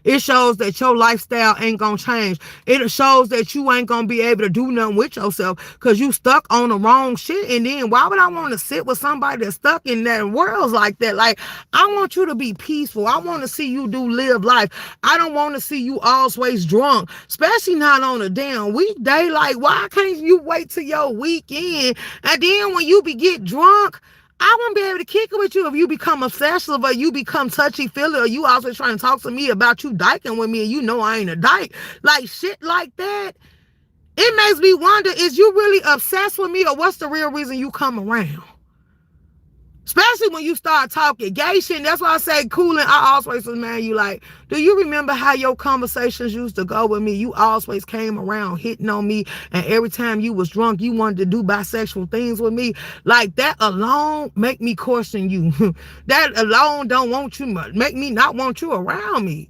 It shows that your lifestyle ain't gonna change. It shows that you ain't gonna be able to do nothing with yourself because you stuck on the wrong shit. And then why would I want to sit with somebody that's stuck in that world like that? Like, I want you to be peaceful. I want to see you live life. I don't want to see you always drunk, especially not on a damn weekday. Like, why can't you wait till your weekend? And then when you get drunk, I won't be able to kick it with you if you become obsessive or you become touchy-feely or you also trying to talk to me about you dyking with me and you know I ain't a dyke. Like, shit like that. It makes me wonder, is you really obsessed with me or what's the real reason you come around? Especially when you start talking gay shit. And that's why I say Coolin', I always remind you, like, do you remember how your conversations used to go with me? You always came around hitting on me, and every time you was drunk, you wanted to do bisexual things with me. Like, that alone make me question you. That alone don't want you, make me not want you around me.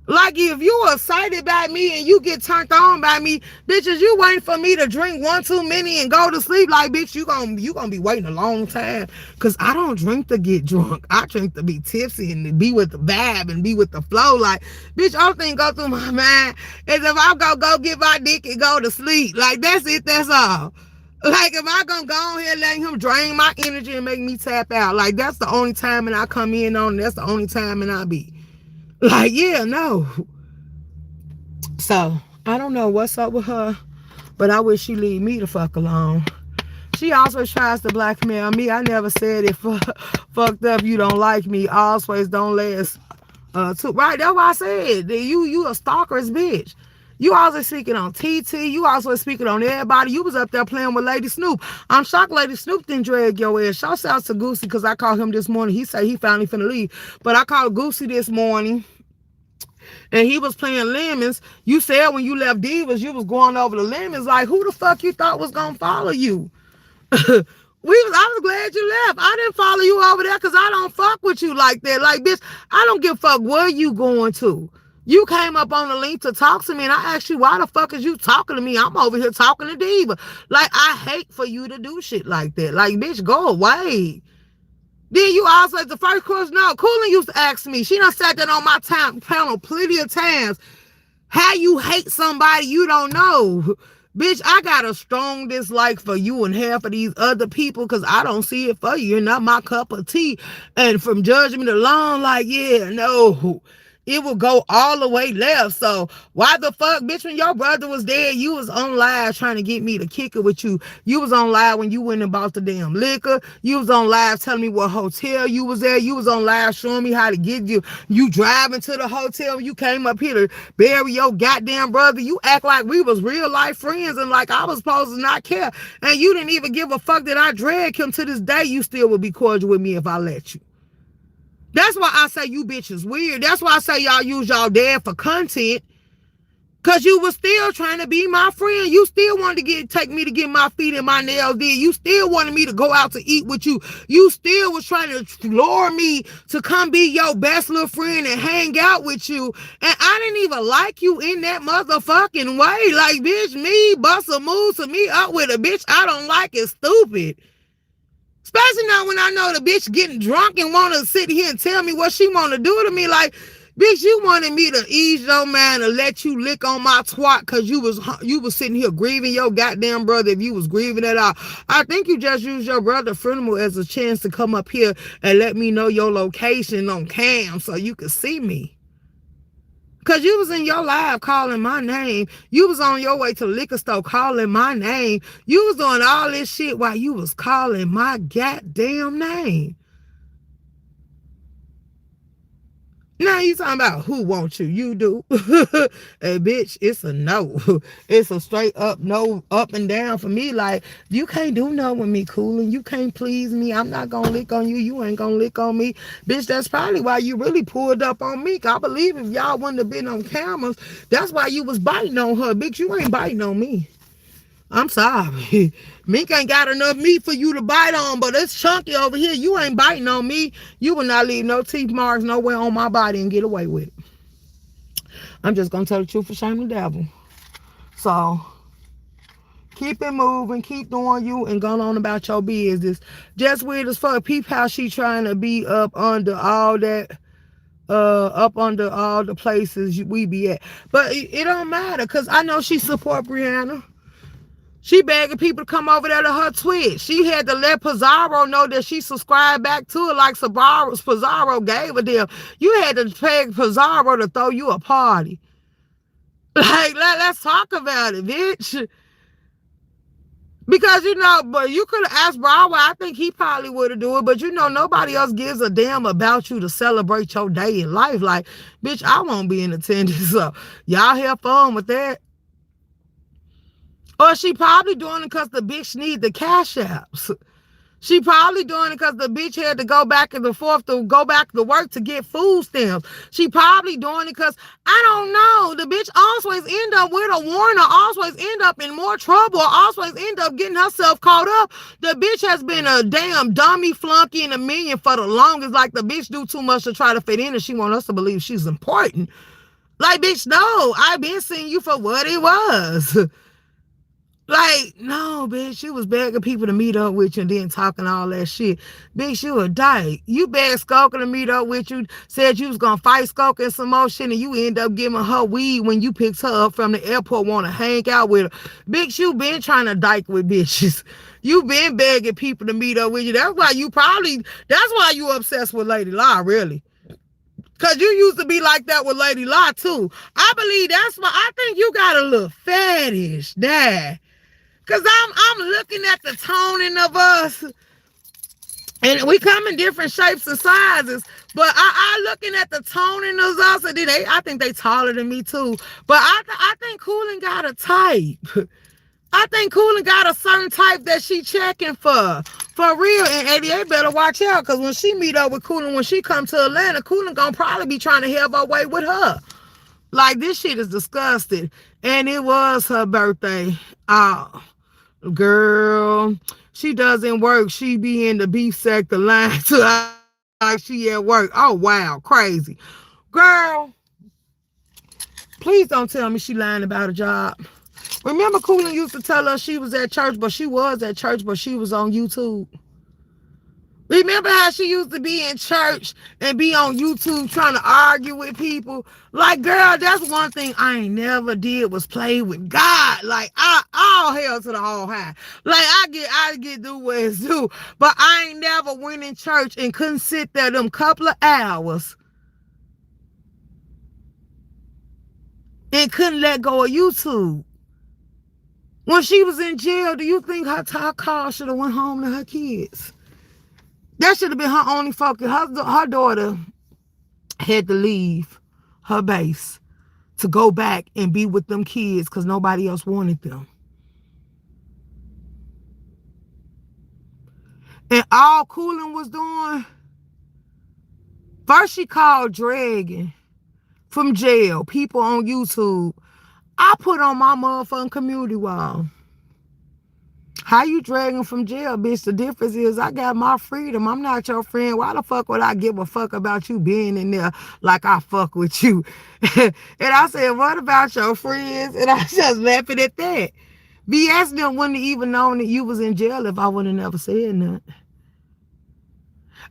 Like if you excited by me and you get turned on by me, bitches, you waiting for me to drink one too many and go to sleep. Like bitch, you gonna be waiting a long time. Cause I don't drink to get drunk. I drink to be tipsy and to be with the vibe and be with the flow. Like bitch, all thing go through my mind is if I go get my dick and go to sleep. Like that's it. That's all. Like if I gonna go on here letting him drain my energy and make me tap out. Like that's the only time and I come in on. That's the only time and I be. Like, yeah, no. So, I don't know what's up with her, but I wish she leave me the fuck alone. She also tries to blackmail me. I never said it fucked up you don't like me. Always don't last right, that's why I said that you a stalker's bitch. You always speaking on TT. You also speaking on everybody. You was up there playing with Lady Snoop. I'm shocked Lady Snoop didn't drag your ass. Shouts out to Goosey because I called him this morning. He said he finally finna leave. But I called Goosey this morning and he was playing lemons. You said when you left Divas, you was going over the lemons. Like, who the fuck you thought was gonna follow you? I was glad you left. I didn't follow you over there because I don't fuck with you like that. Like, bitch, I don't give a fuck where you going to. You came up on the link to talk to me, and I asked you, why the fuck is you talking to me? I'm over here talking to Diva. Like, I hate for you to do shit like that. Like, bitch, go away. Then you also, the first question, no, Coolin used to ask me. She done said that on my panel plenty of times. How you hate somebody you don't know. Bitch, I got a strong dislike for you and half of these other people because I don't see it for you. You're not my cup of tea. And from judgment alone, like, yeah, no. It will go all the way left. So why the fuck, bitch, when your brother was dead, you was on live trying to get me to kick it with you. You was on live when you went and bought the damn liquor. You was on live telling me what hotel you was at. You was on live showing me how to get you. You driving to the hotel. You came up here to bury your goddamn brother. You act like we was real life friends and like I was supposed to not care. And you didn't even give a fuck that I dragged him to this day. You still would be cordial with me if I let you. That's why I say you bitches weird. That's why I say y'all use y'all dad for content. Cause you was still trying to be my friend. You still wanted to take me to get my feet and my nails did. You still wanted me to go out to eat with you. You still was trying to lure me to come be your best little friend and hang out with you. And I didn't even like you in that motherfucking way. Like, bitch, me bust a move to me up with a bitch I don't like is stupid. Especially now when I know the bitch getting drunk and want to sit here and tell me what she want to do to me. Like, bitch, you wanted me to ease your mind and let you lick on my twat because you was sitting here grieving your goddamn brother if you was grieving at all. I think you just used your brother's funeral as a chance to come up here and let me know your location on cam so you could see me. Because you was in your live calling my name. You was on your way to the liquor store calling my name. You was doing all this shit while you was calling my goddamn name. Now you talking about who wants you? You do. Hey, bitch, it's a no. It's a straight up no, up and down for me. Like, you can't do no with me, Coolin. You can't please me. I'm not gonna lick on you. You ain't gonna lick on me. Bitch, that's probably why you really pulled up on me. I believe if y'all wouldn't have been on cameras, that's why you was biting on her. Bitch, you ain't biting on me. I'm sorry. Mink ain't got enough meat for you to bite on, but it's chunky over here. You ain't biting on me. You will not leave no teeth marks nowhere on my body and get away with it. I'm just going to tell the truth for shame the devil. So, keep it moving. Keep doing you and going on about your business. Just weird as fuck. Peep how she trying to be up under all that. Up under all the places we be at. But it don't matter because I know she support Brianna. She begging people to come over there to her Twitch. She had to let Pizarro know that she subscribed back to it like Pizarro gave a damn. You had to beg Pizarro to throw you a party. Like, let's talk about it, bitch. Because, but you could have asked Broadway. I think he probably would have do it. But, nobody else gives a damn about you to celebrate your day in life. Like, bitch, I won't be in attendance. So, y'all have fun with that. Or she probably doing it because the bitch need the cash apps. She probably doing it because the bitch had to go back and forth to go back to work to get food stamps. She probably doing it because, I don't know, the bitch always end up with a warrant, or always end up in more trouble, or always end up getting herself caught up. The bitch has been a damn dummy flunky in a million for the longest. Like, the bitch do too much to try to fit in, and she want us to believe she's important. Like, bitch, no, I been seeing you for what it was. Like, no, bitch, you was begging people to meet up with you and then talking all that shit. Bitch, you a dyke. You begged Skoker to meet up with you, said you was gonna fight Skoker and some more shit, and you end up giving her weed when you picked her up from the airport, wanna hang out with her. Bitch, you been trying to dyke with bitches. You been begging people to meet up with you. That's why you obsessed with Lady Law, really. Cause you used to be like that with Lady Law too. I believe that's why I think you got a little fetish there. Cause I'm looking at the toning of us, and we come in different shapes and sizes. But I looking at the toning of us, and I think they taller than me too. But I think Coolin got a type. I think Coolin got a certain type that she checking for real. And 88 better watch out, cause when she meet up with Coolin, when she come to Atlanta, Coolin gonna probably be trying to have her way with her. Like, this shit is disgusting. And it was her birthday. Oh. Girl, she doesn't work. She be in the beef sector lying to like she at work. Oh, wow, crazy. Girl, please don't tell me she lying about a job. Remember Coolin used to tell us she was at church, but she was at church, but she was on YouTube. Remember how she used to be in church and be on YouTube trying to argue with people? Like, girl, that's one thing I ain't never did was play with God. Like, all hell to the whole high. Like, I get do what it's do. But I ain't never went in church and couldn't sit there them couple of hours and couldn't let go of YouTube. When she was in jail, do you think her car should have went home to her kids? That should have been her only focus. Her daughter had to leave her base to go back and be with them kids because nobody else wanted them. And all Coolin was doing, first she called dragging from jail people on YouTube. I put on my motherfucking community wall. How you dragging from jail, bitch? The difference is I got my freedom. I'm not your friend. Why the fuck would I give a fuck about you being in there like I fuck with you? And I said, what about your friends? And I just left it at that. BS them wouldn't have even known that you was in jail if I would have never said nothing.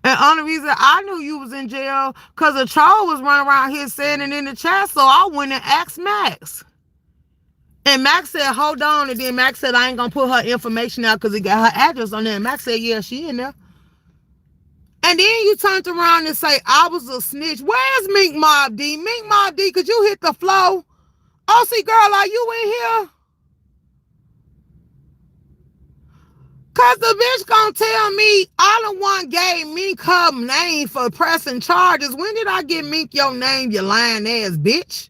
And only reason I knew you was in jail because a troll was running around here saying it in the chat, so I went and asked Max. And Max said, hold on. And then Max said, I ain't going to put her information out because it got her address on there. And Max said, yeah, she in there. And then you turned around and say, I was a snitch. Where's Mink Mob D? Mink Mob D, could you hit the flow? OC girl, are you in here? Because the bitch going to tell me I the one gave Mink her name for pressing charges. When did I give Mink your name, you lying ass bitch?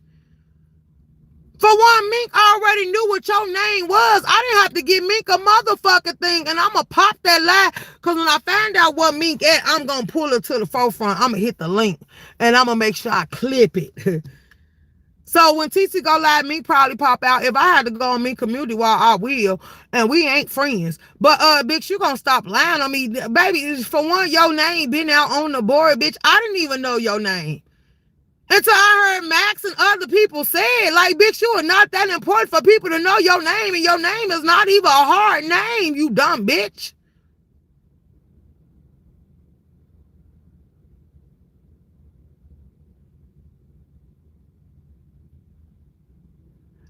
For one, Mink already knew what your name was. I didn't have to give Mink a motherfucking thing. And I'm going to pop that lie. Because when I find out what Mink at, I'm going to pull it to the forefront. I'm going to hit the link. And I'm going to make sure I clip it. So when TC go live, Mink probably pop out. If I had to go on Mink community wall, I will. And we ain't friends. But, bitch, you going to stop lying on me. Baby, for one, your name been out on the board, bitch. I didn't even know your name. Until I heard Max and other people say it, like, bitch, you are not that important for people to know your name, and your name is not even a hard name, you dumb bitch.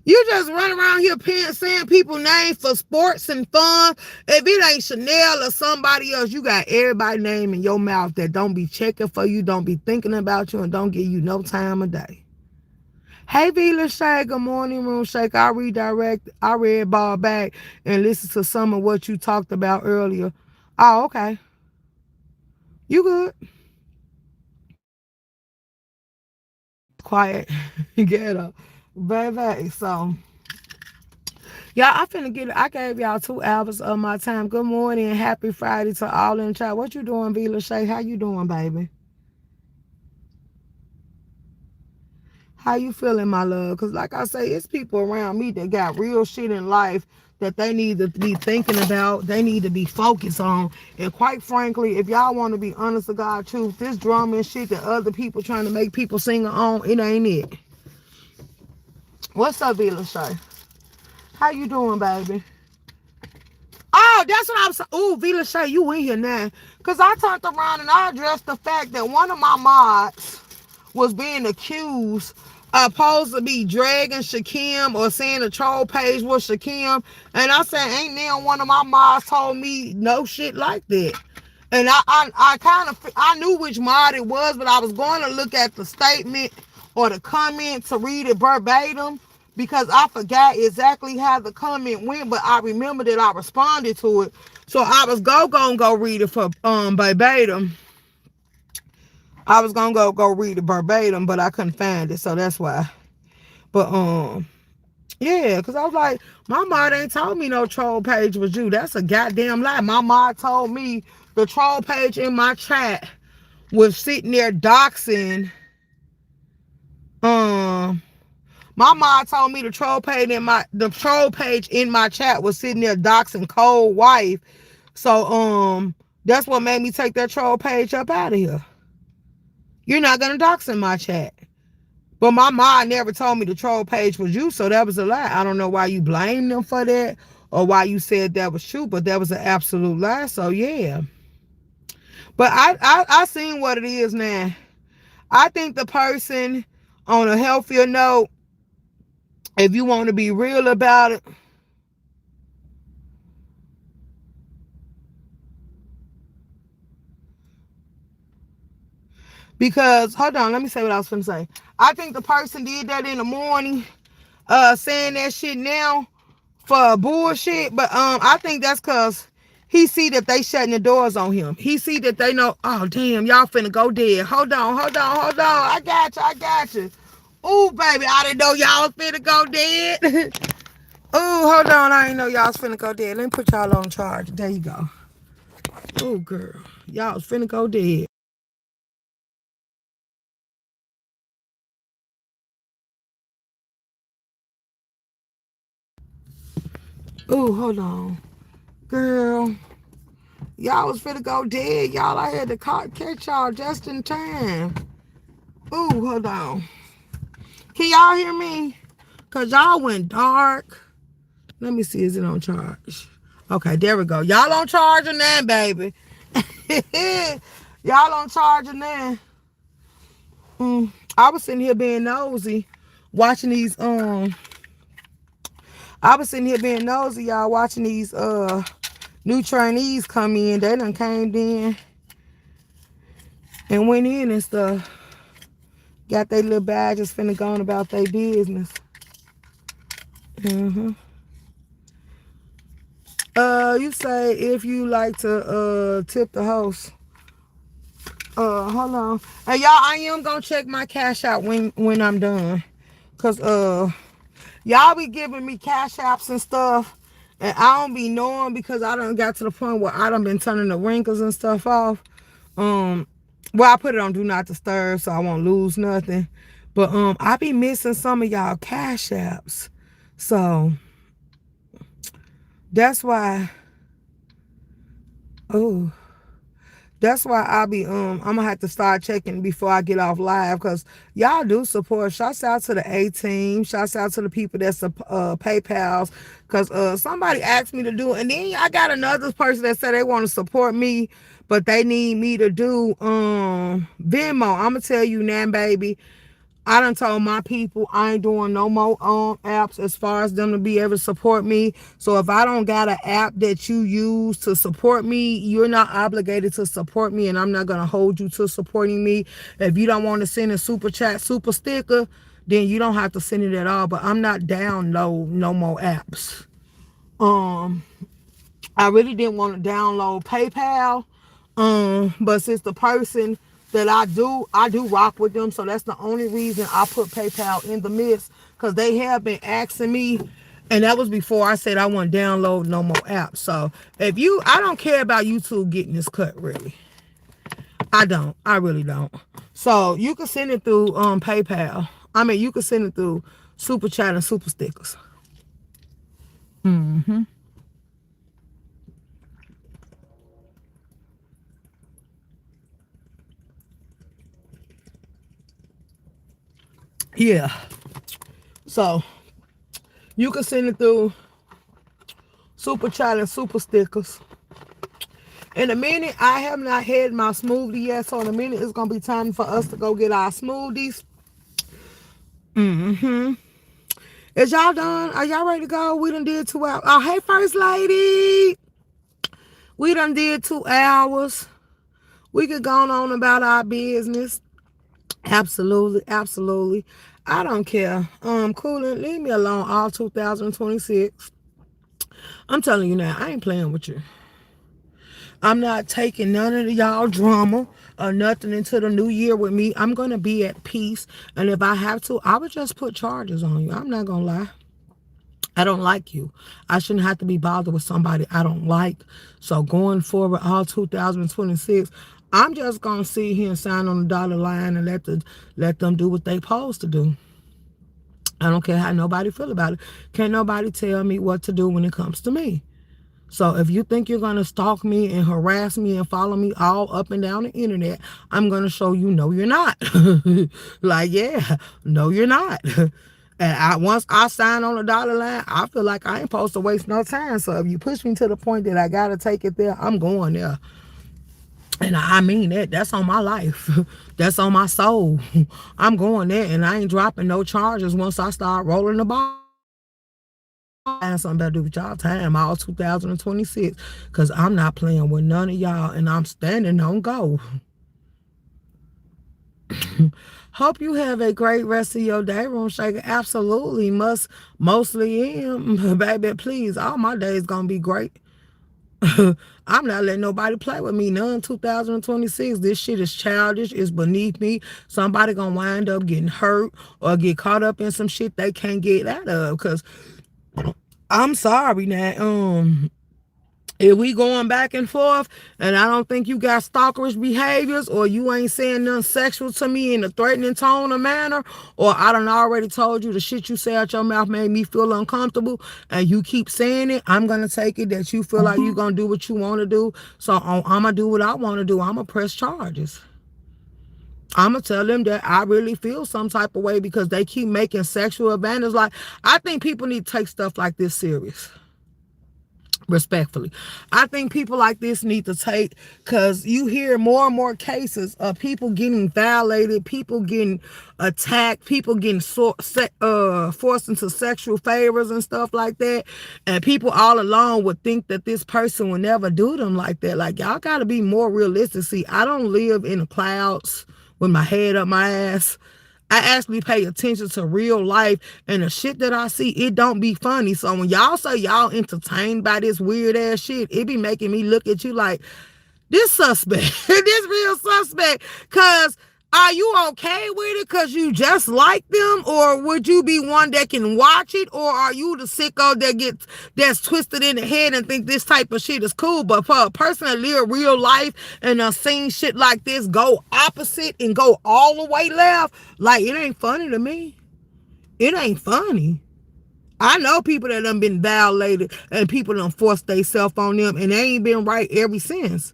You just run around here saying people's names for sports and fun. If it ain't Chanel or somebody else, you got everybody's name in your mouth that don't be checking for you, don't be thinking about you, and don't give you no time of day. Hey, Vila Shay, good morning, Room Shaker. I read ball back and listened to some of what you talked about earlier. Oh, okay. You good. Quiet. Get up. Baby, so... y'all, I gave y'all 2 hours of my time. Good morning and happy Friday to all in the chat. What you doing, Vila Shay? How you doing, baby? How you feeling, my love? Because like I say, it's people around me that got real shit in life that they need to be thinking about. They need to be focused on. And quite frankly, if y'all want to be honest to God truth, this drama and shit that other people trying to make people sing on, it ain't it. What's up, Vila Shay? How you doing, baby? Oh, that's what I was saying. Ooh, Vila Shay, you in here now. Because I turned around and I addressed the fact that one of my mods was being accused of supposed to be dragging Shakim or saying the troll page was Shakim. And I said, ain't now one of my mods told me no shit like that. And I kind of, I knew which mod it was, but I was going to look at the statement or the comment to read it verbatim because I forgot exactly how the comment went, but I remember that I responded to it. So I was gonna go read it for verbatim. I was gonna go read it verbatim, but I couldn't find it, so that's why. But yeah, because I was like, my mod ain't told me no troll page was you. That's a goddamn lie. My mod told me the troll page in my chat was sitting there doxing. My mod told me the troll page in my chat was sitting there doxing Cold Wife. So that's what made me take that troll page up out of here. You're not gonna dox in my chat. But my mod never told me the troll page was you, so that was a lie. I don't know why you blamed them for that or why you said that was true, but that was an absolute lie. So yeah. But I seen what it is now. I think the person, on a healthier note, if you want to be real about it, because hold on, let me say what I was going to say. I think the person did that in the morning, saying that shit now for bullshit, but I think that's because he see that they shutting the doors on him. He see that they know, oh damn, y'all finna go dead. Hold on. I got you. Ooh, baby, I didn't know y'all was finna go dead. Ooh, hold on, I didn't know y'all was finna go dead. Let me put y'all on charge. There you go. Ooh, girl, y'all was finna go dead. Ooh, hold on. Girl, y'all was finna go dead. Y'all, I had to catch y'all just in time. Ooh, hold on. Can y'all hear me? Because y'all went dark. Let me see, is it on charge? Okay, there we go. Y'all on charge now, baby. Y'all on charge now. I was sitting here being nosy, watching these, I was sitting here being nosy, y'all, watching these, new trainees come in. They done came in and went in and stuff. Got their little badges finna going about their business. You say if you like to tip the host. Hold on. Hey y'all, I am gonna check my cash out when I'm done. Cause y'all be giving me cash apps and stuff. And I don't be knowing because I done got to the point where I done been turning the wrinkles and stuff off. Well, I put it on do not disturb so I won't lose nothing. But I be missing some of y'all cash apps. So that's why that's why I'll be I'm gonna have to start checking before I get off live because y'all do support. Shouts out to the A team. Shouts out to the people that's PayPal's because somebody asked me to do it. And then I got another person that said they want to support me, but they need me to do Venmo. I'm gonna tell you now, baby. I done told my people I ain't doing no more apps as far as them to be able to support me. So if I don't got an app that you use to support me, you're not obligated to support me, and I'm not going to hold you to supporting me. If you don't want to send a super chat, super sticker, then you don't have to send it at all. But I'm not down no more apps. I really didn't want to download PayPal. But since the person that I do rock with them, so that's the only reason I put PayPal in the mix, because they have been asking me, and that was before I said I want to download no more apps. So I don't care about YouTube getting this cut, really. I really don't. So you can send it through PayPal. I mean, you can send it through Super Chat and Super Stickers. Yeah. So You can send it through Super Chat and Super Stickers. In a minute, I have not had my smoothie yet, so in a minute, it's going to be time for us to go get our smoothies. Mm-hmm. Is y'all done? Are y'all ready to go? We done did 2 hours. Oh, hey, First Lady. We done did 2 hours. We could go on about our business. Absolutely, absolutely. I don't care. Cooling, leave me alone all 2026. I'm telling you now, I ain't playing with you. I'm not taking none of y'all drama or nothing into the new year with me. I'm going to be at peace. And if I have to, I would just put charges on you. I'm not going to lie. I don't like you. I shouldn't have to be bothered with somebody I don't like. So going forward, all 2026, I'm just going to sit here and sign on the dotted line and let them do what they supposed to do. I don't care how nobody feel about it. Can't nobody tell me what to do when it comes to me. So if you think you're going to stalk me and harass me and follow me all up and down the internet, I'm going to show you no, you're not. Like, yeah, no, you're not. And once I sign on the dotted line, I feel like I ain't supposed to waste no time. So if you push me to the point that I got to take it there, I'm going there. And I mean that. That's on my life. That's on my soul. I'm going there, and I ain't dropping no charges once I start rolling the ball. And something better do with y'all time all 2026, because I'm not playing with none of y'all, and I'm standing on go. Hope you have a great rest of your day, Room Shaker. Absolutely, mostly am. Baby, please, all my days gonna be great. I'm not letting nobody play with me. None 2026. This shit is childish. It's beneath me. Somebody gonna wind up getting hurt or get caught up in some shit they can't get out of. Cause I'm sorry now. If we going back and forth and I don't think you got stalkerish behaviors, or you ain't saying nothing sexual to me in a threatening tone or manner, or I done already told you the shit you say out your mouth made me feel uncomfortable, and you keep saying it, I'm going to take it that you feel like you going to do what you want to do. So I'm going to do what I want to do. I'm going to press charges. I'm going to tell them that I really feel some type of way because they keep making sexual advances. Like, I think people need to take stuff like this serious. Respectfully, I think people like this need to take, because you hear more and more cases of people getting violated, people getting attacked, people getting forced into sexual favors and stuff like that, and people all along would think that this person would never do them like that. Like, y'all got to be more realistic. See, I don't live in the clouds with my head up my ass. I actually pay attention to real life, and the shit that I see, it don't be funny. So when y'all say y'all entertained by this weird ass shit, it be making me look at you like, this suspect, this real suspect. Cause are you okay with it because you just like them, or would you be one that can watch it, or are you the sicko that's twisted in the head and think this type of shit is cool? But for a person that live real life and seen shit like this go opposite and go all the way left, like, it ain't funny to me. It ain't funny. I know people that done been violated and people done forced themselves on them, and they ain't been right ever since.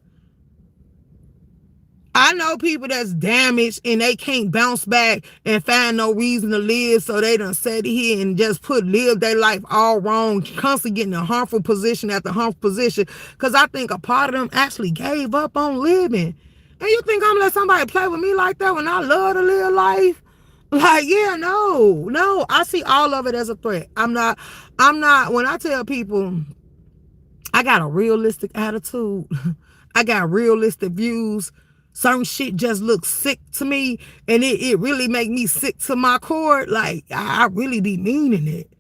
I know people that's damaged and they can't bounce back and find no reason to live, so they done sat here and just live their life all wrong, constantly getting a harmful position after harmful position, because I think a part of them actually gave up on living. And you think I'm gonna let somebody play with me like that when I love to live life? Like, yeah, no, I see all of it as a threat. I'm not, when I tell people I got a realistic attitude, I got realistic views, certain shit just looks sick to me, and it really make me sick to my core. Like, I really be meaning it.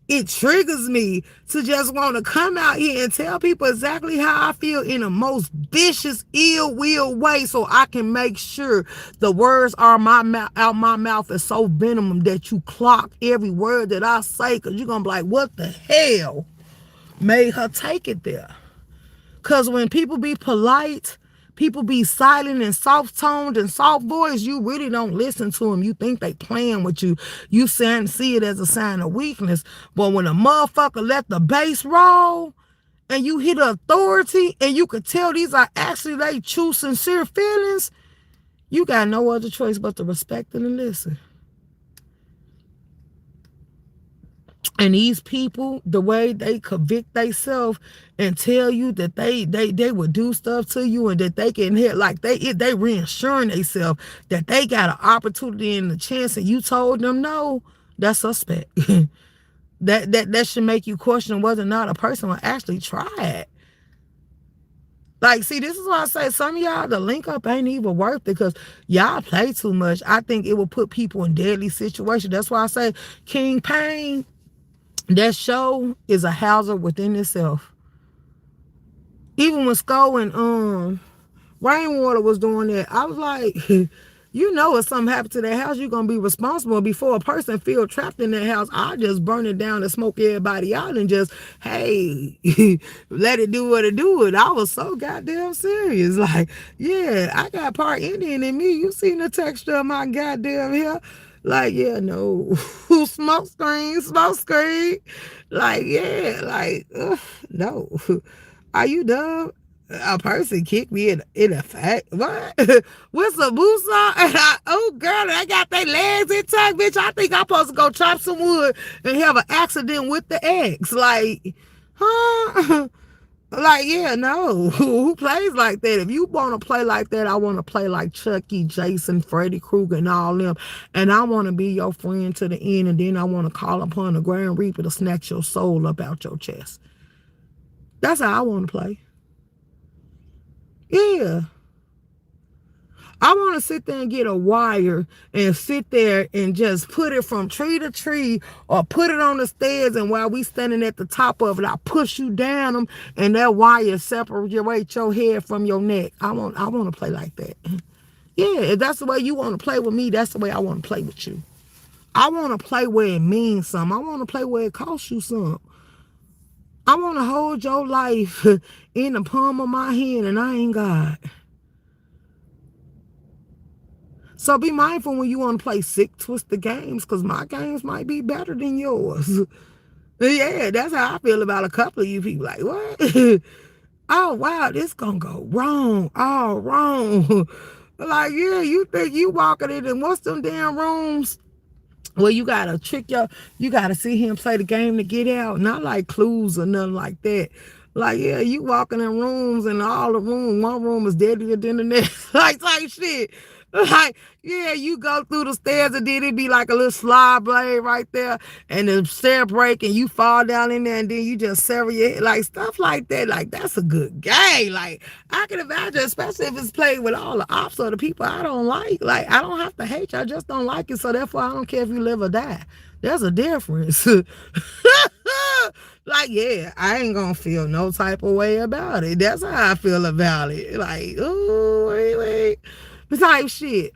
It triggers me to just want to come out here and tell people exactly how I feel in the most vicious, ill-will way, so I can make sure the words are out my mouth is so venomous that you clock every word that I say, because you're going to be like, what the hell made her take it there? Because when people be polite, people be silent and soft-toned and soft voiced, you really don't listen to them. You think they playing with you. You see it as a sign of weakness. But when a motherfucker let the bass roll and you hit authority and you could tell these are actually they true, sincere feelings, you got no other choice but to respect and listen. And these people, the way they convict themselves and tell you that they would do stuff to you and that they can hit, like they reassuring themselves that they got an opportunity and a chance and you told them no, that's suspect. that should make you question whether or not a person will actually try it. Like, see, this is why I say some of y'all, the link up ain't even worth it because y'all play too much. I think it will put people in deadly situations. That's why I say King Pain, that show is a hazard within itself. Even when Skull and Rainwater was doing that, I was like, you know, if something happened to that house, you're gonna be responsible. Before a person feel trapped in that house, I'll just burn it down and smoke everybody out and just, hey, let it do what it do. And I was so goddamn serious. Like, yeah, I got part Indian in me. You seen the texture of my goddamn hair? Like, yeah, no. Smoke screen, smoke screen. Like, yeah, like, no. Are you dumb? A person kicked me in the fact. What? With some moose on? Oh, girl, I got their legs intact, bitch. I think I'm supposed to go chop some wood and have an accident with the ex. Like, huh? Like, yeah, no. Who plays like that? If you want to play like that, I want to play like Chucky, Jason, Freddy Krueger, and all them. And I want to be your friend to the end. And then I want to call upon the Grand Reaper to snatch your soul up out your chest. That's how I want to play. Yeah. I want to sit there and get a wire and sit there and just put it from tree to tree or put it on the stairs, and while we standing at the top of it, I push you down them and that wire separates your head from your neck. I want to play like that. Yeah, if that's the way you want to play with me, that's the way I want to play with you. I want to play where it means something. I want to play where it costs you something. I want to hold your life in the palm of my hand, and I ain't God. So be mindful when you want to play sick, twisted games, because my games might be better than yours. Yeah, that's how I feel about a couple of you people. Like, what? Oh, wow, this gonna go wrong. All wrong. Like, yeah, you think you walking in and what's them damn rooms? Well, you gotta you gotta see him play the game to get out. Not like Clues or nothing like that. Like, yeah, you walking in rooms and all the room, one room is deadlier than the next. Like, shit. Like, yeah, you go through the stairs and then it be like a little slide blade right there and the stair break and you fall down in there and then you just sever your head. Like, stuff like that. Like, that's a good game. Like, I can imagine, especially if it's played with all the ops or the people I don't like. Like, I don't have to hate you. I just don't like it. So therefore, I don't care if you live or die. There's a difference. Like, yeah, I ain't gonna feel no type of way about it. That's how I feel about it. Like, ooh, wait. Type shit.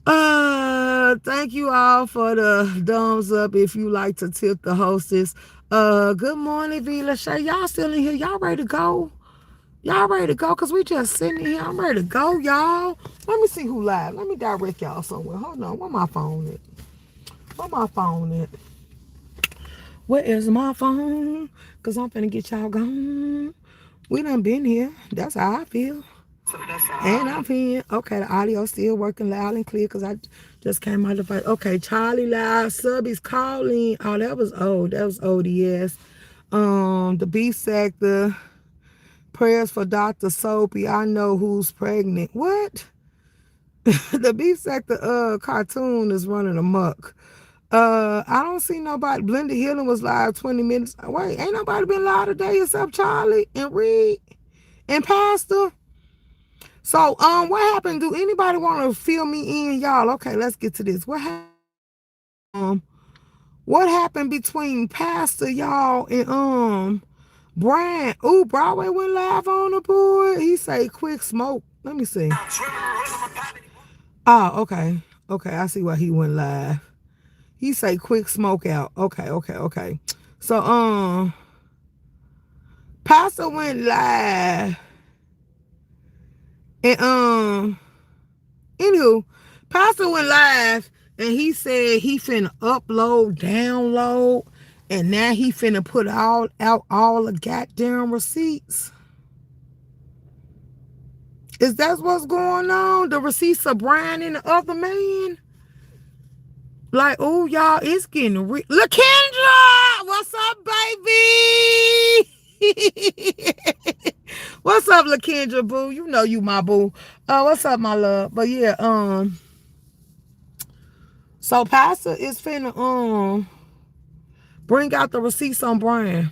Thank you all for the thumbs up if you like to tip the hostess. Good morning, Vila Shay. Y'all still in here? Y'all ready to go? Y'all ready to go? Cause we just sitting here. I'm ready to go, y'all. Let me see who live. Let me direct y'all somewhere. Hold on. Where my phone at? Where is my phone? Cause I'm finna get y'all gone. We done been here. That's how I feel. And I'm here. Okay, the audio still working loud and clear because I just came out of the fight. Okay, Charlie Live, Subby's calling. Oh, that was old. That was ODS. The B sector. Prayers for Dr. Soapy. I know who's pregnant. What? The B sector cartoon is running amok. I don't see nobody. Blended Healing was live 20 minutes. Wait, ain't nobody been live today except Charlie and Reed and Pastor. So, what happened? Do anybody want to fill me in, y'all? Okay, let's get to this. What happened between Pastor, y'all, and Brian? Ooh, Broadway went live on the board. He say quick smoke. Let me see. Oh, okay. Okay, I see why he went live. He say quick smoke out. Okay. So, Pastor went live. And anywho, Pastor went live and he said he finna upload, download, and now he finna put out all the goddamn receipts. Is that what's going on? The receipts of Brian and the other man? Like, oh, y'all, it's getting LaKendra! What's up, baby? What's up, LaKendra, boo? You know you my boo. What's up, my love? But yeah, so Pastor is finna bring out the receipts on Brian.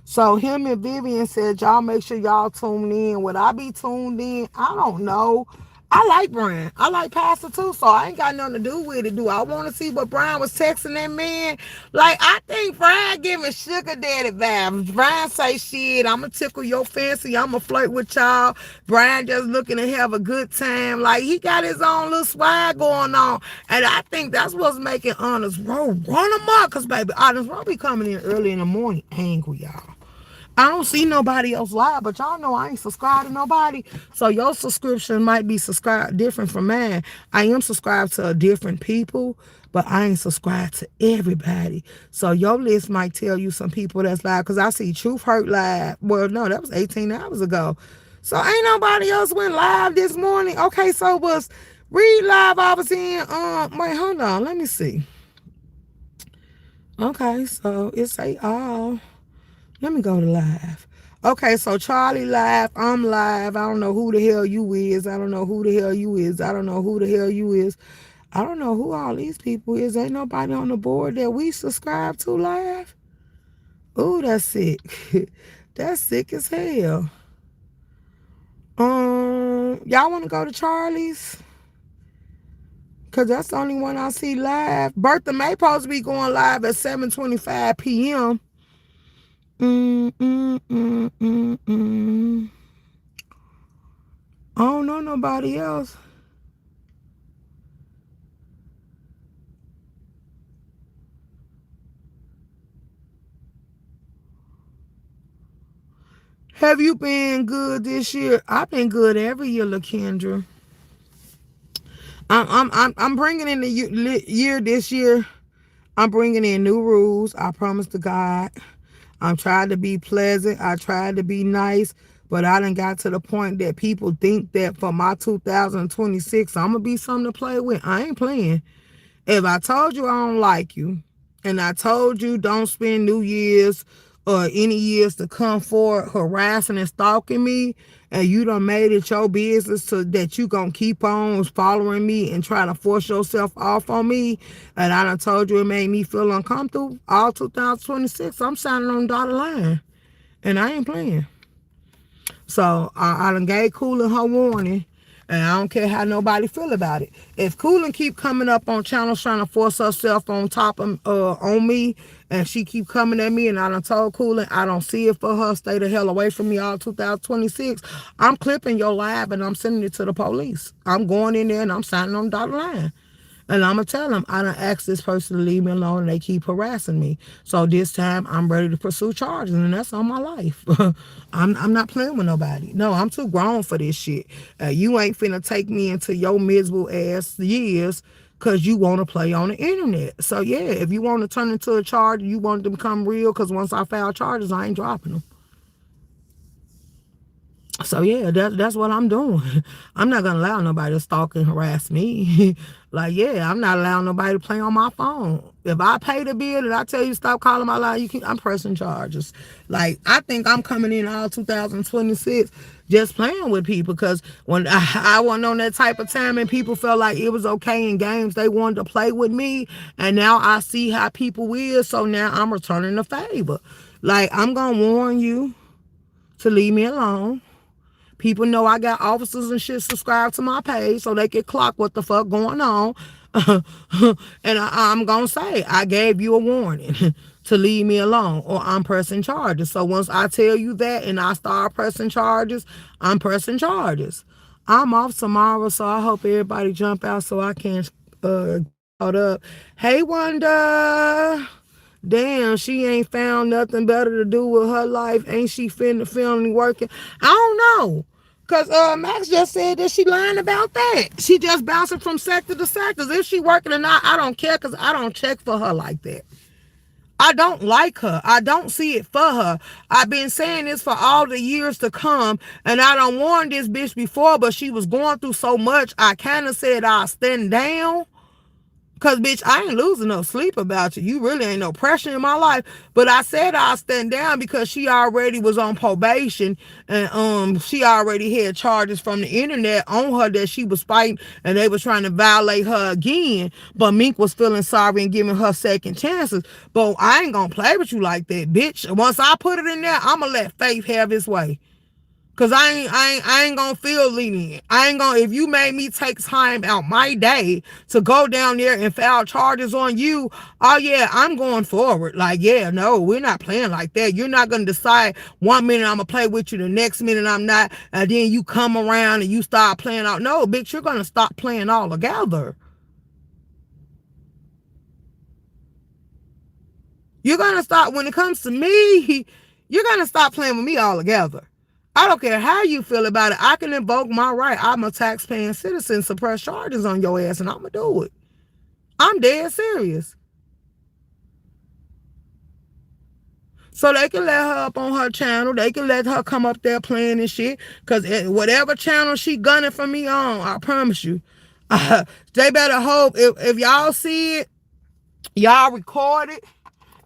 So him and Vivian said, y'all make sure y'all tune in. Would I be tuned in? I don't know. I like Brian. I like Pastor too, so I ain't got nothing to do with it. Do I want to see what Brian was texting that man? Like, I think Brian giving sugar daddy vibes. Brian say, shit, I'm going to tickle your fancy. I'm going to flirt with y'all. Brian just looking to have a good time. Like, he got his own little swag going on. And I think that's what's making Honest Row run amok. Because, baby, Honest Row be coming in early in the morning angry, y'all. I don't see nobody else live, but y'all know I ain't subscribed to nobody. So your subscription might be subscribed different from mine. I am subscribed to different people, but I ain't subscribed to everybody. So your list might tell you some people that's live, because I see Truth Hurt live. Well, no, that was 18 hours ago. So ain't nobody else went live this morning. Okay, so was Read live I was in, wait, hold on, let me see. Okay, so it say all. Let me go to live. Okay, so Charlie live. I'm live. I don't know who the hell you is. I don't know who the hell you is. I don't know who the hell you is. I don't know who all these people is. Ain't nobody on the board that we subscribe to live. Ooh, that's sick. That's sick as hell. Y'all want to go to Charlie's? Because that's the only one I see live. Bertha May supposed to be going live at 7:25 p.m. I don't know nobody else. Have you been good this year? I've been good every year, LaKendra. I'm bringing in the year this year. I'm bringing in new rules. I promise to God. I'm trying to be pleasant. I tried to be nice, but I done got to the point that people think that for my 2026, I'm going to be something to play with. I ain't playing. If I told you I don't like you, and I told you don't spend New Year's or any years to come forward harassing and stalking me, and you done made it your business so that you gonna keep on following me and trying to force yourself off on me, and I done told you it made me feel uncomfortable, all 2026, I'm signing on the dotted line. And I ain't playing. So I done gave Coolin her warning, and I don't care how nobody feel about it. If Coolin keep coming up on channels trying to force herself on top of on me, and she keep coming at me, and I done told Coolin I don't see it for her, stay the hell away from me all 2026, I'm clipping your live and I'm sending it to the police. I'm going in there and I'm signing on the dotted line. And I'm going to tell them, I done asked this person to leave me alone and they keep harassing me. So this time I'm ready to pursue charges, and that's on my life. I'm not playing with nobody. No, I'm too grown for this shit. You ain't finna take me into your miserable ass years because you want to play on the internet. So yeah, if you want to turn into a charge, you want it to become real, because once I file charges, I ain't dropping them. So yeah, that's what I'm doing. I'm not gonna allow nobody to stalk and harass me. Like, yeah, I'm not allowing nobody to play on my phone. If I pay the bill and I tell you stop calling my line, I'm pressing charges. Like, I think I'm coming in all 2026 just playing with people, because when I wasn't on that type of time and people felt like it was okay in games, they wanted to play with me, and now I see how people is, so now I'm returning the favor. Like, I'm gonna warn you to leave me alone. People know I got officers and shit subscribed to my page so they can clock what the fuck going on. And I'm going to say, I gave you a warning to leave me alone, or I'm pressing charges. So once I tell you that and I start pressing charges, I'm pressing charges. I'm off tomorrow, so I hope everybody jump out so I can caught up. Hey, Wanda. Damn, she ain't found nothing better to do with her life. Ain't she finna working? I don't know. Because Max just said that she lying about that. She just bouncing from sector to sector. If she working or not, I don't care, because I don't check for her like that. I don't like her. I don't see it for her. I've been saying this for all the years to come, and I done warned this bitch before, but she was going through so much, I kind of said I'll stand down, Cause bitch, I ain't losing no sleep about you. You really ain't no pressure in my life. But I said I'll stand down because she already was on probation, and she already had charges from the internet on her that she was fighting, and they was trying to violate her again. But Mink was feeling sorry and giving her second chances. But I ain't gonna play with you like that, bitch. Once I put it in there, I'ma let Faith have his way. Cause I ain't gonna feel lenient. I ain't gonna, if you made me take time out my day to go down there and file charges on you, oh yeah, I'm going forward. Like, yeah, no, we're not playing like that. You're not gonna decide 1 minute I'm gonna play with you, the next minute I'm not, and then you come around and you start playing out. No, bitch, you're gonna stop playing all together. You're gonna stop, when it comes to me, you're gonna stop playing with me all together. I don't care how you feel about it. I can invoke my right. I'm a tax-paying citizen, suppress charges on your ass, and I'm going to do it. I'm dead serious. So they can let her up on her channel. They can let her come up there playing and shit. Because whatever channel she gunning for me on, I promise you, they better hope if y'all see it, y'all record it,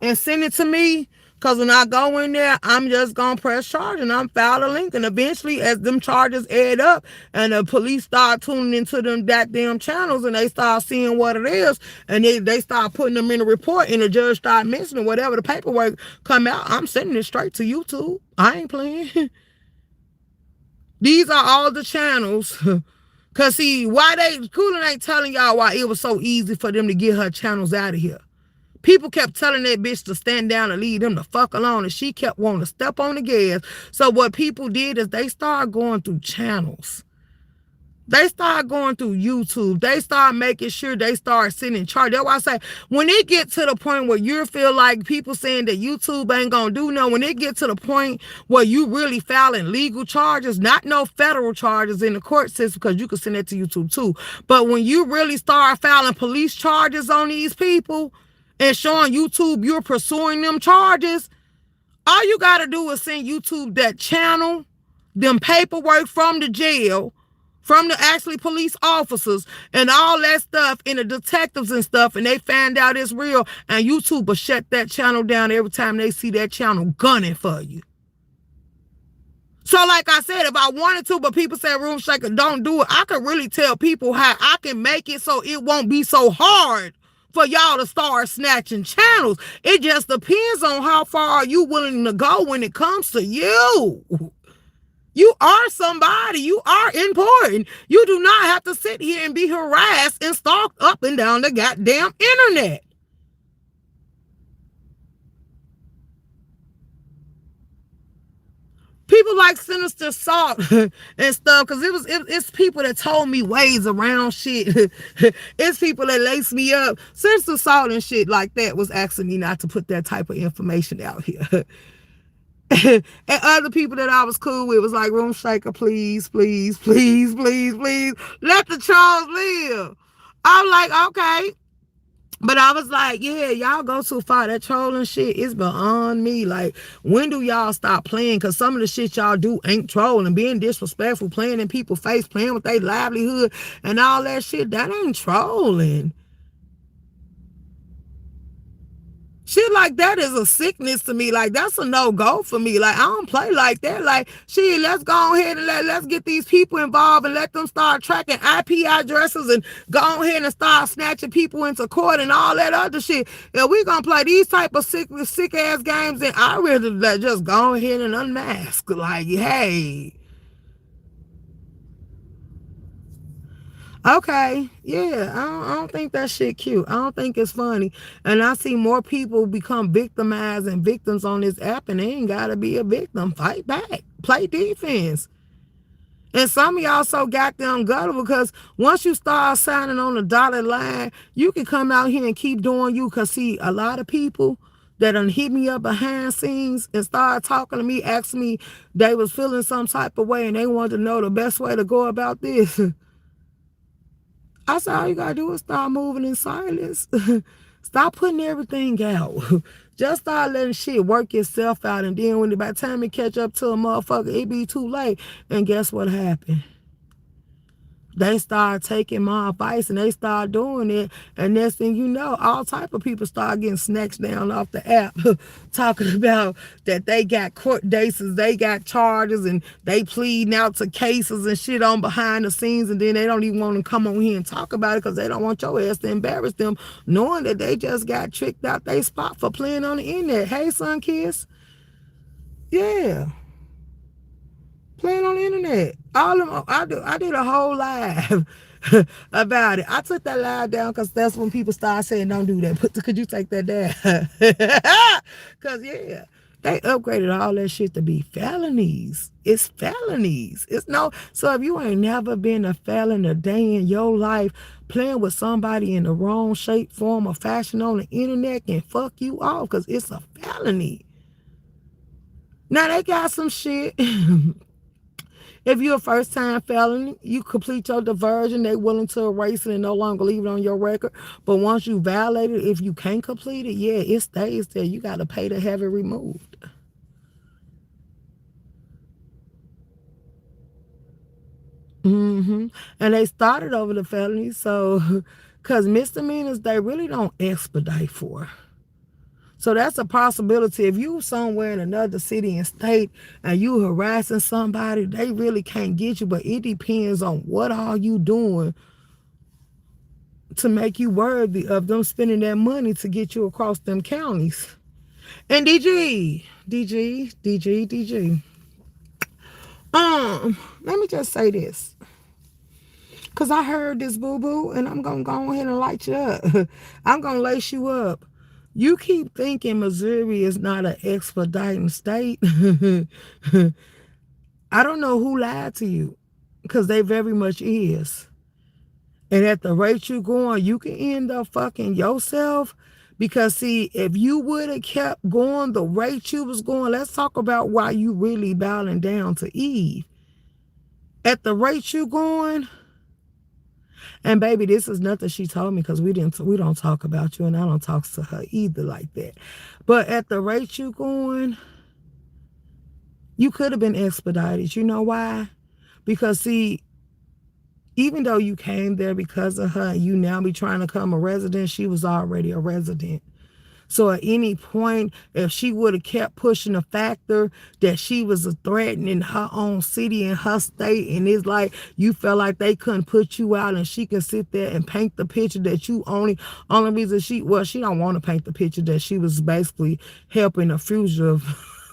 and send it to me. Because when I go in there, I'm just going to press charge and I'm file a link. And eventually, as them charges add up and the police start tuning into them goddamn channels and they start seeing what it is and they start putting them in a report and the judge start mentioning whatever the paperwork come out, I'm sending it straight to YouTube. I ain't playing. These are all the channels. Because see, Coolin ain't telling y'all why it was so easy for them to get her channels out of here. People kept telling that bitch to stand down and leave them the fuck alone, and she kept wanting to step on the gas. So what people did is they started going through channels. They start going through YouTube. They start making sure they start sitting in charge. That's why I say, when it get to the point where you feel like people saying that YouTube ain't gonna do no, when it get to the point where you really filing legal charges, not no federal charges in the court system, because you can send that to YouTube too. But when you really start filing police charges on these people and showing YouTube you're pursuing them charges, all you gotta do is send YouTube that channel, them paperwork from the jail, from the actually police officers and all that stuff, and the detectives and stuff, and they find out it's real, and YouTube will shut that channel down every time they see that channel gunning for you. So like I said, if I wanted to, but people say Room Shaker don't do it, I could really tell people how I can make it so it won't be so hard for y'all to start snatching channels. It just depends on how far you willing to go when it comes to you. You are somebody. You are important. You do not have to sit here and be harassed and stalked up and down the goddamn internet. People like Sinister Salt and stuff, because it's people that told me ways around shit. It's people that lace me up. Sinister Salt and shit like that was asking me not to put that type of information out here. And other people that I was cool with was like, Room Shaker, please, please, please, please, please, let the trolls live. I'm like, okay. But I was like, yeah, y'all go too far. That trolling shit is beyond me. Like, when do y'all stop playing? Because some of the shit y'all do ain't trolling. Being disrespectful, playing in people's face, playing with their livelihood and all that shit, that ain't trolling. Shit like that is a sickness to me. Like, that's a no-go for me. Like, I don't play like that. Like, shit, let's go ahead and let's get these people involved and let them start tracking IP addresses and go ahead and start snatching people into court and all that other shit. If we gonna play these type of sick-ass games, then I really just go ahead and unmask. Like, hey. Okay, yeah, I don't think that shit cute. I don't think it's funny. And I see more people become victimized and victims on this app, and they ain't got to be a victim. Fight back. Play defense. And some of y'all so goddamn gutted because once you start signing on the dotted line, you can come out here and keep doing you. Because, see, a lot of people that done hit me up behind scenes and started talking to me, asking me they was feeling some type of way and they wanted to know the best way to go about this. I said, all you gotta do is start moving in silence. Stop putting everything out. Just start letting shit work itself out. And then by the time it catch up to a motherfucker, it be too late. And guess what happened? They start taking my advice and they start doing it. And next thing you know, all type of people start getting snatched down off the app talking about that they got court dates, they got charges, and they pleading out to cases and shit on behind the scenes. And then they don't even want to come on here and talk about it because they don't want your ass to embarrass them, knowing that they just got tricked out they spot for playing on the internet. Hey, son, kiss. Yeah. Playing on the internet. All of them, I did a whole live about it. I took that live down because that's when people start saying, don't do that. Could you take that down? Because, yeah, they upgraded all that shit to be felonies. It's felonies. It's no, so if you ain't never been a felon a day in your life, playing with somebody in the wrong shape, form, or fashion on the internet can fuck you off because it's a felony. Now, they got some shit. If you're a first-time felon, you complete your diversion, they willing to erase it and no longer leave it on your record. But once you violate it, if you can't complete it, yeah, it stays there. You got to pay to have it removed. And they started over the felonies, so, because misdemeanors, they really don't expedite for. So that's a possibility. If you somewhere in another city and state and you harassing somebody, they really can't get you. But it depends on what are you doing to make you worthy of them spending their money to get you across them counties. And DG. Let me just say this. Because I heard this, boo-boo, and I'm going to go ahead and light you up. I'm going to lace you up. You keep thinking Missouri is not an expediting state. I don't know who lied to you, because they very much is. And at the rate you're going, you can end up fucking yourself. Because, see, if you would have kept going the rate you was going, let's talk about why you really bowing down to Eve. At the rate you going, and baby, this is nothing she told me because we don't talk about you, and I don't talk to her either like that. But at the rate you going, you could have been expedited. You know why? Because, see, even though you came there because of her, you now be trying to become a resident, she was already a resident. So at any point, if she would have kept pushing the factor that she was a threat in her own city and her state, and it's like you felt like they couldn't put you out, and she can sit there and paint the picture that you only reason she don't want to paint the picture that she was basically helping a fugitive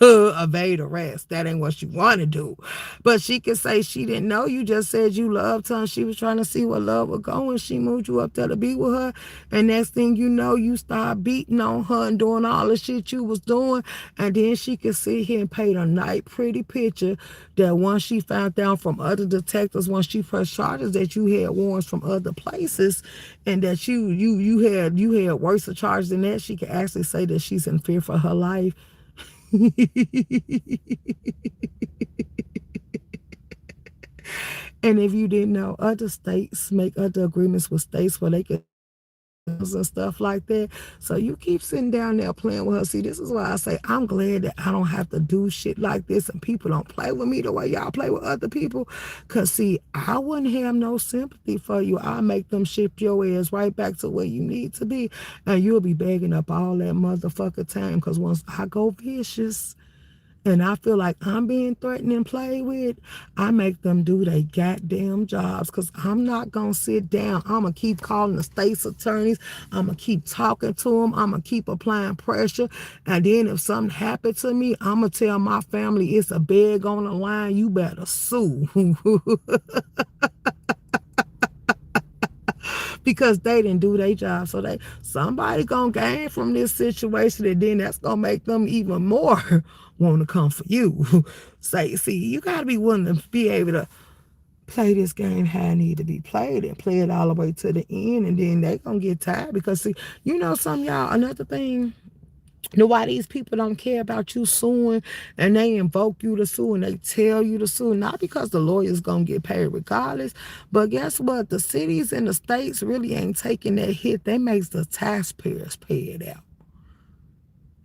evade arrest. That ain't what you want to do. But she could say she didn't know. You just said you loved her and she was trying to see where love would go, and she moved you up there to be with her. And next thing you know, you start beating on her and doing all the shit you was doing. And then she could sit here and paint a nice pretty picture that once she found out from other detectives, once she pressed charges, that you had warrants from other places and that you had worse charges than that, she could actually say that she's in fear for her life. And if you didn't know, other states make other agreements with states where they can and stuff like that. So you keep sitting down there playing with her. See, this is why I say I'm glad that I don't have to do shit like this and people don't play with me the way y'all play with other people. Because, see, I wouldn't have no sympathy for you. I'll make them ship your ass right back to where you need to be. And you'll be begging up all that motherfucker time. Because once I go vicious and I feel like I'm being threatened and played with, I make them do their goddamn jobs, because I'm not going to sit down. I'm going to keep calling the state's attorneys. I'm going to keep talking to them. I'm going to keep applying pressure. And then if something happened to me, I'm going to tell my family it's a beg on the line. You better sue. Because they didn't do their job. So somebody gonna gain from this situation, and then that's gonna make them even more want to come for you. See, you gotta be willing to be able to play this game how it need to be played and play it all the way to the end, and then they gonna get tired. Because, see, you know some y'all, another thing, why these people don't care about you suing, and they invoke you to sue and they tell you to sue, not because the lawyer's gonna get paid regardless, but guess what? The cities and the states really ain't taking that hit. That makes the taxpayers pay it out.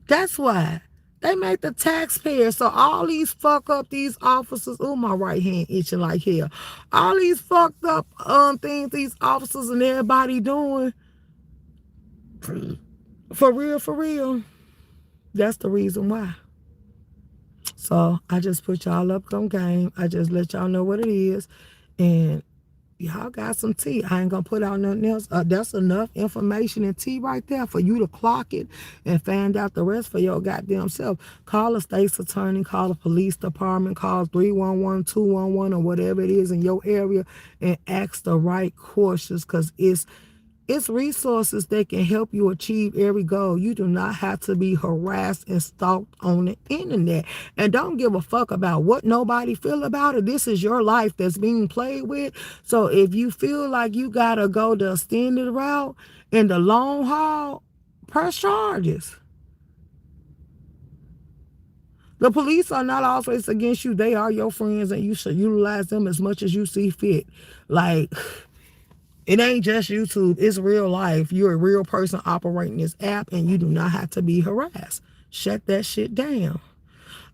That's why. They make the taxpayers. So all these fuck up these officers. Oh, my right hand itching like hell. All these fucked up things these officers and everybody doing. For real, for real. That's the reason why. So I just put y'all up on game. I just let y'all know what it is. And y'all got some tea. I ain't gonna put out nothing else. That's enough information and tea right there for you to clock it and find out the rest for your goddamn self. Call a state's attorney, call the police department, call 311, 211, or whatever it is in your area, and ask the right questions, because it's resources that can help you achieve every goal. You do not have to be harassed and stalked on the internet. And don't give a fuck about what nobody feel about it. This is your life that's being played with. So if you feel like you got to go the extended route in the long haul, press charges. The police are not always against you. They are your friends, and you should utilize them as much as you see fit. Like, it ain't just YouTube. It's real life. You're a real person operating this app, and you do not have to be harassed. Shut that shit down.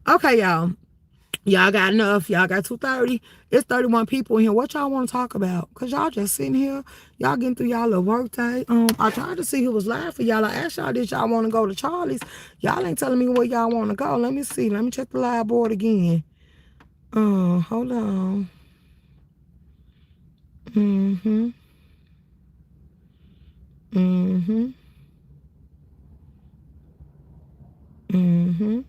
Okay, y'all. Y'all got enough. Y'all got 2:30. It's 31 people in here. What y'all want to talk about? Because y'all just sitting here. Y'all getting through y'all little work day. I tried to see who was live for y'all. I asked y'all, did y'all want to go to Charlie's? Y'all ain't telling me where y'all want to go. Let me see. Let me check the live board again. Hold on. Mm-hmm. Mm-hmm. Mm-hmm.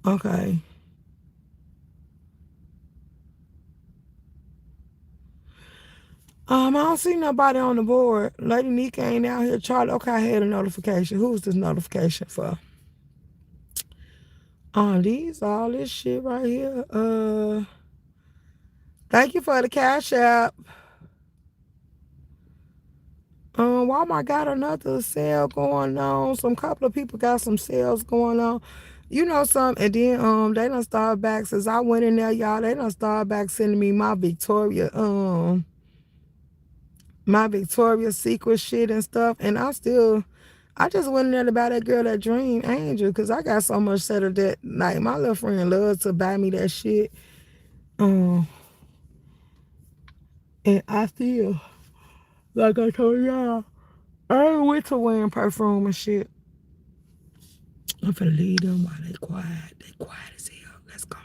Okay. I don't see nobody on the board. Lady Nika ain't out here. Charlie, okay, I had a notification. Who's this notification for? These all this shit right here. Thank you for the cash app. Walmart got another sale going on. Some couple of people got some sales going on. You know something, and then they done started back since I went in there, y'all. They done started back sending me my Victoria's Secret shit and stuff. And I just went in there to buy that girl that Dream Angel, because I got so much set of that. Like, my little friend loves to buy me that shit. And I feel like I told y'all, I ain't with to wearing perfume and shit. I'm finna leave them while they quiet. They quiet as hell. Let's go.